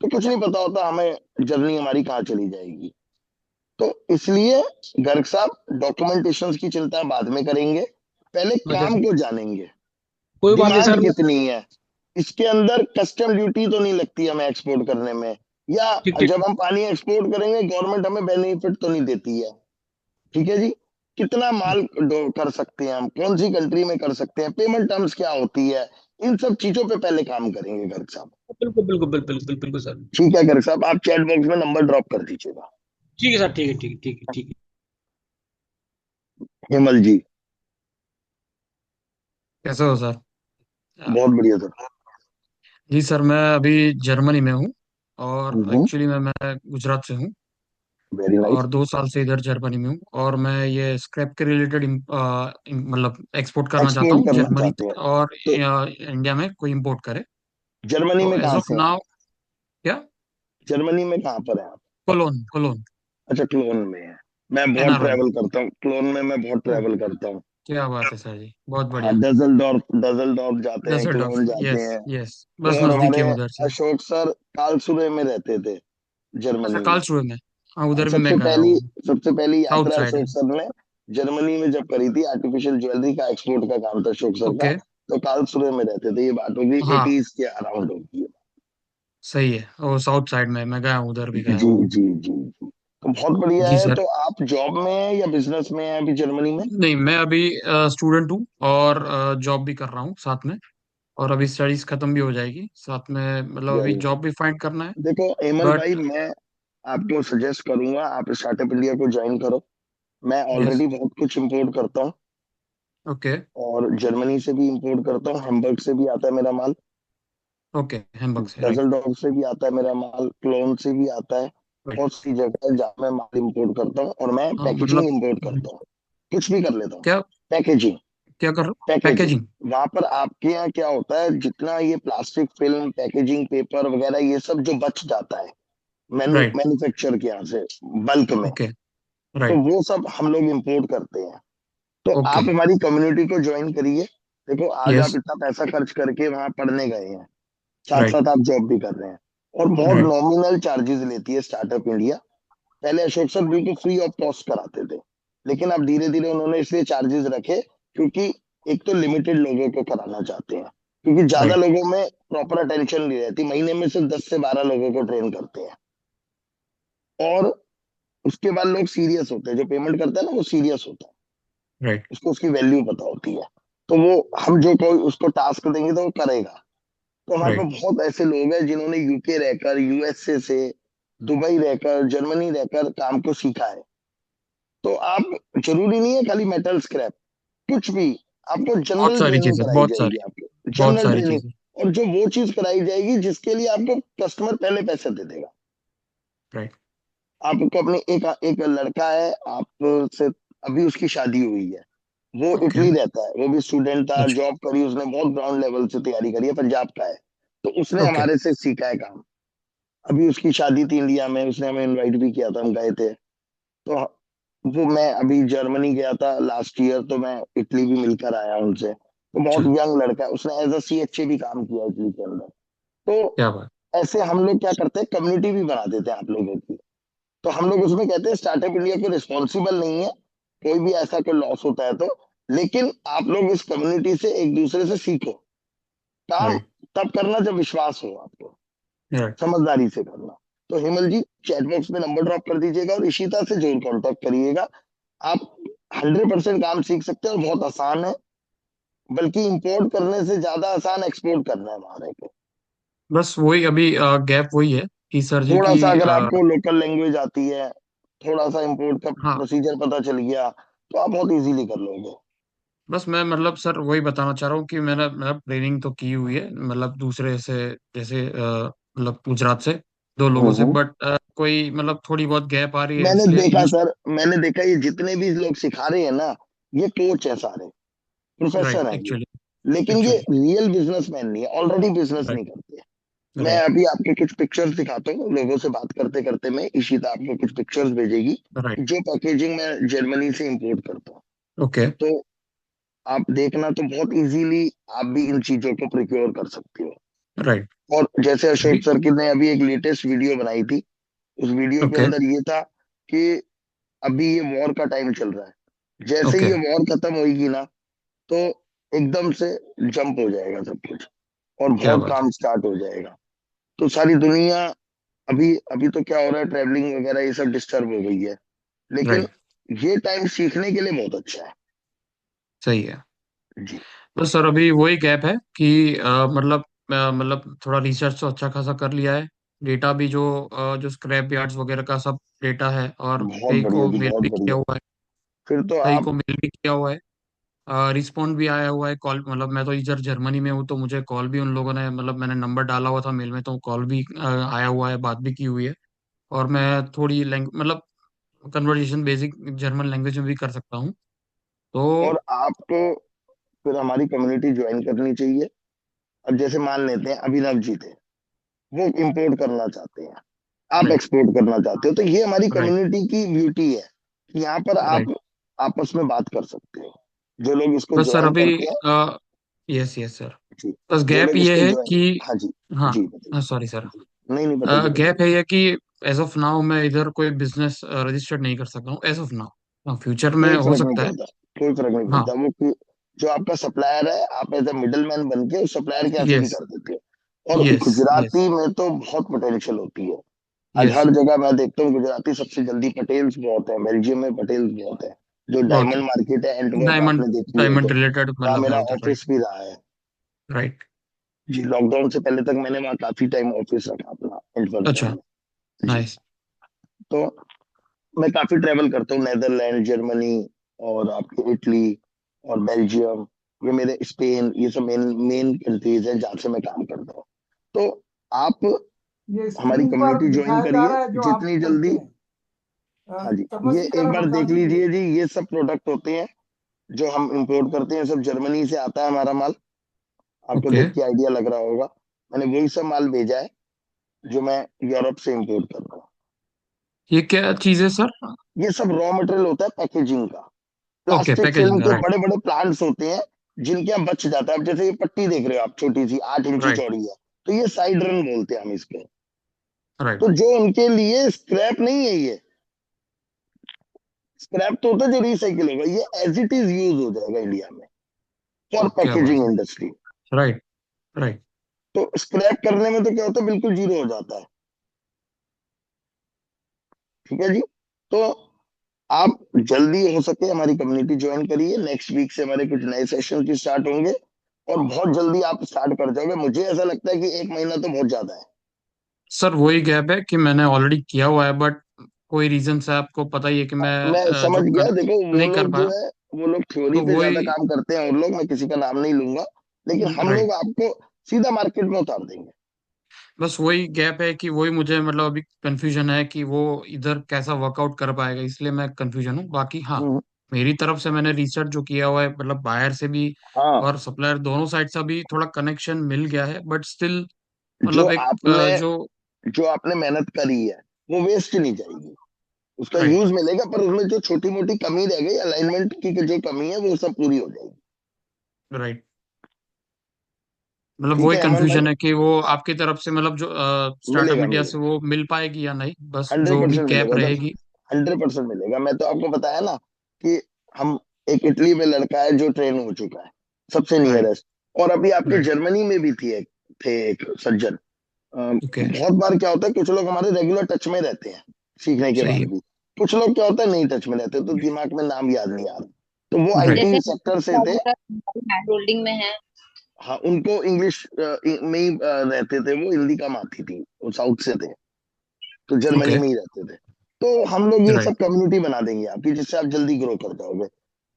तो कुछ नहीं पता होता हमें जर्नी हमारी कहाँ चली जाएगी। तो इसलिए गर्ग साहब, डॉक्यूमेंटेशन की चिंता बाद में करेंगे, पहले अच्छा काम अच्छा। को जानेंगे। कोई बात नहीं डिमांड सर। कितनी है, इसके अंदर कस्टम ड्यूटी तो नहीं लगती हमें एक्सपोर्ट करने में, या ठीक ठीक। जब हम पानी एक्सपोर्ट करेंगे गवर्नमेंट हमें बेनिफिट तो नहीं देती है। ठीक है जी, कितना माल कर सकते हैं हम, कौन सी कंट्री में कर सकते हैं, पेमेंट टर्म्स क्या होती है, इन सब चीजों पे पहले काम करेंगे गर्ग साहब। बिल्कुल बिल्कुल बिल्कुल बिल्कुल बिल्कुल सर। ठीक है गर्ग साहब, आप चैट बॉक्स में नंबर ड्रॉप कर दीजिएगा। ठीक है सर, ठीक है ठीक है ठीक है ठीक है। हेमल जी, कैसे हो सर? बहुत बढ़िया सर। जी सर, मैं अभी जर्मनी में हूँ। और वेरी एक्चुअली मैं गुजरात से हूँ। नाइस। और 2 साल से इधर जर्मनी में हूँ, और मैं ये स्क्रैप के रिलेटेड मतलब एक्सपोर्ट करना चाहता एक्सपोर्ट हूँ करना जर्मनी चाहते से, हैं, और तो इंडिया में कोई इंपोर्ट करे। जर्मनी तो में एज कहाँ ऑफ से हैं आप? नाउ, क्या? जर्मनी में कहाँ पर है आप? Colon, colon. अच्छा, क्लोन में है। मैं बहुत एनआरआई। ट्रैवल करता हूँ क्लोन में, मैं बहुत ओह, ट्रैवल करता हूँ। क्या बात है सर जी, बहुत हाँ, बढ़िया। डजलडॉर्फ जाते हैं, डसेल्डॉर्फ, क्लोन जाते यस हैं। यस, बस और नजदीक है हमारे उधर से। अशोक सर कार्लसरूहे में रहते थे, अच्छा, जर्मनी में। कार्लसरूहे में। हाँ, उधर भी मैं सबसे गया पहली हूँ। सबसे पहली साउथ यात्रा साइड है। अशोक सर ने जर्मनी में जब करी थी, आर्टिफिशियल ज्वेलरी का एक्सपोर्ट का काम था अशोक सर का। ओके। तो कार्लसरूहे में रहते थे, ये बात होगी हाँ, 80s के अराउंड होगी। सही है, वो साउथ साइड में मैं गया हूँ, उधर भी जी गया हूँ। जी जी जी। तो बहुत बढ़िया जी है। सर। तो आप जॉब में हैं या बिजनेस में हैं अभी जर्मनी में? नहीं, मैं अभी स्टूडेंट हूँ, और जॉब भी कर रहा हूँ साथ में। और अभी स्टडीज खत्म भी हो जाएगी साथ में, मतलब अभी वेरी, जॉब भी फाइंड करना है। देखो हेमल बट भाई, मैं आपको सजेस्ट करूंगा आप स्टार्टअप इंडिया को ज्वाइन करो। मैं यस। ऑलरेडी बहुत कुछ इंपोर्ट करता हूँ, ओके। और जर्मनी से भी इंपोर्ट करता हूँ, हैम्बर्ग से भी आता है मेरा माल, ओके, हैमबर्ग से, राइट। डजलडॉग से भी आता है मेरा माल, क्लोन से भी आता है। राइट। बहुत सी जगह है जहाँ मैं माल इंपोर्ट करता हूँ, और मैं हाँ पैकेजिंग मतलब, इंपोर्ट करता हूँ। कुछ भी कर लेता हूँ। क्या पैकेजिंग, क्या कर रहे हो? पैकेजिंग। पैकेजिंग। वहां पर आपके यहाँ क्या होता है, जितना ये प्लास्टिक फिल्म, पैकेजिंग पेपर वगैरह ये सब जो बच जाता है राइट। मैन्युफैक्चर के यहाँ से बल्क में, ओके। तो राइट। वो सब हम लोग इंपोर्ट करते हैं। तो ओके। आप हमारी कम्युनिटी को ज्वाइन करिए। देखो आज आप यस। इतना पैसा खर्च करके वहां पढ़ने गए हैं, साथ राइट। साथ आप जॉब भी कर रहे हैं, और बहुत राइट। नॉमिनल चार्जेस लेती है स्टार्टअप इंडिया। पहले अशोक सर बिल्कुल फ्री ऑफ कॉस्ट कराते थे, लेकिन अब धीरे धीरे उन्होंने इसलिए चार्जेस रखे क्योंकि एक तो लिमिटेड लोगों को कराना चाहते हैं, क्योंकि ज्यादा राइट। लोगों में प्रॉपर अटेंशन नहीं रहती। महीने में सिर्फ 10 से 12 लोगों को ट्रेन करते हैं, और उसके बाद लोग सीरियस होते हैं। जो पेमेंट करता है ना वो सीरियस होता है, राइट। उसको उसकी वैल्यू पता होती है। तो वो हम जो कोई उसको टास्क देंगे तो वो करेगा। तो हमारे राइट। पास बहुत ऐसे लोग हैं जिन्होंने यूके रहकर, यूएसए से, दुबई रहकर, जर्मनी रहकर काम को सीखा है। तो आप, जरूरी नहीं है खाली मेटल स्क्रैप, कुछ भी, आपको बहुत जनरल सारी ट्रेनिंग चीजें, कराई बहुत जाएगी, सारी, आपको बहुत जनरल सारी ट्रेनिंग। चीजें। और जो वो चीज कराई जाएगी जिसके लिए आपको कस्टमर पहले पैसे दे देगा। राइट। आपको अपने एक एक लड़का है, आप से अभी उसकी शादी हुई है, वो ओके। इटली रहता है, वो भी स्टूडेंट था, अच्छा। जॉब करी उसने, बहुत ग्राउंड लेवल से तैयारी करी है, पंजाब का है। तो उसने ओके। हमारे से सीखा है काम। अभी उसकी शादी थी इंडिया में, उसने हमें इनवाइट भी किया था, हम गए थे। तो वो, मैं अभी जर्मनी गया था लास्ट ईयर, तो मैं इटली भी मिलकर आया उनसे। तो बहुत अच्छा। यंग लड़का है, उसने एज अ सीएचए भी काम किया इटली के अंदर। तो क्या बात। ऐसे हम लोग क्या करते हैं, कम्युनिटी भी बना देते हैं आप लोगों की। तो हम लोग उसमें कहते हैं स्टार्टअप इंडिया को रिस्पॉन्सिबल नहीं है, कोई भी ऐसा कोई लॉस होता है तो, लेकिन आप लोग इस कम्युनिटी से एक दूसरे से सीखो। काम राइट। तब करना जब विश्वास हो आपको, राइट। समझदारी से करना। तो हेमल जी, चैट बॉक्स में नंबर ड्रॉप कर दीजिएगा और इशिता से जरूर कांटेक्ट करिएगा। आप 100% काम सीख सकते हैं, और बहुत आसान है। बल्कि इंपोर्ट करने से ज्यादा आसान एक्सपोर्ट करना है हमारे को। बस वही अभी गैप वही है कि सर जी थोड़ा की सा अगर आपको लोकल लैंग्वेज आती है, थोड़ा सा इंपोर्ट का हाँ। प्रोसीजर पता चल गया, तो आप बहुत इजीली कर लोगे। बस मैं मतलब सर वही बताना चाह रहा हूँ कि मैंने मतलब ट्रेनिंग तो की हुई है, मतलब दूसरे से, जैसे मतलब गुजरात से दो लोगों से, हम्म। बट कोई मतलब थोड़ी बहुत गैप आ रही है मैंने इसलिए देखा यूज। सर, मैंने देखा ये जितने भी लोग सिखा रहे हैं ना, ये कोच है सारे, प्रोफेसर राइट। हैं ये। एक्चुअली। लेकिन ये एक्चुअली। रियल बिजनेसमैन नहीं है, ऑलरेडी बिजनेस राइट। नहीं करते। मैं राइट। अभी आपके कुछ पिक्चर्स दिखाता हूँ, लोगों से बात करते करते मैं, इशिता आपको कुछ पिक्चर्स भेजेगी, राइट। जो पैकेजिंग मैं जर्मनी से इंपोर्ट करता हूँ। ओके। तो आप देखना, तो बहुत इजीली आप भी इन चीजों को प्रिक्योर कर सकते हो। राइट। और जैसे अशोक अभी। सर की ने अभी एक लेटेस्ट वीडियो बनाई थी, उस वीडियो के ओके। अंदर ये था कि अभी ये वॉर का टाइम चल रहा है, जैसे ही ओके। ये वॉर खत्म होगी ना, तो एकदम से जंप हो जाएगा सब कुछ, और क्या बहुत बात है। काम स्टार्ट हो जाएगा। तो सारी दुनिया, अभी अभी तो क्या हो रहा है, ट्रैवलिंग वगैरह ये सब डिस्टर्ब हो गई है, लेकिन राइट। ये टाइम सीखने के लिए बहुत अच्छा है। सही है। जी। बस सर अभी वही गैप है कि मतलब थोड़ा रिसर्च तो अच्छा खासा कर लिया है। डेटा भी जो स्क्रैप यार्ड्स वगैरह का सब डेटा है, और बहुत कई बढ़िया को जी, मेल बहुत भी किया बढ़िया। हुआ है। फिर तो कई आप, को मेल भी किया हुआ है, रिस्पॉन्ड भी आया हुआ है, कॉल, मतलब मैं तो इधर जर्मनी में हूँ तो मुझे कॉल भी उन लोगों ने, मतलब मैंने नंबर डाला हुआ था मेल में, तो कॉल भी आया हुआ है, बात भी की हुई है। और मैं थोड़ी मतलब कन्वर्जेशन बेसिक जर्मन लैंग्वेज में भी कर सकता हूँ। और तो आपको फिर हमारी कम्युनिटी ज्वाइन करनी चाहिए। अब जैसे मान लेते हैं अभिनव जी थे, वो इंपोर्ट करना चाहते हैं, आप राइट। एक्सपोर्ट करना चाहते हो, तो ये हमारी राइट। कम्युनिटी की ब्यूटी है कि यहाँ पर राइट। आप आपस में बात कर सकते हो। जो लोग इसको बस सर ज्वाइन अभी करते हैं, यस यस सर। जी, बस जो गैप लोग ये इसको है ज्वाइन, कि हाँ जी, हाँ। जी बताइए। हाँ सॉरी सर। जी, नहीं नहीं, बताइए गैप बताइए। है ये कि एज ऑफ नाउ मैं इधर कोई बिजनेस रजिस्टर्ड नहीं कर सकता हूँ एज ऑफ नाउ। फ्यूचर में कोई हो फर्क नहीं सकता है। पड़ता, कोई फर्क नहीं हाँ। पड़ता। जो आपका सप्लायर है, आप एज ए मिडल मैन बन के उस सप्लायर के यहाँ से भी यस। कर देते हो। और यस। यस। गुजराती में तो बहुत पोटेंशियल होती है। आज यस। हर जगह मैं देखता हूँ गुजराती सबसे जल्दी, पटेल्स बहुत है, बेल्जियम में पटेल्स बहुत है। जो बहुत डायमंड है। मार्केट है एंटवर्प, डायमंड आपने देखी हो डायमंड तो, रिलेटेड वहाँ मतलब है मेरा उधर। राइट। ऑफिस भी रहा है। राइट। जी, लॉकडाउन से पहले तक मैंने वहाँ काफी टाइम ऑफिस रखा अपना एंटवर्प में अच्छा। मैंने। जी। नाइस। तो मैं काफी ट्रेवल करता हूँ, नेदरलैंड, जर्मनी, और आपके इटली और बेल्जियम, ये मेरे स्पेन, ये सब मेन मेन कंट्रीज हैं जहाँ से मैं काम करता हूँ। तो आप ये हमारी स्क्रीन पर कम्युनिटी ज्वाइन दिखाया जा करिए रहा है जो आप जितनी करते जल्दी। हैं। हाँ जी, ये एक बार देख लीजिए जी, ये सब प्रोडक्ट होते हैं जो हम इंपोर्ट करते हैं, सब जर्मनी से आता है हमारा माल। आपको ओके, देख के आइडिया लग रहा होगा, मैंने वही सब माल भेजा है जो मैं यूरोप से इंपोर्ट कर रहा हूँ। ये क्या चीज है सर? ये सब रॉ मटेरियल होता है पैकेजिंग का। ओके, प्लास्टिक फिल्म पैकेजिंग, के राइट। बड़े बड़े प्लांट्स होते हैं जिनके यहाँ बच जाता है। अब जैसे ये पट्टी देख रहे हो आप, छोटी सी 8 इंची राइट, चौड़ी है, तो ये साइड रन बोलते हैं हम इसके। राइट। तो जो उनके लिए स्क्रैप नहीं है, ये स्क्रैप तो होता है जो रिसाइकिल होगा, ये एज इट इज यूज हो जाएगा इंडिया में फॉर क्या बात पैकेजिंग है। इंडस्ट्री। Right, right. तो स्क्रैप करने में तो क्या होता है, बिल्कुल जीरो हो जाता है। ठीक है जी। तो आप जल्दी हो सके हमारी कम्युनिटी ज्वाइन करिए। नेक्स्ट वीक से हमारे कुछ नए सेशन की स्टार्ट होंगे और बहुत जल्दी आप स्टार्ट कर जाओगे। मुझे ऐसा लगता है कि 1 महीना तो बहुत ज्यादा है। सर वही गैप है कि मैंने ऑलरेडी किया हुआ है, बट कोई रीजन से आपको पता ही है कि मैं मैं समझ जो गया। कर देखो वो नहीं कर लोग जो पाया। है, वो लोग थ्योरी तो पे ज्यादा वही, काम करते हैं, और लोग, मैं किसी का नाम नहीं लूंगा, लेकिन हम राइट। लोग आपको सीधा मार्केट में उतार देंगे। बस वही गैप है कि वही मुझे मतलब अभी कंफ्यूजन है कि वो इधर कैसा वर्कआउट कर पाएगा, इसलिए मैं कंफ्यूजन हूँ। बाकी हाँ, हम्म, मेरी तरफ से मैंने रिसर्च जो किया हुआ है, मतलब बायर से भी हाँ। और सप्लायर दोनों साइड से भी थोड़ा कनेक्शन मिल गया है, बट स्टिल जो मतलब एक आपने जो, जो आपने मेहनत करी है वो वेस्ट नहीं जाएगी, उसका राइट, यूज मिलेगा। पर उसमें जो छोटी मोटी कमी रह गई, अलाइनमेंट की जो कमी है, वो सब पूरी हो जाएगी। राइट। मतलब ठीक वही है हेमंत भाई, कंफ्यूजन है कि वो आपकी तरफ से मतलब जो स्टार्टअप मिलेगा इंडिया से मिलेगा, वो मिल पाएगी या नहीं, बस हंड्रेड जो भी परसेंट कैप मिलेगा सर, रहेगी। 100% मिलेगा। मैं तो आपको बताया ना कि हम, एक इटली में लड़का है जो ट्रेन हो चुका है सबसे राइट, नियरेस्ट, और अभी आपके राइट। जर्मनी में भी थे एक सज्जन। ओके, बहुत बार क्या होता है, कुछ लोग हमारे रेगुलर टच में रहते हैं सीखने के सही बाद है। भी, कुछ लोग क्या होता है नहीं टच में रहते, तो दिमाग में नाम याद नहीं आ रहा। तो वो राइट, जैसे आईटी सेक्टर से थे। हैंड होल्डिंग में है। हाँ, उनको इंग्लिश में ही रहते थे, वो हिंदी कम आती थी, वो साउथ से थे, तो जर्मनी ओके, में ही रहते थे। तो हम लोग ये राइट, सब कम्युनिटी बना देंगे आपकी, जिससे आप जल्दी ग्रो कर जाओगे।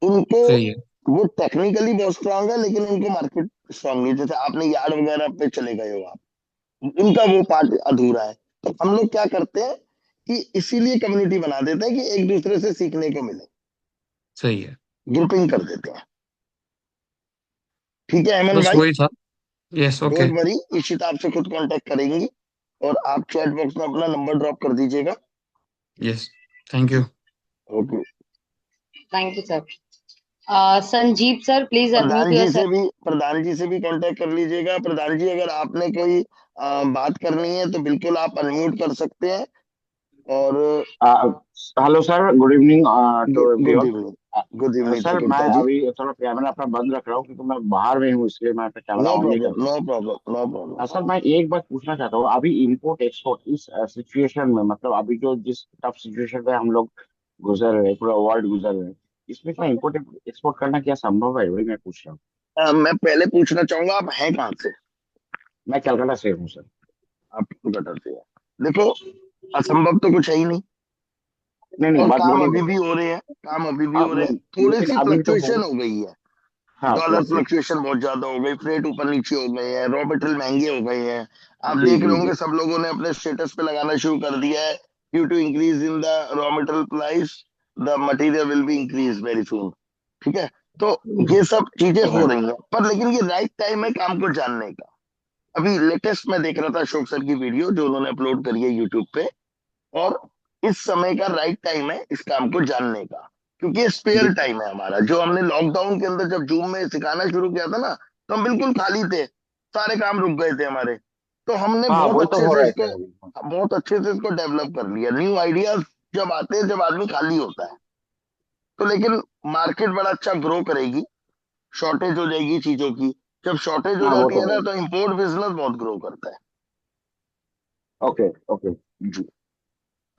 उनको, सही है। वो टेक्निकली बहुत स्ट्रांग है, लेकिन उनको मार्केट स्ट्रांग नहीं है। जैसे आपने यार्ड वगैरह पे चले गए हो आप, उनका वो पार्ट अधूरा है। तो हम लोग क्या करते हैं कि इसीलिए कम्युनिटी बना देते हैं कि एक दूसरे से सीखने को मिले, सही है। ग्रुपिंग कर देते हैं। ठीक है हेमंत बस भाई, वही था। Yes, okay. Don't worry, Ishita आपसे खुद कांटेक्ट करेंगी, और आप चैट बॉक्स में अपना नंबर ड्रॉप कर दीजिएगा। Yes, thank you. Okay. Thank you sir. Sanjeev sir, please unmute Pradhan ji से योरसेल्फ। भी प्रधान जी से भी कांटेक्ट कर लीजिएगा। प्रधान जी, अगर आपने कोई बात करनी है तो बिल्कुल आप अनम्यूट कर सकते हैं। और hello sir, good evening to good everyone. Evening, good evening sir मैं चतुर्था जी। अभी थोड़ा कैमरा अपना बंद रख रहा हूँ क्योंकि मैं बाहर में हूँ, इसलिए मैं अपना कैमरा नो ऑन नहीं कर प्रॉब्लम, नो सकता। Problem, no problem. सर मैं एक बात पूछना चाहता हूँ, अभी इंपोर्ट एक्सपोर्ट इस सिचुएशन में, मतलब अभी जो जिस टफ सिचुएशन में हम लोग गुजर रहे हैं, पूरा वर्ल्ड गुजर रहे हैं, इसमें क्या इंपोर्ट एक्सपोर्ट करना क्या संभव है, वही मैं पूछ रहा हूँ। मैं पहले पूछना चाहूंगा, आप हैं कहाँ से? मैं कलकत्ता से हूँ सर। आप कलकत्ता से हैं। देखो, असंभव तो कुछ है ही नहीं, नहीं नहीं, और बात वो काम नहीं अभी बोल भी रहा। हो रहे हैं, काम अभी भी हाँ हो रहे हैं। थोड़ी लेकिन सी अभी तो हो, फ्लक्चुएशन हो गई है, हाँ डॉलर फ्लक्चुएशन। फ्लक्चुएशन बहुत ज्यादा हो गई, फ्रेट ऊपर नीचे हो गए हैं, रॉ मटेरियल महंगे हो गए हैं। आप जी देख रहे जी जी। होंगे सब लोगों ने अपने स्टेटस पे लगाना शुरू कर दिया है, due to increase in the raw material price, the material will be increase very soon. ठीक है। तो ये सब चीजें हो ओके। रही हैं, पर लेकिन ये राइट टाइम है काम को जानने का। अभी लेटेस्ट मैं देख रहा था अशोक सर की वीडियो जो उन्होंने अपलोड करी है यूट्यूब पे, और इस समय का राइट टाइम है इस काम को जानने का, क्योंकि ये स्पेयर टाइम है हमारा। जो हमने लॉकडाउन के अंदर जब जूम में सिखाना शुरू किया था ना, तो हम बिल्कुल खाली थे, सारे काम रुक गए थे हमारे। तो हमने हाँ बहुत वही तो अच्छे हो से रहा है इसको, सर अभी। डेवलप कर लिया। न्यू आइडियाज जब आते हैं, जब आदमी खाली होता है तो, लेकिन मार्केट बड़ा अच्छा ग्रो करेगी, शॉर्टेज हो जाएगी चीजों की। जब शॉर्टेज हो हाँ वो जाती तो है है। ना, तो इम्पोर्ट बिजनेस बहुत ग्रो करता है ओके ओके। जी।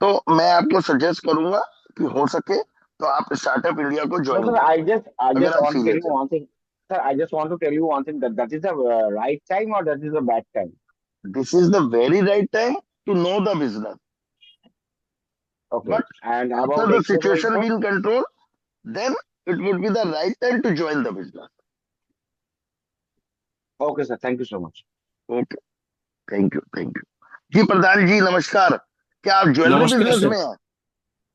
तो मैं आपको सजेस्ट करूंगा कि हो सके तो आप स्टार्टअप इंडिया को No, ज्वाइन sir, करें, I अगर just आप want to tell serious you हैं। one thing. Sir, I just want to tell you one thing, that that is the right time or that is the bad time. This is the very right time to know the business, Okay. But And after about the export or situation import? Be in control, then it would be the right time to join the business. Okay, sir. Thank you so much. Okay, thank you, thank you ji. Pradhan ji नमस्कार, क्या आप jewellery नमस्कार business sir. में हैं?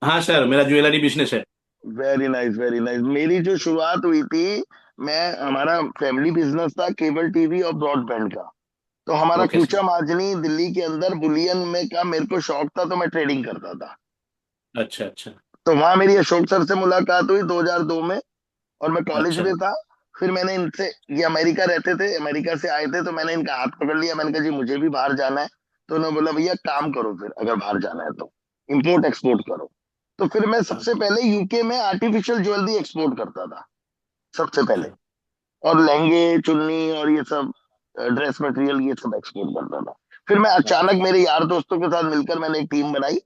हाँ sir, मेरा jewellery business है। Very nice, very nice. मेरी जो शुरुआत हुई थी, मैं हमारा फैमिली बिजनेस था केबल टीवी और ब्रॉडबैंड का। तो हमारा ओके सर। कूचा माजनी दिल्ली के अंदर बुलियन में का मेरे को शौक था, तो मैं ट्रेडिंग करता था। अच्छा अच्छा। तो वहां मेरी अशोक सर से मुलाकात हुई 2002 में, और मैं कॉलेज अच्छा में था। फिर मैंने इनसे, ये अमेरिका रहते थे, अमेरिका से आए थे, तो मैंने इनका हाथ पकड़ लिया। मैंने कहा जी मुझे भी बाहर जाना है। तो उन्होंने बोला भैया काम करो, फिर अगर बाहर जाना है तो इम्पोर्ट एक्सपोर्ट करो। तो फिर मैं हाँ। सबसे पहले यूके में आर्टिफिशियल ज्वेलरी एक्सपोर्ट करता था, सबसे पहले। अच्छा और लहंगे, चुन्नी और ये सब ड्रेस मटेरियल, ये सब एक्सपोर्ट करता था। फिर मैं अचानक मेरे यार दोस्तों के साथ मिलकर मैंने एक टीम बनाई,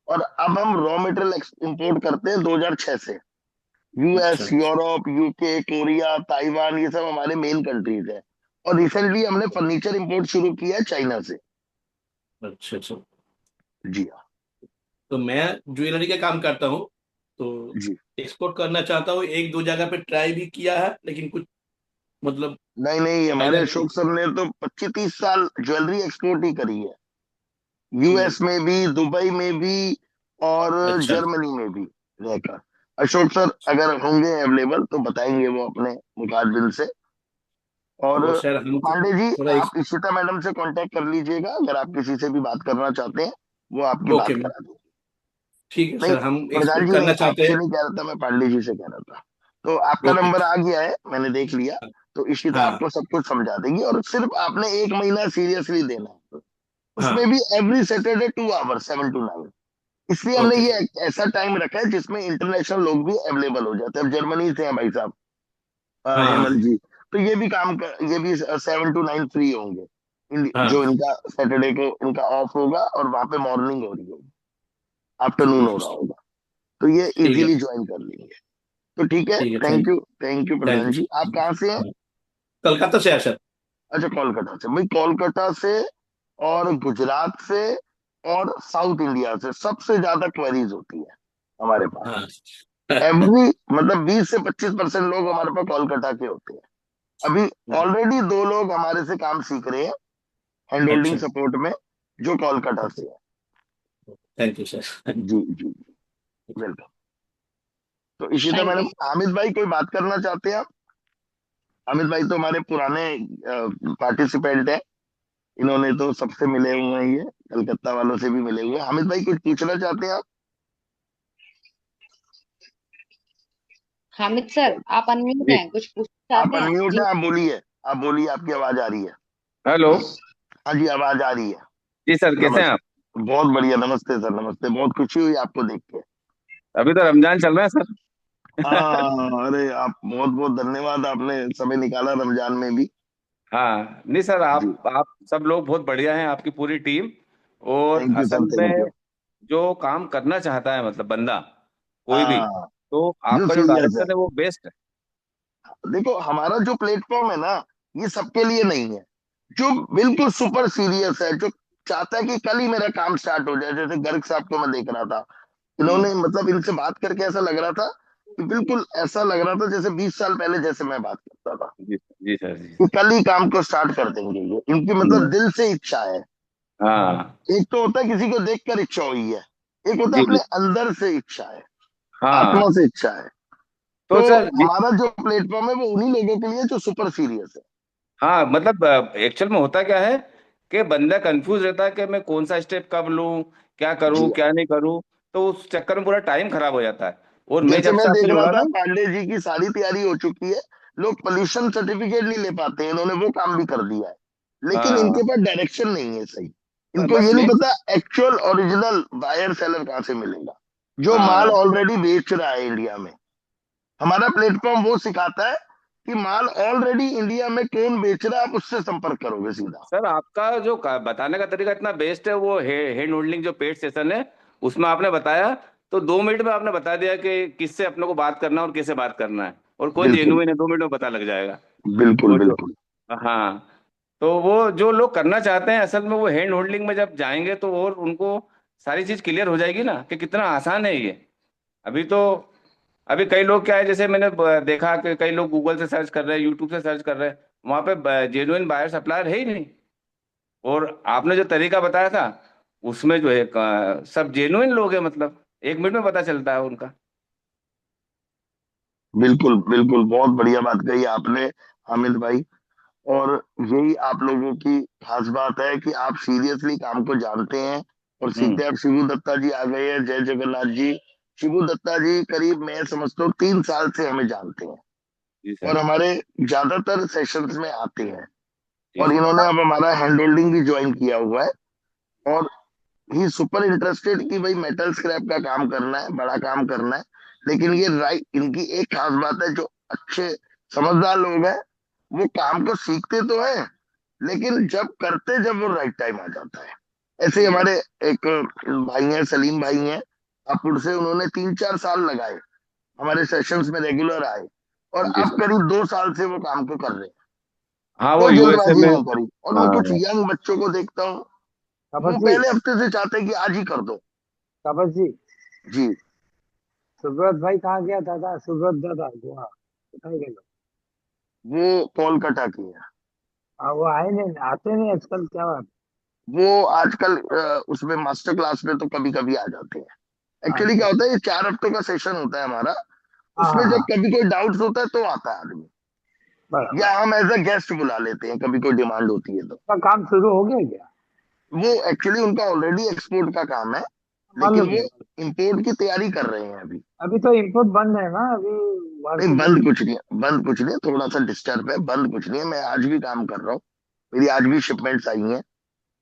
और अब हम रॉ मटेरियल इंपोर्ट करते हैं 2006 से। अच्छा। US, Europe, UK, Korea, Taiwan, ये सब हमारे मेन कंट्रीज है। और रिसेंटली हमने फर्नीचर इंपोर्ट शुरू किया है चाइना से। अच्छा अच्छा। जी हाँ। तो मैं ज्वेलरी का काम करता हूँ, तो जी। एक्सपोर्ट करना चाहता हूँ। एक दो जगह पे ट्राई भी किया है, लेकिन कुछ मतलब नहीं नहीं, हमारे फायदा नहीं। अशोक सर ने तो 25-30 साल ज्वेलरी एक्सपोर्ट ही करी है। यूएस में भी, दुबई में भी, और अच्छा जर्मनी में भी रहकर। अशोक सर अगर होंगे अवेलेबल तो बताएंगे वो अपने मुखारबिन से। और तो सर हमको पांडे जी, थोड़ा आप इशिता मैडम से कांटेक्ट कर लीजिएगा, अगर आप किसी से भी बात करना चाहते हैं, वो आपकी ओके बात मैम, करा देंगे। ठीक है नहीं, सर, हम प्रधान एक्सपोर्ट जी नहीं, करना चाहते आपसे हैं। नहीं कह रहा था मैं, पांडे जी से कह रहा था। तो आपका ओके। नंबर आ गया है, मैंने देख लिया। तो इशिता हाँ आपको सब कुछ समझा देगी, और सिर्फ आपने 1 महीना सीरियसली देना है। उसमें हाँ। भी एवरी सैटरडे 2 आवर्स, 7 to 9। इसलिए हमने ओके ये सर। ऐसा टाइम रखा है जिसमें इंटरनेशनल लोग भी अवेलेबल हो जाते हैं। अब जर्मनी से हैं भाई साहब, हाँ हेमंत हाँ जी। तो ये भी ये भी 7 to 9 फ्री होंगे। जो हाँ। इनका सैटरडे को इनका ऑफ होगा, और वहां पे मॉर्निंग हो रही होगी, आफ्टरनून ठीक हो है रहा सर। होगा। तो ये ठीक है। इजीली ज्वाइन कर लेंगे। तो ठीक है, ठीक है, thank thank you, thank you thank Pradhan you ji. आप सर। कहाँ से हैं? हाँ, कलकत्ता से है सर। अच्छा, कोलकाता से। भाई कोलकाता से, और गुजरात से, और साउथ इंडिया से सबसे ज्यादा क्वेरीज होती है हमारे पास। हाँ। एवरी मतलब 20 से 25% लोग हमारे पास कोलकाता के होते हैं। अभी ऑलरेडी 2 लोग हमारे से काम सीख रहे हैं हैंड होल्डिंग अच्छा। सपोर्ट में, जो कोलकाता से है। Thank you sir. जी जी, वेलकम। तो Ishita thank madam, you. Hamid भाई कोई बात करना चाहते हैं आप? हामिद भाई तो हमारे पुराने पार्टिसिपेंट है। इन्होंने तो सबसे मिले हुए हैं, ये कलकत्ता वालों से भी मिले हुए हैं। हामिद भाई कुछ पूछना चाहते हैं आप? हामिद सर, आप अनम्यूट जी। हैं, कुछ पूछना आप चाहते हैं अनम्यूट जी? हैं, आप बोलिए। आप बोलिए, आपकी आवाज आ रही है। हेलो। हाँ जी, आवाज आ रही है। जी सर, कैसे हैं आप? नमस्ते, बहुत बढ़िया। नमस्ते सर, नमस्ते। बहुत खुशी हुई आपको देख के। अभी तो रमजान चल रहा है सर। हाँ, अरे आप बहुत बहुत धन्यवाद, आपने समय निकाला रमजान में भी। हाँ नहीं सर, जी, आप सब लोग बहुत बढ़िया हैं, आपकी पूरी टीम। और थैंक यू सर, असल थैंक में यू। जो काम करना चाहता है मतलब बंदा कोई भी, हाँ, तो जो आपका जो सीरियस है। डायरेक्शन है वो बेस्ट है। देखो, हमारा जो प्लेटफॉर्म है ना, ये सबके लिए नहीं है। जो बिल्कुल सुपर सीरियस है, जो चाहता है कि कल ही मेरा काम स्टार्ट हो जाए, जैसे गर्ग साहब को मैं देख रहा था। इन्होंने मतलब इनसे बात करके ऐसा लग रहा था कि बिल्कुल ऐसा लग रहा था जैसे 20 साल पहले जैसे मैं बात करता था, जी जी सर, जी कि सर। कल ही काम को स्टार्ट कर देंगे। ये इनकी मतलब दिल से इच्छा है। हाँ। एक तो होता है किसी को देखकर इच्छा हुई है, एक होता है जी अपने जी। अंदर से इच्छा है, हाँ। आत्मा से इच्छा है। तो तो सर हमारा जो प्लेटफॉर्म है वो उन्हीं लोगों के लिए जो सुपर सीरियस है। हाँ मतलब एक्चुअल में होता क्या है कि बंदा कंफ्यूज रहता है कि मैं कौन सा स्टेप कब लूं, क्या करूं जी हाँ। क्या नहीं करूं। तो उस चक्कर में पूरा टाइम खराब हो जाता है। और मैं जैसे जब मैं से आपसे देख रहा जुड़ा था ना। पांडे जी की सारी तैयारी हो चुकी है, लोग पोल्यूशन सर्टिफिकेट नहीं ले पाते हैं, इन्होंने वो काम भी कर दिया है। लेकिन हाँ इनके पास डायरेक्शन नहीं है सही। इनको बस ये नहीं मेन। पता एक्चुअल ओरिजिनल बायर सेलर कहाँ से मिलेगा, जो माल हाँ ऑलरेडी बेच रहा है इंडिया में। हमारा प्लेटफॉर्म वो सिखाता है कि माल ऑलरेडी इंडिया में कौन बेच रहा है, आप उससे संपर्क करोगे सीधा। सर, आपका जो बताने का तरीका इतना बेस्ट है, वो हैंड होल्डिंग जो पेड सेशन है उसमें आपने बताया। तो 2 मिनट में आपने बता दिया कि किससे अपने को बात करना है और कैसे बात करना है, और कौन बिल्कुल, जेन्युइन है 2 मिनट में पता लग जाएगा। बिल्कुल, वो जो, बिल्कुल। हाँ, तो वो जो लोग करना चाहते हैं असल में वो हैंड होल्डिंग में जब जाएंगे तो और उनको सारी चीज क्लियर हो जाएगी ना कि कितना आसान है ये। अभी तो अभी कई लोग क्या है, जैसे मैंने देखा कि कई लोग गूगल से सर्च कर रहे हैं, यूट्यूब से सर्च कर रहे हैं, वहां पे जेन्युइन बायर सप्लायर है ही नहीं। और आपने जो तरीका बताया था उसमें जो है सब जेन्युइन लोग हैं मतलब। 1 मिनट में पता चलता है उनका। बिल्कुल बिल्कुल, बहुत बढ़िया बात कही आपने हामिद भाई। और यही आप लोगों की खास बात है कि आप सीरियसली काम को जानते हैं और सीखते हैं। अब शिबू दत्ता जी आ गए हैं, जय जगन्नाथ जी। शिबू दत्ता जी करीब मैं समझता हूँ 3 साल से हमें जानते हैं जी और सर। हमारे ज्यादातर सेशंस में आते हैं। जी और सर। इन्होंने अब हमारा हैंड होल्डिंग भी ज्वाइन किया हुआ है। और ही सुपर इंटरेस्टेड कि भाई मेटल स्क्रैप का काम करना है, बड़ा काम करना है। लेकिन ये राइट, इनकी एक खास बात है, जो अच्छे समझदार लोग हैं वो काम को सीखते तो है, लेकिन जब वो राइट टाइम आ जाता है। ऐसे ही हमारे एक भाई हैं, सलीम भाई हैं हापुड़ से, उन्होंने 3-4 साल लगाए, हमारे सेशंस में रेगुलर आए और जी अब सर। करीब 2 साल से वो काम को कर रहे हैं। हाँ वो कोई यूएसए जल्दबाजी में। नहीं करी। और मैं कुछ हाँ यंग बच्चों को देखता हूँ, तापस वो जी, पहले हफ्ते से चाहते हैं कि आज ही कर दो। तापस जी, जी। सुब्रत भाई कहाँ गया दादा? सुब्रत दादा वहाँ बताइए। वो कोलकाता की है। हाँ, वो आए नहीं, आते नहीं आजकल, क्या बात? वो आजकल उसमें मास्टर क्लास में तो कभी कभी आ जाते हैं। एक्चुअली अच्छा। क्या होता है, ये 4 हफ्ते का सेशन होता है हमारा। हाँ उसमें हाँ जब हाँ, कभी कोई डाउट्स होता है तो आता है आदमी, बराबर। या हम एज अ गेस्ट बुला लेते हैं कभी कोई डिमांड होती है तो। का काम शुरू हो गया क्या? वो एक्चुअली उनका ऑलरेडी एक्सपोर्ट का काम है, लेकिन मालूम वो है। इंपोर्ट की तैयारी कर रहे हैं अभी। अभी तो इम्पोर्ट बंद है ना अभी, नहीं, मार्केट। बंद कुछ नहीं है, बंद कुछ नहीं है, थोड़ा सा डिस्टर्ब है, बंद कुछ नहीं है। मैं आज भी काम कर रहा हूँ, मेरी आज भी शिपमेंट्स आई हैं।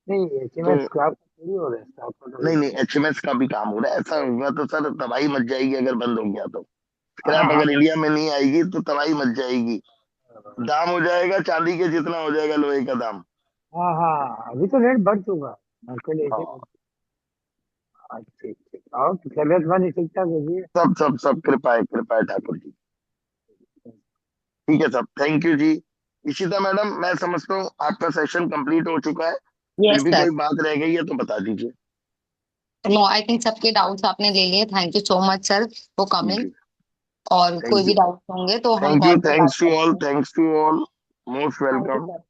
नहीं, तो एचएमएस स्क्रैप थोड़ी हो रहा है, स्क्रैप तो। नहीं नहीं, एचएमएस का भी काम हो रहा है। ऐसा हुआ तो सर तबाही मच जाएगी अगर बंद हो गया तो। हाँ स्क्रैप हाँ अगर इंडिया में नहीं आएगी तो तबाही मच जाएगी। बराबर। दाम हो जाएगा चांदी के जितना हो जाएगा लोहे का दाम। हाँ हाँ, अभी तो रेट बढ़ चुका, मार्केट ऐसे हाँ। ठीक ठीक। और तबियत वाली ठीक ठाक होगी? सब सब सब कृपा है, कृपा है ठाकुर जी। ठीक है सब, थैंक यू जी। इशिता मैडम, मैं समझता हूँ आपका सेशन कंप्लीट हो चुका है। फिर यस भी सर। कोई बात रह गई है तो बता दीजिए। नो, आई थिंक सबके डाउट्स आपने ले लिए। Thank you so much sir for coming. जी। और कोई थैंक भी यू। डाउट्स होंगे तो हम थैंक यू, कॉल पे बात थैंक्स टू ऑल, करते हैं। Thanks to all, most thank you welcome. Sir.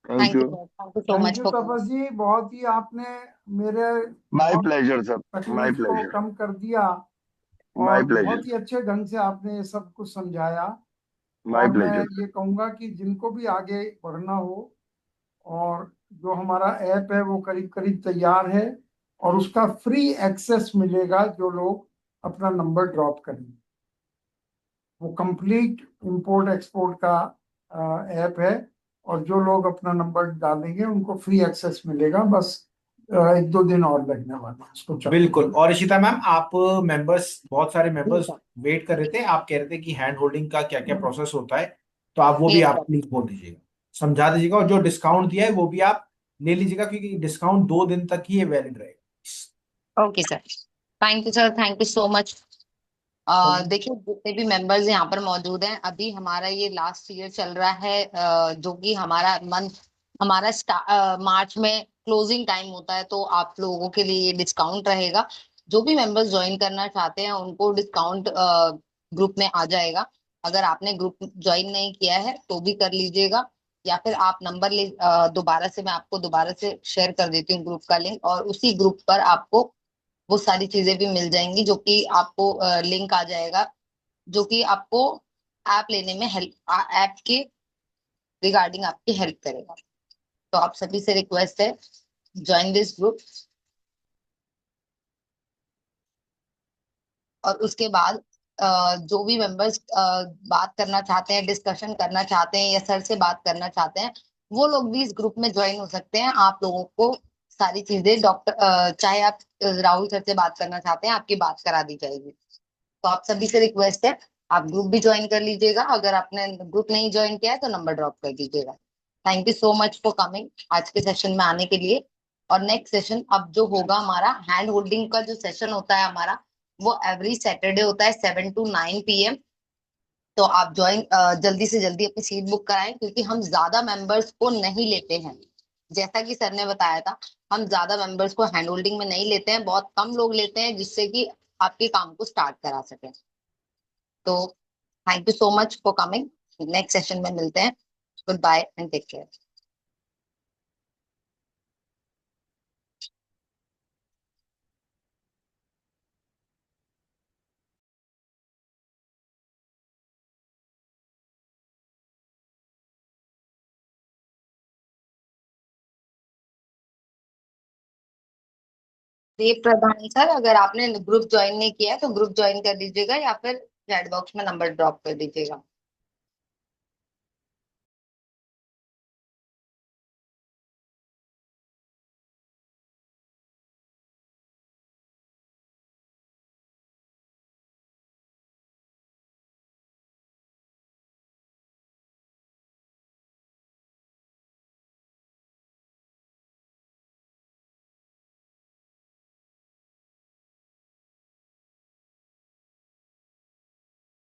Thank thank you you. Sir, thank you so thank much you for Tapas coming. जी, बहुत ही आपने मेरे माय बहुत प्लेजर सर। माय तकलीफ को प्लेजर। कम कर दिया माय और बहुत ही प्लेजर। अच्छे ढंग से आपने ये सब कुछ समझाया। माय और मैं प्लेजर। ये कहूँगा कि जिनको भी आगे बढ़ना हो, और जो हमारा ऐप है वो करीब करीब तैयार है, और उसका फ्री एक्सेस मिलेगा जो लोग अपना नंबर ड्रॉप करेंगे। वो कंप्लीट इंपोर्ट एक्सपोर्ट का ऐप है, और जो लोग अपना नंबर डालेंगे उनको फ्री एक्सेस मिलेगा। बस 1-2 दिन और लगने वाले हैं उसको चलने बिल्कुल। में। और इशिता मैम, आप मेंबर्स, बहुत सारे जी मेंबर्स सर। वेट कर रहे थे, आप कह रहे थे कि हैंड होल्डिंग का क्या क्या प्रोसेस होता है, तो आप वो भी यस आप सर। प्लीज बोल दीजिएगा, समझा दीजिएगा। और जो डिस्काउंट दिया है वो भी आप ले लीजिएगा, क्योंकि डिस्काउंट 2 दिन तक ही ये वैलिड रहेगा। Okay sir. Thank you sir, thank you so much. देखिए, जितने भी मेंबर्स यहाँ पर मौजूद हैं, अभी हमारा ये लास्ट ईयर चल रहा है, जो कि हमारा मंथ, हमारा मार्च में क्लोजिंग टाइम होता है, तो आप लोगों के लिए ये डिस्काउंट रहेगा। जो भी मेंबर्स ज्वाइन करना चाहते हैं उनको डिस्काउंट ग्रुप में आ जाएगा। अगर आपने ग्रुप ज्वाइन नहीं किया है तो भी कर लीजिएगा, या फिर आप नंबर ले दोबारा से, मैं आपको दोबारा से शेयर कर देती हूँ ग्रुप का लिंक, और उसी ग्रुप पर आपको वो सारी चीजें भी मिल जाएंगी, जो कि आपको लिंक आ जाएगा, जो कि आपको ऐप लेने में हेल्प, ऐप के रिगार्डिंग आपकी हेल्प करेगा। तो आप सभी से रिक्वेस्ट है, ज्वाइन दिस ग्रुप। और उसके बाद जो भी मेंबर्स बात करना चाहते हैं, डिस्कशन करना चाहते हैं, या सर से बात करना चाहते हैं, वो लोग भी इस ग्रुप में ज्वाइन हो सकते हैं। आप लोगों को सारी चीजें, डॉक्टर चाहे आप राहुल सर से बात करना चाहते हैं, आपकी बात करा दी जाएगी। तो आप सभी से रिक्वेस्ट है, आप ग्रुप भी ज्वाइन कर लीजिएगा। अगर आपने ग्रुप नहीं ज्वाइन किया है तो नंबर ड्रॉप कर दीजिएगा। Thank you so much for coming आज के सेशन में आने के लिए। और नेक्स्ट सेशन अब जो होगा हमारा, हैंड होल्डिंग का जो सेशन होता है हमारा, वो एवरी सैटरडे होता है 7 to 9 PM। तो आप ज्वाइन जल्दी से जल्दी अपनी सीट बुक कराएं, क्योंकि हम ज्यादा मेंबर्स को नहीं लेते हैं। जैसा कि सर ने बताया था, हम ज्यादा मेंबर्स को हैंड होल्डिंग में नहीं लेते हैं, बहुत कम लोग लेते हैं, जिससे कि आपके काम को स्टार्ट करा सकें। तो thank you so much for coming. Next session में मिलते हैं। Good bye and take care. Dev Pradhan sir, अगर आपने ग्रुप ज्वाइन नहीं किया है तो ग्रुप ज्वाइन कर लीजिएगा, या फिर चैट बॉक्स में नंबर ड्रॉप कर दीजिएगा।